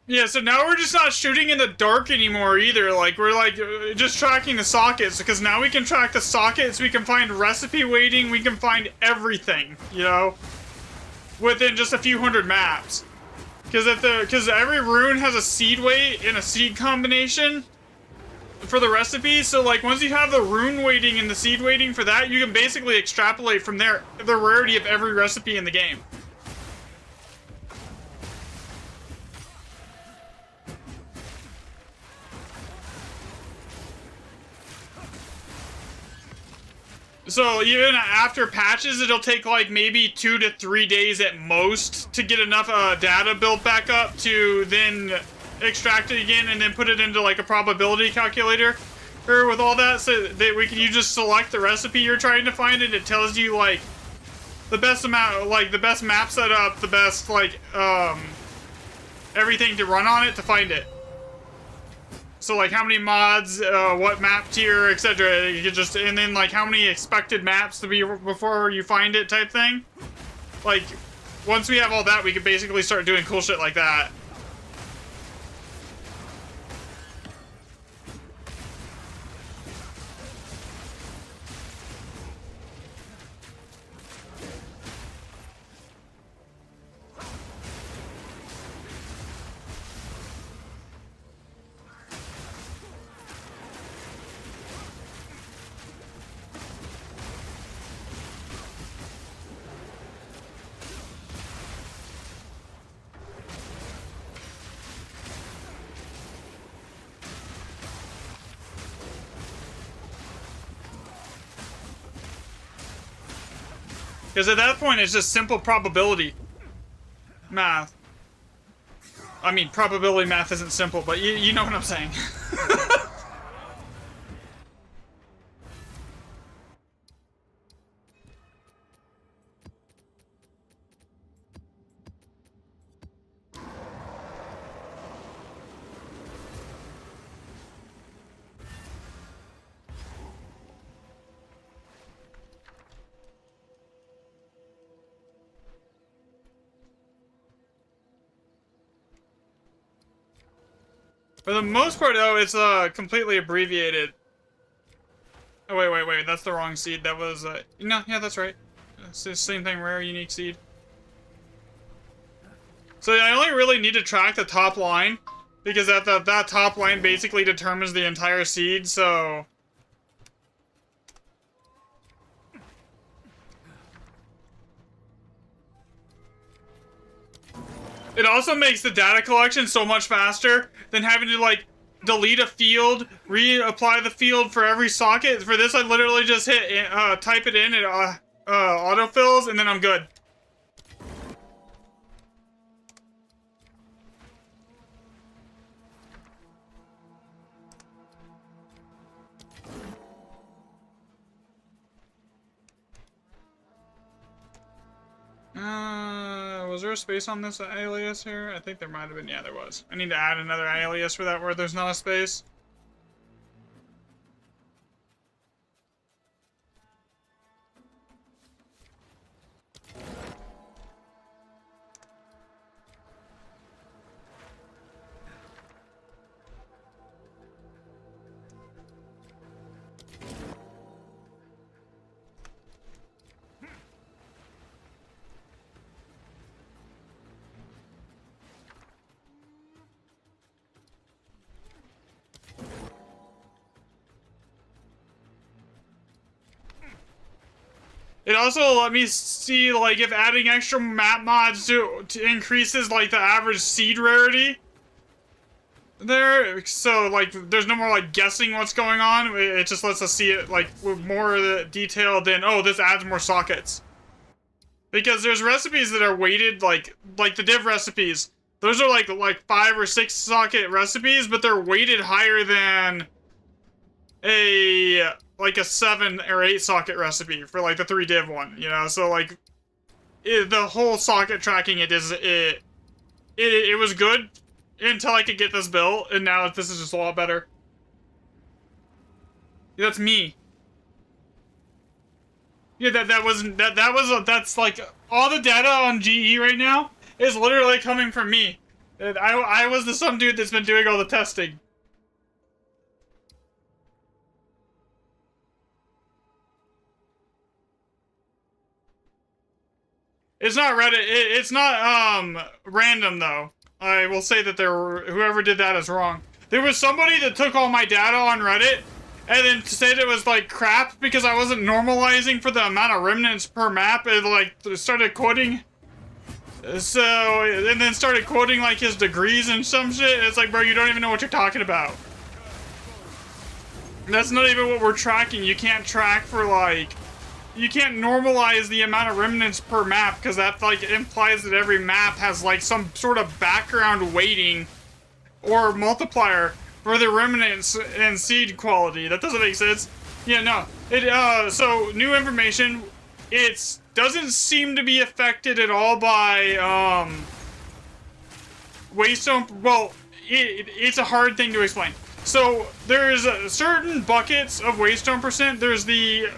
Yeah, so now we're just not shooting in the dark anymore either. Like, we're like just tracking the sockets, because now we can track the sockets, we can find recipe weighting, we can find everything, you know, within just a few hundred maps. Because every rune has a seed weight and a seed combination for the recipe. So like once you have the rune weighting and the seed weighting for that, you can basically extrapolate from there the rarity of every recipe in the game. So even after patches, it'll take like maybe 2 to 3 days at most to get enough data built back up to then extract it again and then put it into like a probability calculator or with all that, so that you just select the recipe you're trying to find and it tells you like the best amount, like the best map setup, the best like everything to run on it to find it. So like how many mods, what map tier, etc. You could just, and then like how many expected maps to be before you find it type thing. Like once we have all that, we could basically start doing cool shit like that. Because at that point, it's just simple probability math. I mean, probability math isn't simple, but you know what I'm saying. For the most part, though, it's completely abbreviated. Oh, wait, that's the wrong seed. That was, no, yeah, that's right. It's the same thing, rare, unique seed. So I only really need to track the top line, because that top line basically determines the entire seed, so... It also makes the data collection so much faster than having to, like, delete a field, reapply the field for every socket. For this, I literally just hit, type it in, it autofills, and then I'm good. Was there a space on this alias here? I think there might have been. Yeah, there was. I need to add another alias for that where there's not a space. It also let me see, like, if adding extra map mods to increases, like, the average seed rarity there. So, like, there's no more, like, guessing what's going on. It just lets us see it, like, with more of the detail than, oh, this adds more sockets. Because there's recipes that are weighted, like the div recipes. Those are, like 5 or 6 socket recipes, but they're weighted higher than like a 7 or 8 socket recipe for like the 3 div one, you know? So like the whole socket tracking it was good until I could get this built, and now this is just a lot better. That's me. Yeah, that's like all the data on GE right now is literally coming from me. I was the some dude that's been doing all the testing. It's not Reddit. It's not random though. I will say that whoever did that is wrong. There was somebody that took all my data on Reddit and then said it was like crap because I wasn't normalizing for the amount of remnants per map. It like started quoting. So and then started quoting like his degrees and some shit. It's like, bro, you don't even know what you're talking about. That's not even what we're tracking. You can't track for like. You can't normalize the amount of remnants per map because that like implies that every map has like some sort of background weighting or multiplier for the remnants and seed quality. That doesn't make sense. Yeah, no. So new information. It doesn't seem to be affected at all by waystone. Well, it's a hard thing to explain. So there's certain buckets of waystone percent. There's the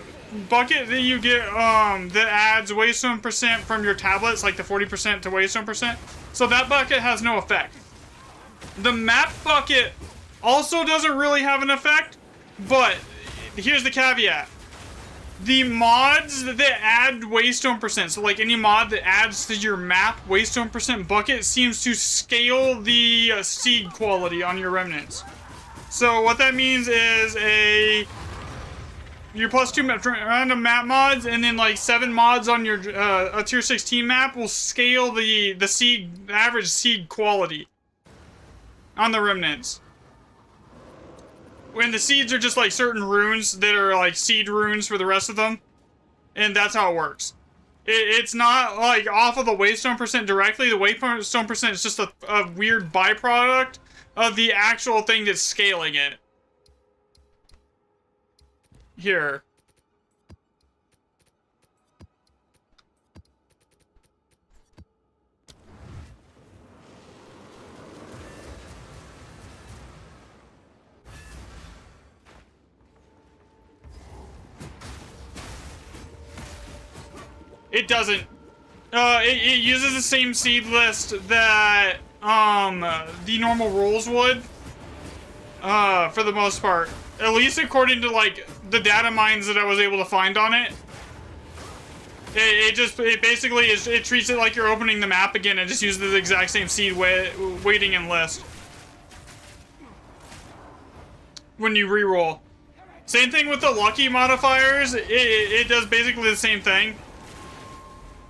bucket that you get that adds waystone percent from your tablets, like the 40% to waystone percent. So that bucket has no effect. The map bucket also doesn't really have an effect, but here's the caveat. The mods that add waystone percent, so like any mod that adds to your map waystone percent bucket, seems to scale the seed quality on your remnants. So what that means is your +2 random map mods, and then like 7 mods on your a tier 16 map will scale the average seed quality on the remnants. When the seeds are just like certain runes that are like seed runes for the rest of them, and that's how it works. It's not like off of the waystone percent directly. The waystone percent is just a weird byproduct of the actual thing that's scaling it. Here. It doesn't. It uses the same seed list that the normal rules would. For the most part. At least according to like the data mines that I was able to find on it. It basically it treats it like you're opening the map again and just uses the exact same seed weighting and list. When you reroll. Same thing with the lucky modifiers. It does basically the same thing.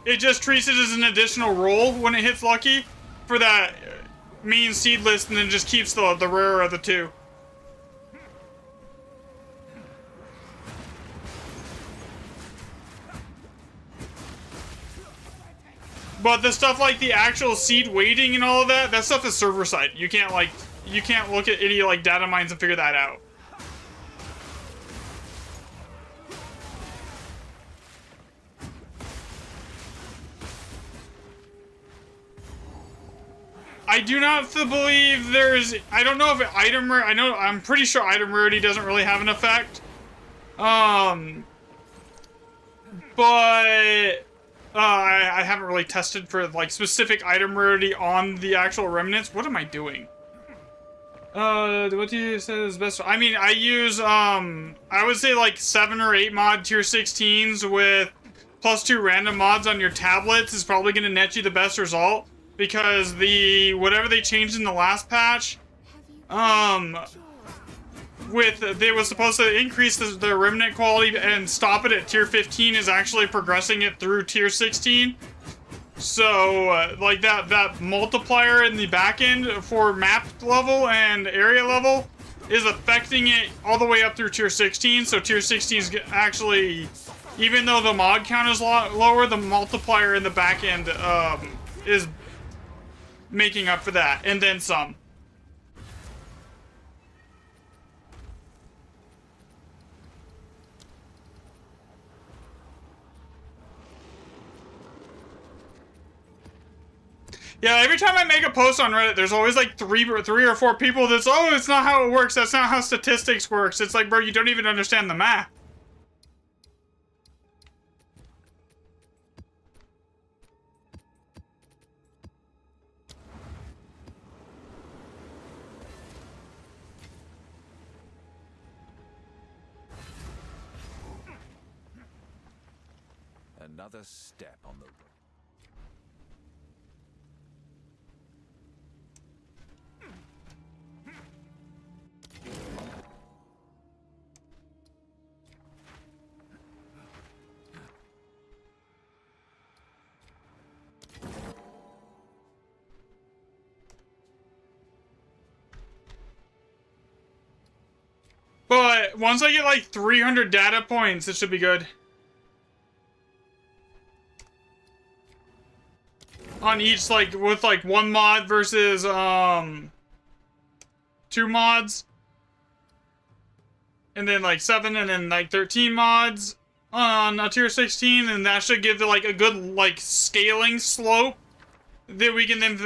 It just treats it as an additional roll when it hits lucky for that main seed list, and then just keeps the rarer of the two. But the stuff like the actual seed weighting and all of that stuff is server side. You can't look at any like data mines and figure that out. I do not believe there's. I don't know if I'm pretty sure item rarity doesn't really have an effect. But I haven't really tested for like specific item rarity on the actual remnants. What am I doing? What do you say is best? I mean, I use I would say like 7 or 8 mod tier 16s with +2 random mods on your tablets is probably gonna net you the best result. Because whatever they changed in the last patch, they was supposed to increase the remnant quality and stop it at tier 15 is actually progressing it through tier 16. So, like that multiplier in the back end for map level and area level is affecting it all the way up through tier 16. So tier 16 is actually, even though the mod count is lower, the multiplier in the back end is making up for that, and then some. Yeah, every time I make a post on Reddit, there's always like three or four people that's, oh, it's not how it works. That's not how statistics works. It's like, bro, you don't even understand the math. Another step on the road. But once I get like 300 data points, it should be good. On each, like, with like one mod versus two mods. And then like 7 and then like 13 mods on a tier 16, and that should give like a good like scaling slope that we can then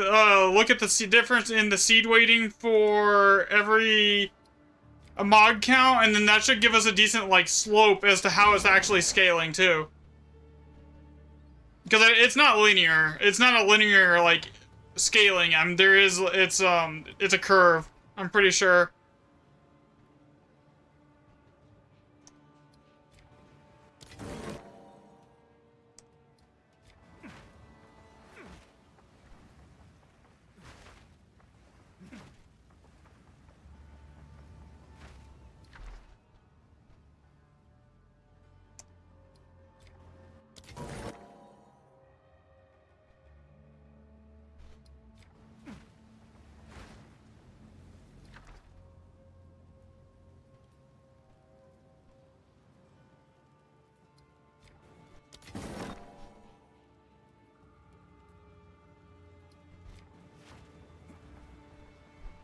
look at the difference in the seed weighting for every mod count, and then that should give us a decent like slope as to how it's actually scaling too. Because it's not linear. It's not a linear like scaling. It's a curve, I'm pretty sure.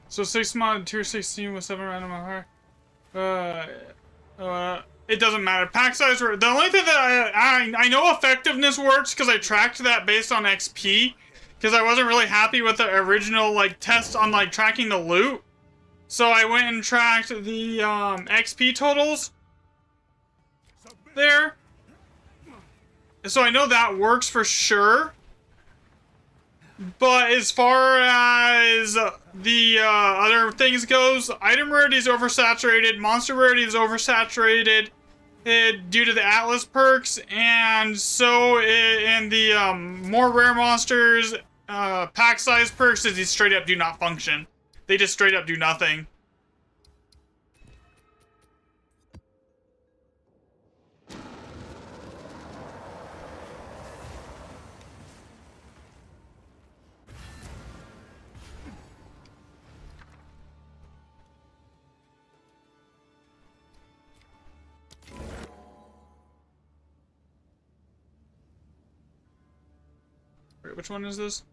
So 6 mod, tier 16 with 7 random higher. It doesn't matter. Pack size, the only thing that I know effectiveness works because I tracked that based on XP. Because I wasn't really happy with the original like test on like tracking the loot. So I went and tracked the XP totals there. So I know that works for sure. But as far as the other things goes, item rarity is oversaturated, monster rarity is oversaturated due to the Atlas perks, and so in the more rare monsters, pack size perks is these straight up do not function. They just straight up do nothing. Wait, which one is this?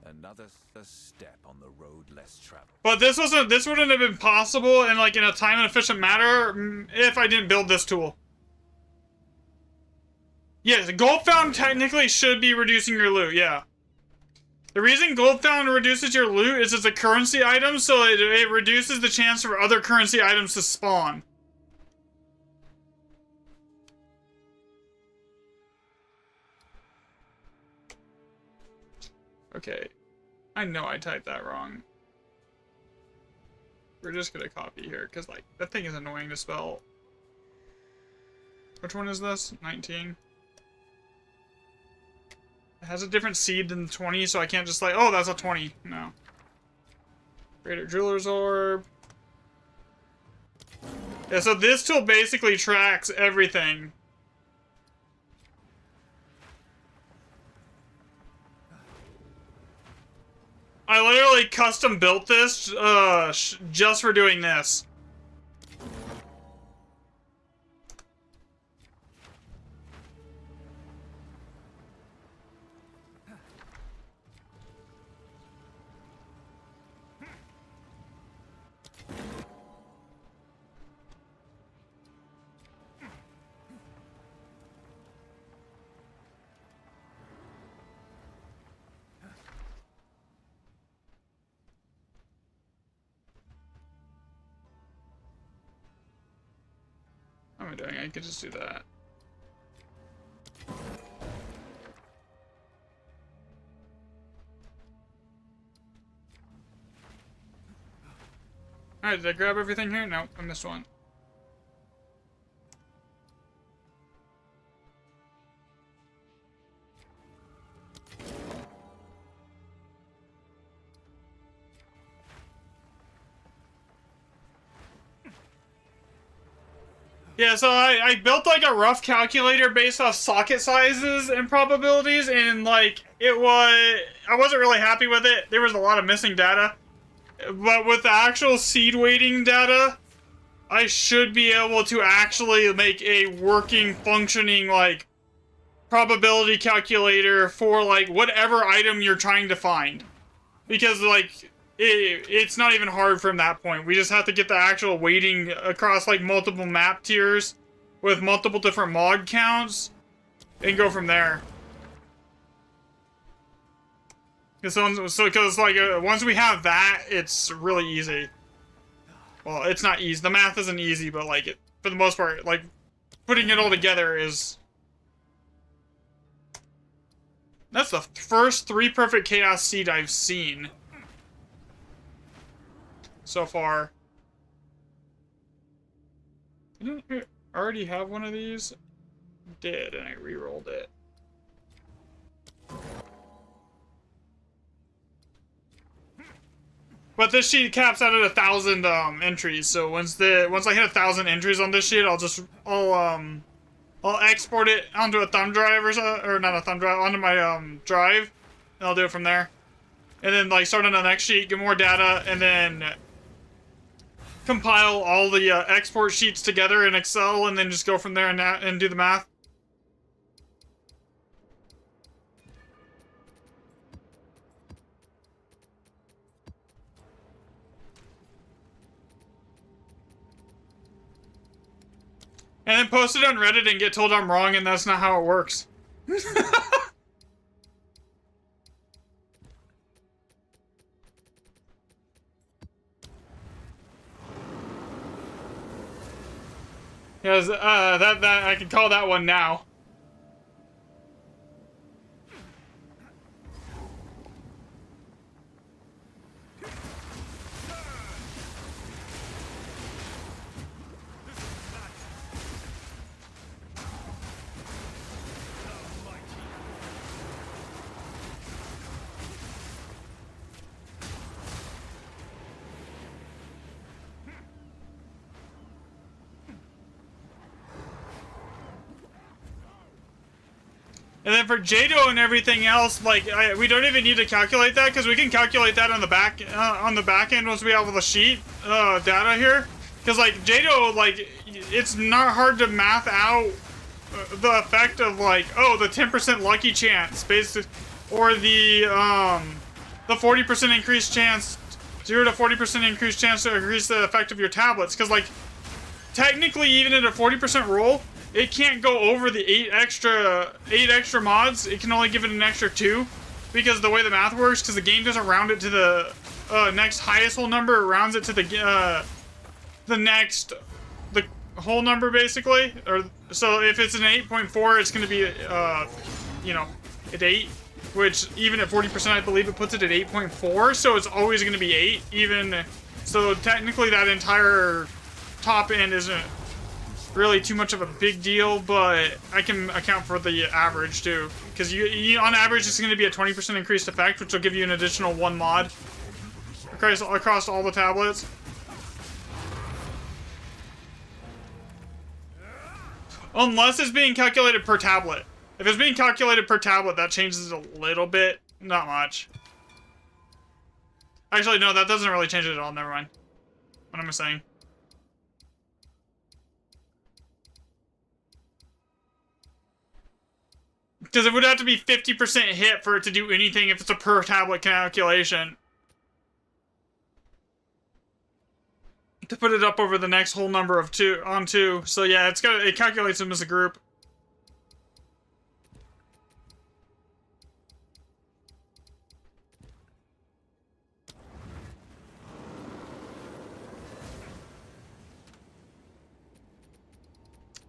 Another step on the road less traveled. But this wouldn't have been possible in like in a time and efficient manner if I didn't build this tool. Yes, gold found technically should be reducing your loot, yeah. The reason gold found reduces your loot is it's a currency item, so it reduces the chance for other currency items to spawn. Okay, I know I typed that wrong. We're just gonna copy here, because, like, that thing is annoying to spell. Which one is this? 19. It has a different seed than 20, so I can't just like, oh, that's a 20. No. Greater Jeweler's Orb. Yeah, so this tool basically tracks everything. I literally custom built this just for doing this. What am I doing? I could just do that. Alright, did I grab everything here? No, I missed one. Yeah, so I built like a rough calculator based off socket sizes and probabilities, and like I wasn't really happy with it. There was a lot of missing data. But with the actual seed weighting data, I should be able to actually make a working, functioning like probability calculator for like whatever item you're trying to find. Because like it's not even hard from that point. We just have to get the actual weighting across like multiple map tiers with multiple different mod counts and go from there. Because like once we have that, it's really easy. Well, it's not easy. The math isn't easy, but like for the most part, like putting it all together is. That's the first 3 perfect chaos seed I've seen so far. Didn't I already have one of these? Did, and I re-rolled it. But this sheet caps out at 1,000 entries. So once I hit 1,000 entries on this sheet, I'll export it onto a thumb drive or not a thumb drive, onto my drive, and I'll do it from there. And then like start on the next sheet, get more data, and then compile all the export sheets together in Excel, and then just go from there and do the math. And then post it on Reddit and get told I'm wrong, and that's not how it works. Yes, that I can call that one now. And then for Jado and everything else, like we don't even need to calculate that because we can calculate that on the back end once we have the sheet data here. Because like Jado, like it's not hard to math out the effect of like the 10% lucky chance based, or the 40% increased chance, 0 to 40% increased chance to increase the effect of your tablets. Because like technically, even at a 40% roll, it can't go over the 8 extra mods. It can only give it an extra 2 because the way the math works, because the game doesn't round it to the next highest whole number, it rounds it to the whole number basically. Or so if it's an 8.4, it's going to be at 8, which even at 40% I believe it puts it at 8.4, so it's always going to be 8 even. So technically that entire top end isn't really too much of a big deal, but I can account for the average too, because you on average it's going to be a 20% increased effect, which will give you an additional 1 mod, across all the tablets. Unless it's being calculated per tablet. If it's being calculated per tablet, that changes it a little bit. Not much. Actually, no, that doesn't really change it at all. Never mind. What am I saying? Because it would have to be 50% hit for it to do anything if it's a per tablet calculation. To put it up over the next whole number of two. So yeah, it calculates them as a group.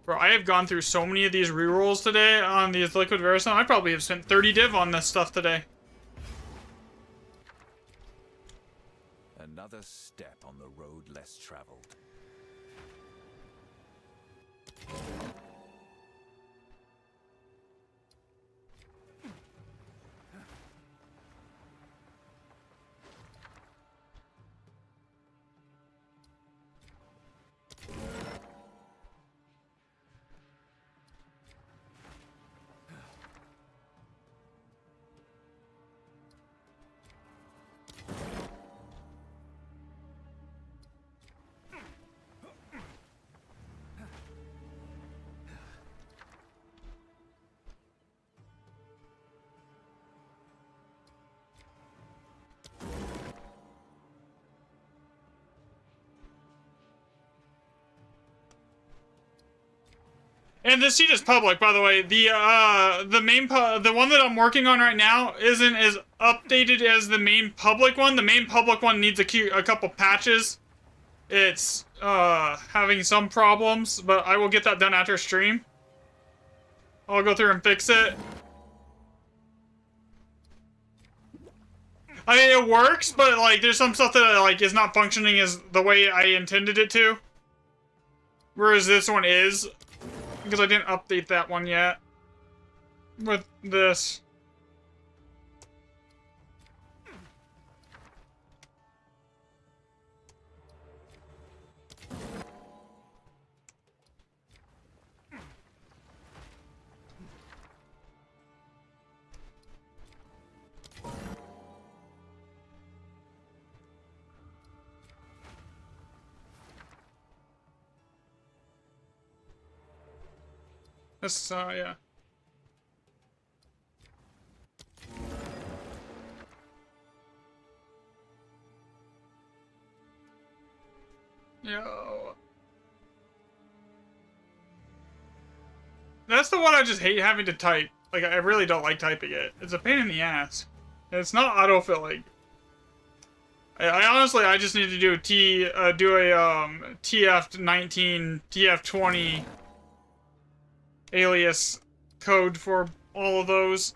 Bro, I have gone through so many of these rerolls today on these Liquid Veristone. I probably have spent 30 div on this stuff today. Another step on the road less traveled. And this sheet is public, by the way. The one that I'm working on right now isn't as updated as the main public one. The main public one needs a couple patches. It's having some problems, but I will get that done after stream. I'll go through and fix it. I mean, it works, but like, there's some stuff that like is not functioning as the way I intended it to. Whereas this one is. Because I didn't update that one yet. With this. This, yeah. Yo. That's the one I just hate having to type. Like, I really don't like typing it. It's a pain in the ass. And it's not autofilling. I honestly, I just need to do a TF19, TF20 alias code for all of those.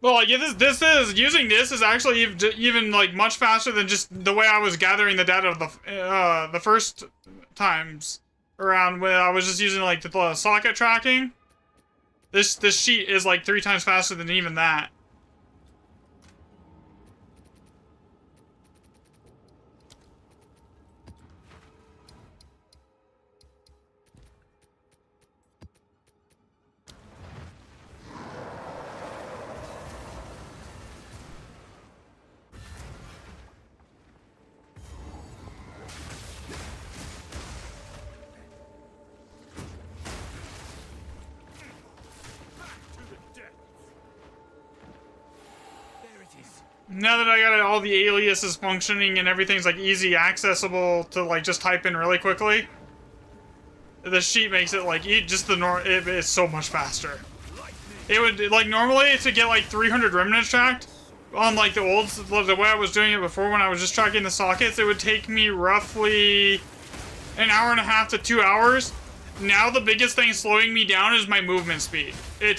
Well, like, using this is actually even like much faster than just the way I was gathering the data the first times around when I was just using like the socket tracking. This sheet is like 3 times faster than even that. Now that I got all the aliases functioning and everything's like easy accessible to like just type in really quickly, the sheet makes it like it is so much faster. It would like normally to get like 300 remnants tracked, on like the way I was doing it before when I was just tracking the sockets, it would take me roughly an hour and a half to 2 hours. Now the biggest thing slowing me down is my movement speed. I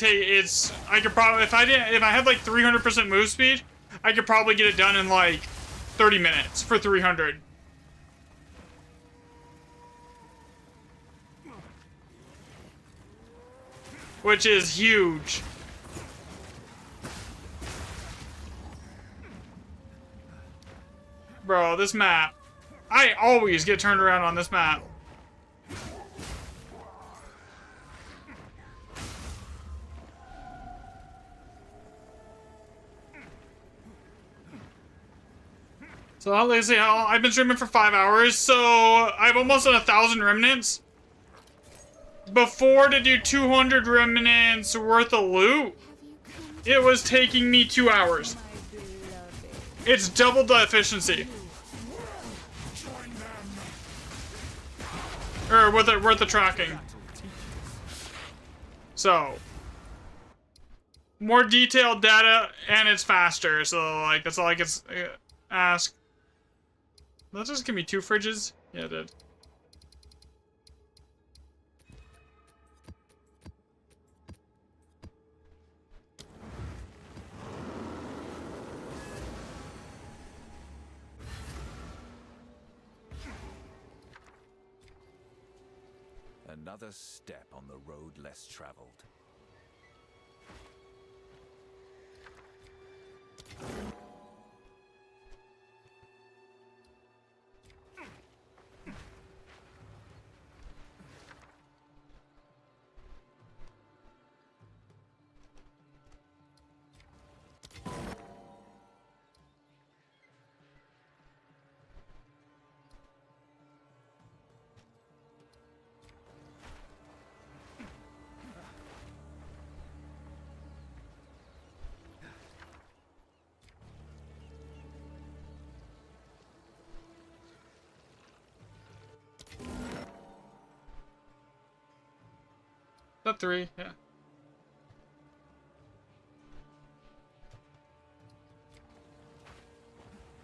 could probably, if I had like 300% move speed, I could probably get it done in like 30 minutes for 300. Which is huge. Bro, this map. I always get turned around on this map. So let's see, I've been streaming for 5 hours, so I've almost done 1,000 remnants. Before, to do 200 remnants worth of loot, it was taking me 2 hours. It's doubled the efficiency. Or worth the tracking. So, more detailed data, and it's faster. So, like, that's all I can ask. That just give me 2 fridges? Yeah, it did. Another step on the road less traveled. That 3, yeah.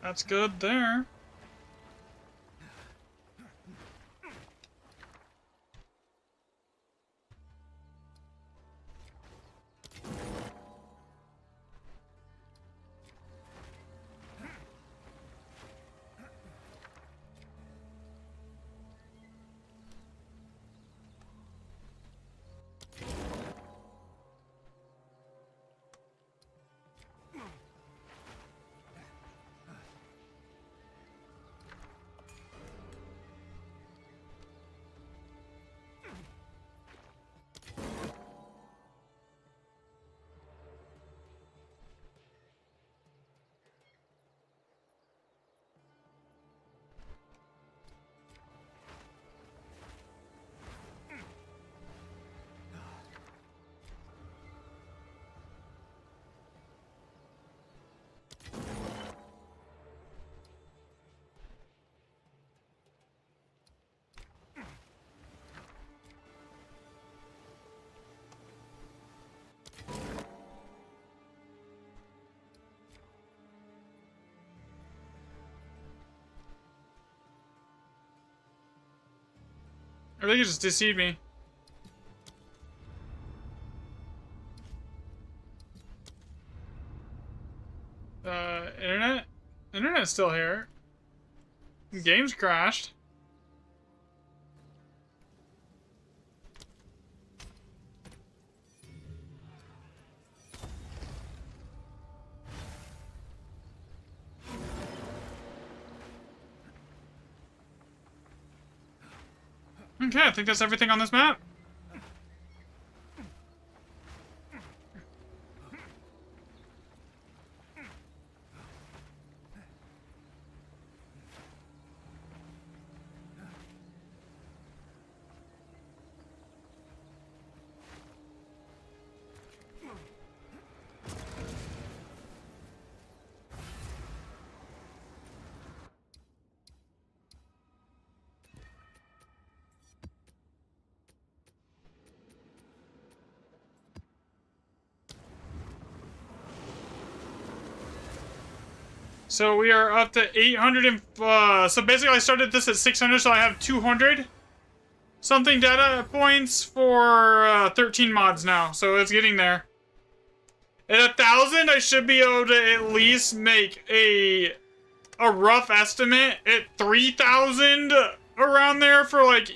That's good there. I think it just deceived me. Internet? Internet's still here. Game's crashed. Okay, I think that's everything on this map. So we are up to 800 and, so basically I started this at 600, so I have 200 something data points for 13 mods now, so it's getting there. At 1,000, I should be able to at least make a rough estimate at 3,000 around there for like,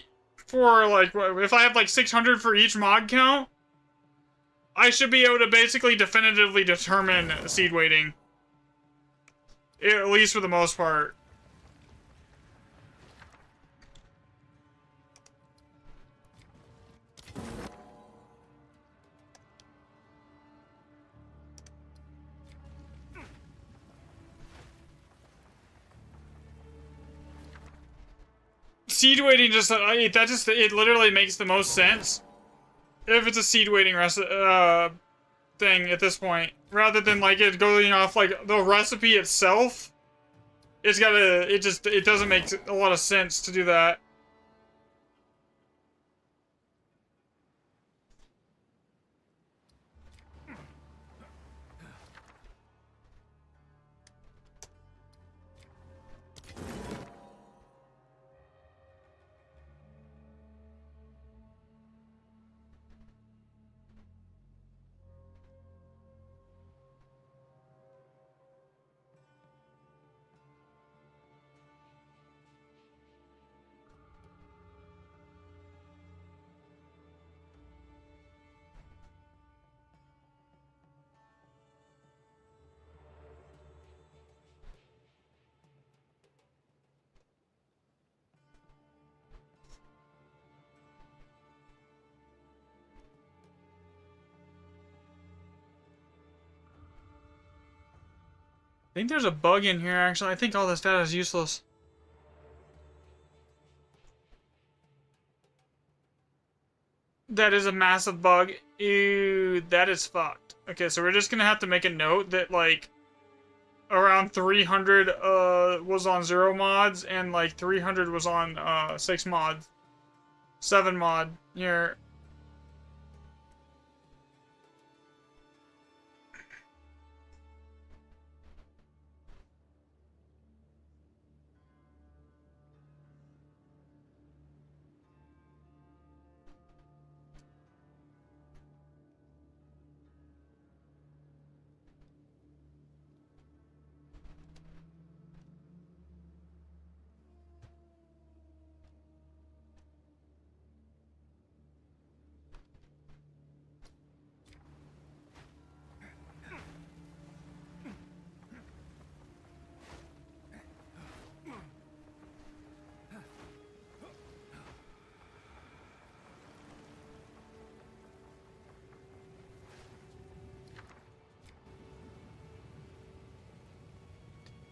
if I have like 600 for each mod count, I should be able to basically definitively determine seed weighting. At least for the most part. Seed weighting just, it literally makes the most sense. If it's a seed weighting thing at this point. Rather than like it going off like the recipe itself. It doesn't make a lot of sense to do that. I think there's a bug in here, actually. I think all this data is useless. That is a massive bug. Ew, that is fucked. Okay, so we're just gonna have to make a note that, like, around 300 was on 0 mods, and, like, 300 was on 6 mods. 7 mod here.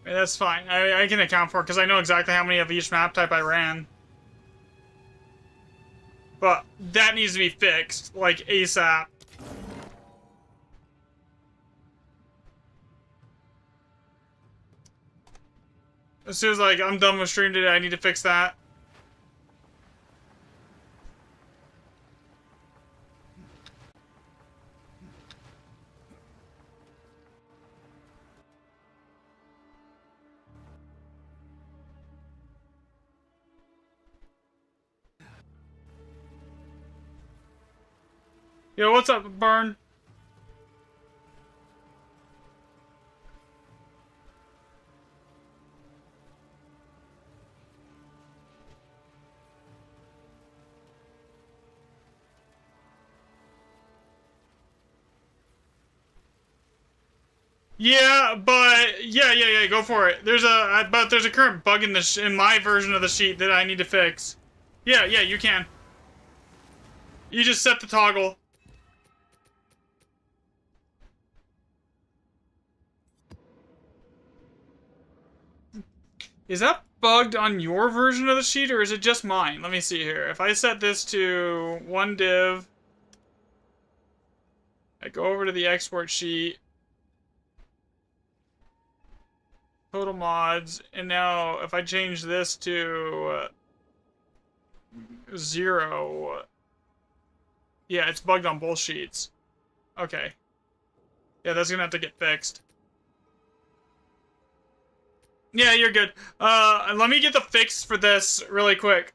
Yeah, that's fine. I can account for it because I know exactly how many of each map type I ran. But that needs to be fixed, like ASAP. As soon as like I'm done with stream today, I need to fix that. Yo, what's up, Burn? Yeah, but yeah, go for it. There's a current bug in in my version of the sheet that I need to fix. Yeah, you can. You just set the toggle. Is that bugged on your version of the sheet, or is it just mine? Let me see here. If I set this to 1 div, I go over to the export sheet, total mods, and now if I change this to 0, yeah, it's bugged on both sheets. Okay. Yeah, that's gonna have to get fixed. Yeah, you're good. Let me get the fix for this really quick.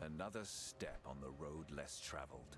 Another step on the road less traveled.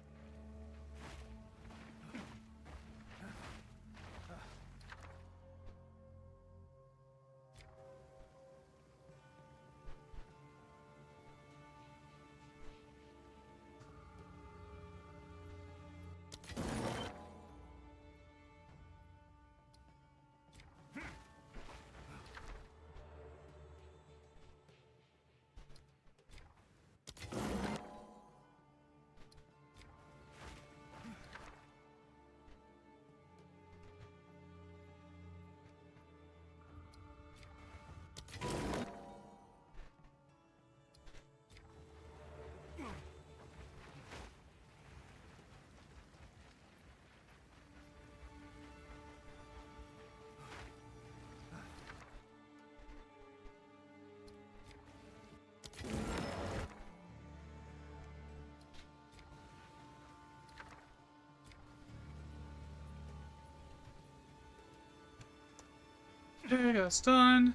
Okay, that's done.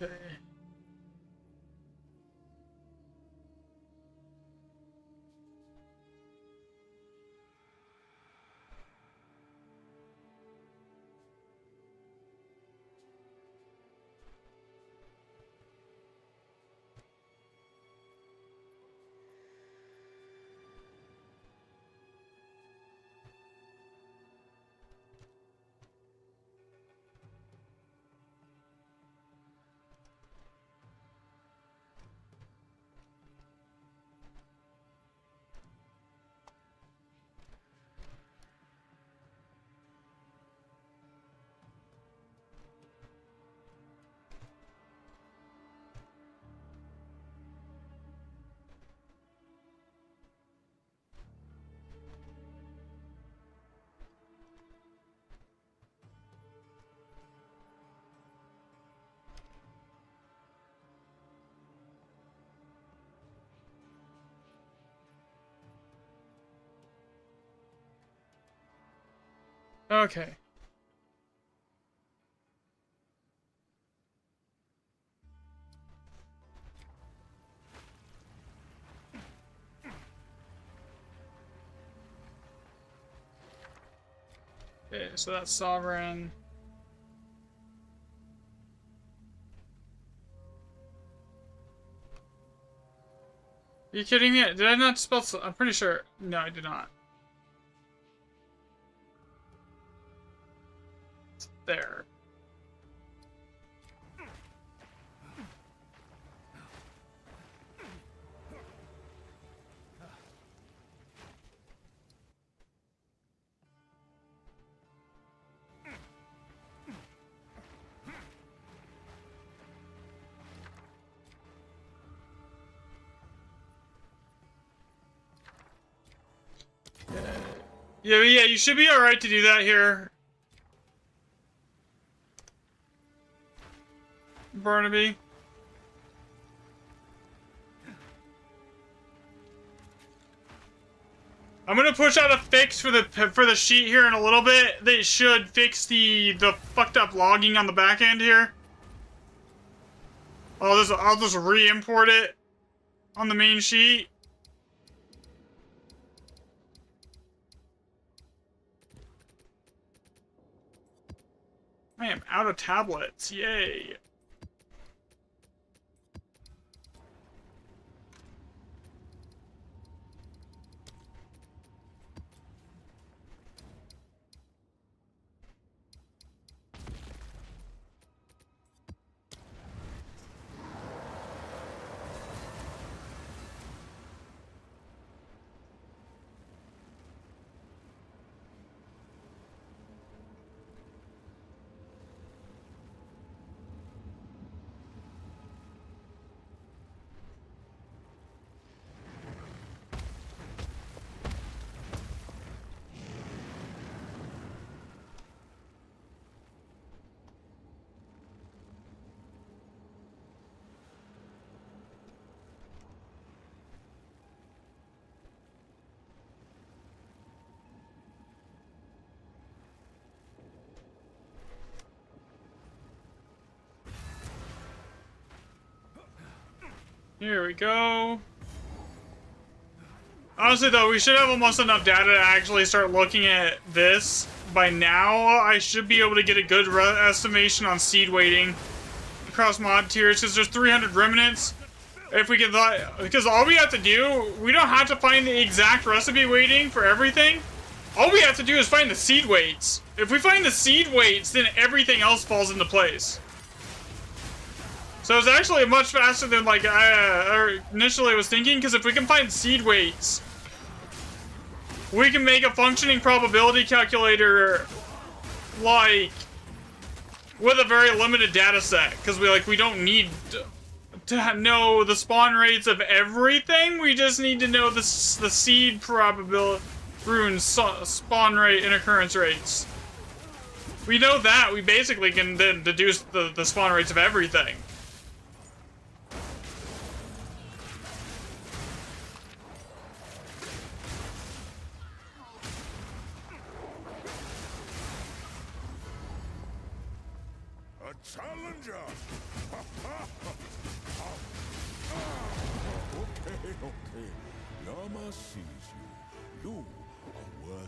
Okay. Okay. Okay, so that's Sovereign. Are you kidding me? Did I not spell? I'm pretty sure. No, I did not. There. Yeah, you should be alright to do that here, Barnaby. I'm gonna push out a fix for the sheet here in a little bit. That should fix the fucked up logging on the back end here. I'll just re-import it on the main sheet. I am out of tablets. Yay. Here we go. Honestly though, we should have almost enough data to actually start looking at this. By now, I should be able to get a good estimation on seed weighting across mod tiers, because there's 300 remnants. If we can, because all we have to do, we don't have to find the exact recipe weighting for everything. All we have to do is find the seed weights. If we find the seed weights, then everything else falls into place. So it's actually much faster than like I initially was thinking, because if we can find seed weights, we can make a functioning probability calculator like with a very limited data set, because we don't need to know the spawn rates of everything. We just need to know the seed probability, rune spawn rate and occurrence rates. We know that, we basically can then deduce the spawn rates of everything. Challenger! Okay. Yama sees you. You are worthy.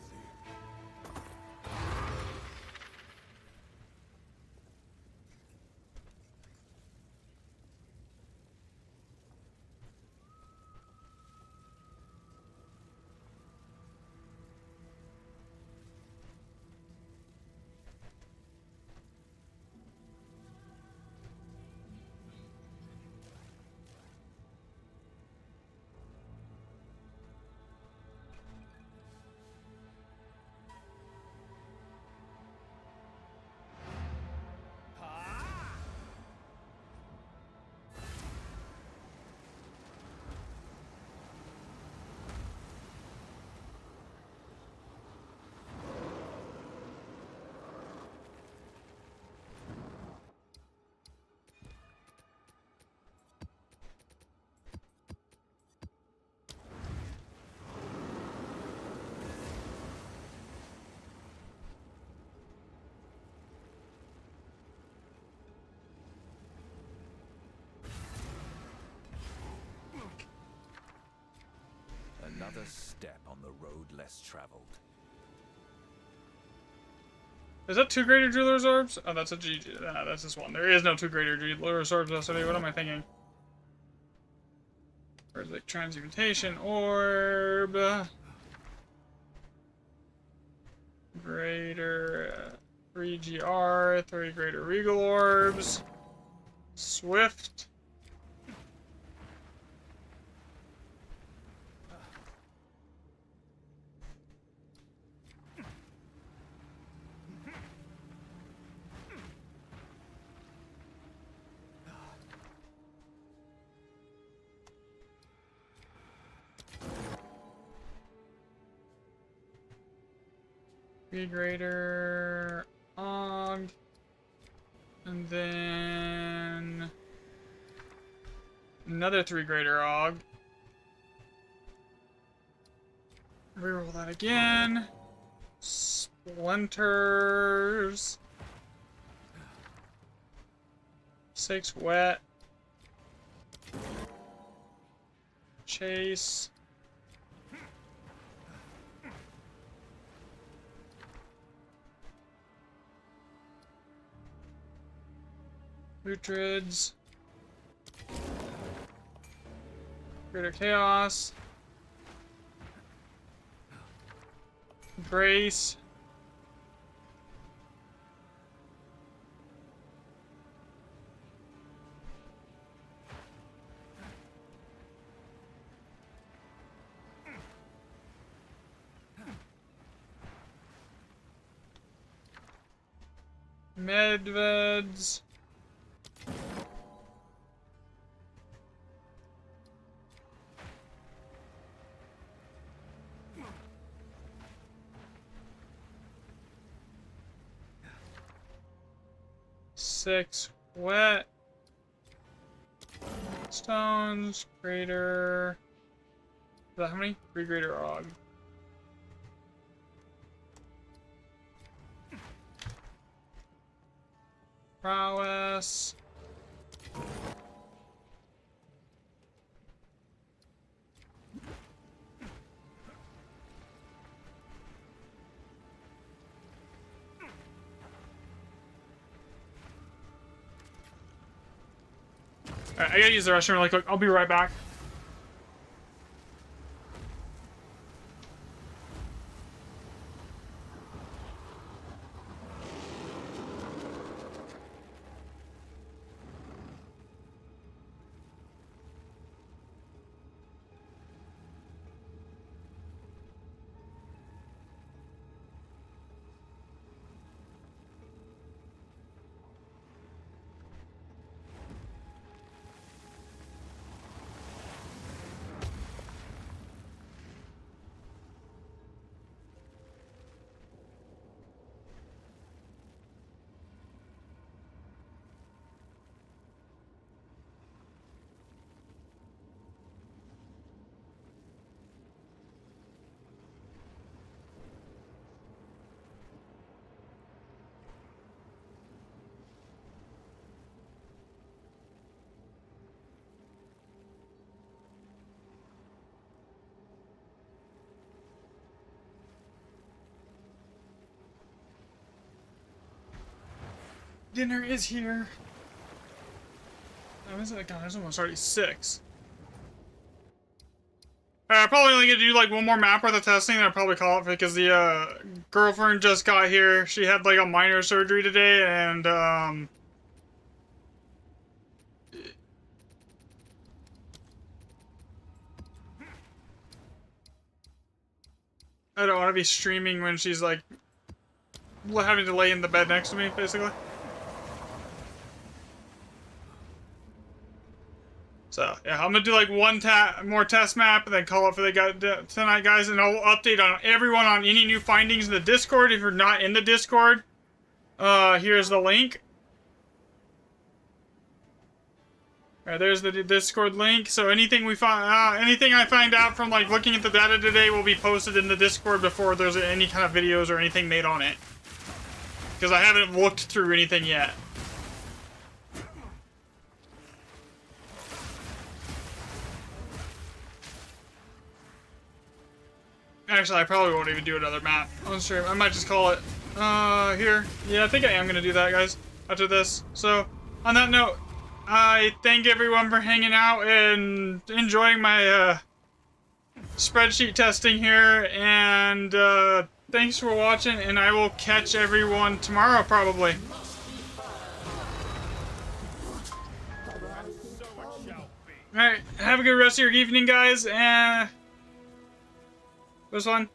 Another step on the road less traveled. Is that 2 greater jeweler's orbs? Oh, that's a GG. Nah, that's this one. There is no 2 greater jeweler's orbs. What am I thinking? Where's the transmutation orb? Greater 3 GR, 3 greater regal orbs. Swift. 3-grader Og. And then another 3-grader Og. Reroll that again. Splinters. 6 wet. Chase. Lutrids. Greater Chaos. Grace. Medveds. Six wet. Stones. Greater. Is that how many? 3-grader Og. Prowess. Alright, I gotta use the restroom really quick. I'll be right back. Dinner is here. Oh, is it? God, it's almost already 6. I'm probably only gonna do like one more map worth of testing, and I'll probably call it because the girlfriend just got here. She had like a minor surgery today, and I don't want to be streaming when she's like having to lay in the bed next to me, basically. So, yeah, I'm gonna do like one more test map and then call it for the tonight, guys, and I'll update on everyone on any new findings in the Discord. If you're not in the Discord, here's the link. Alright, there's the Discord link. So anything we find, anything I find out from like looking at the data today will be posted in the Discord before there's any kind of videos or anything made on it. Because I haven't looked through anything yet. Actually, I probably won't even do another map on stream. I might just call it, here. Yeah, I think I am gonna do that, guys, after this. So, on that note, I thank everyone for hanging out and enjoying my, spreadsheet testing here, and, thanks for watching, and I will catch everyone tomorrow, probably. Alright, have a good rest of your evening, guys, and... This one.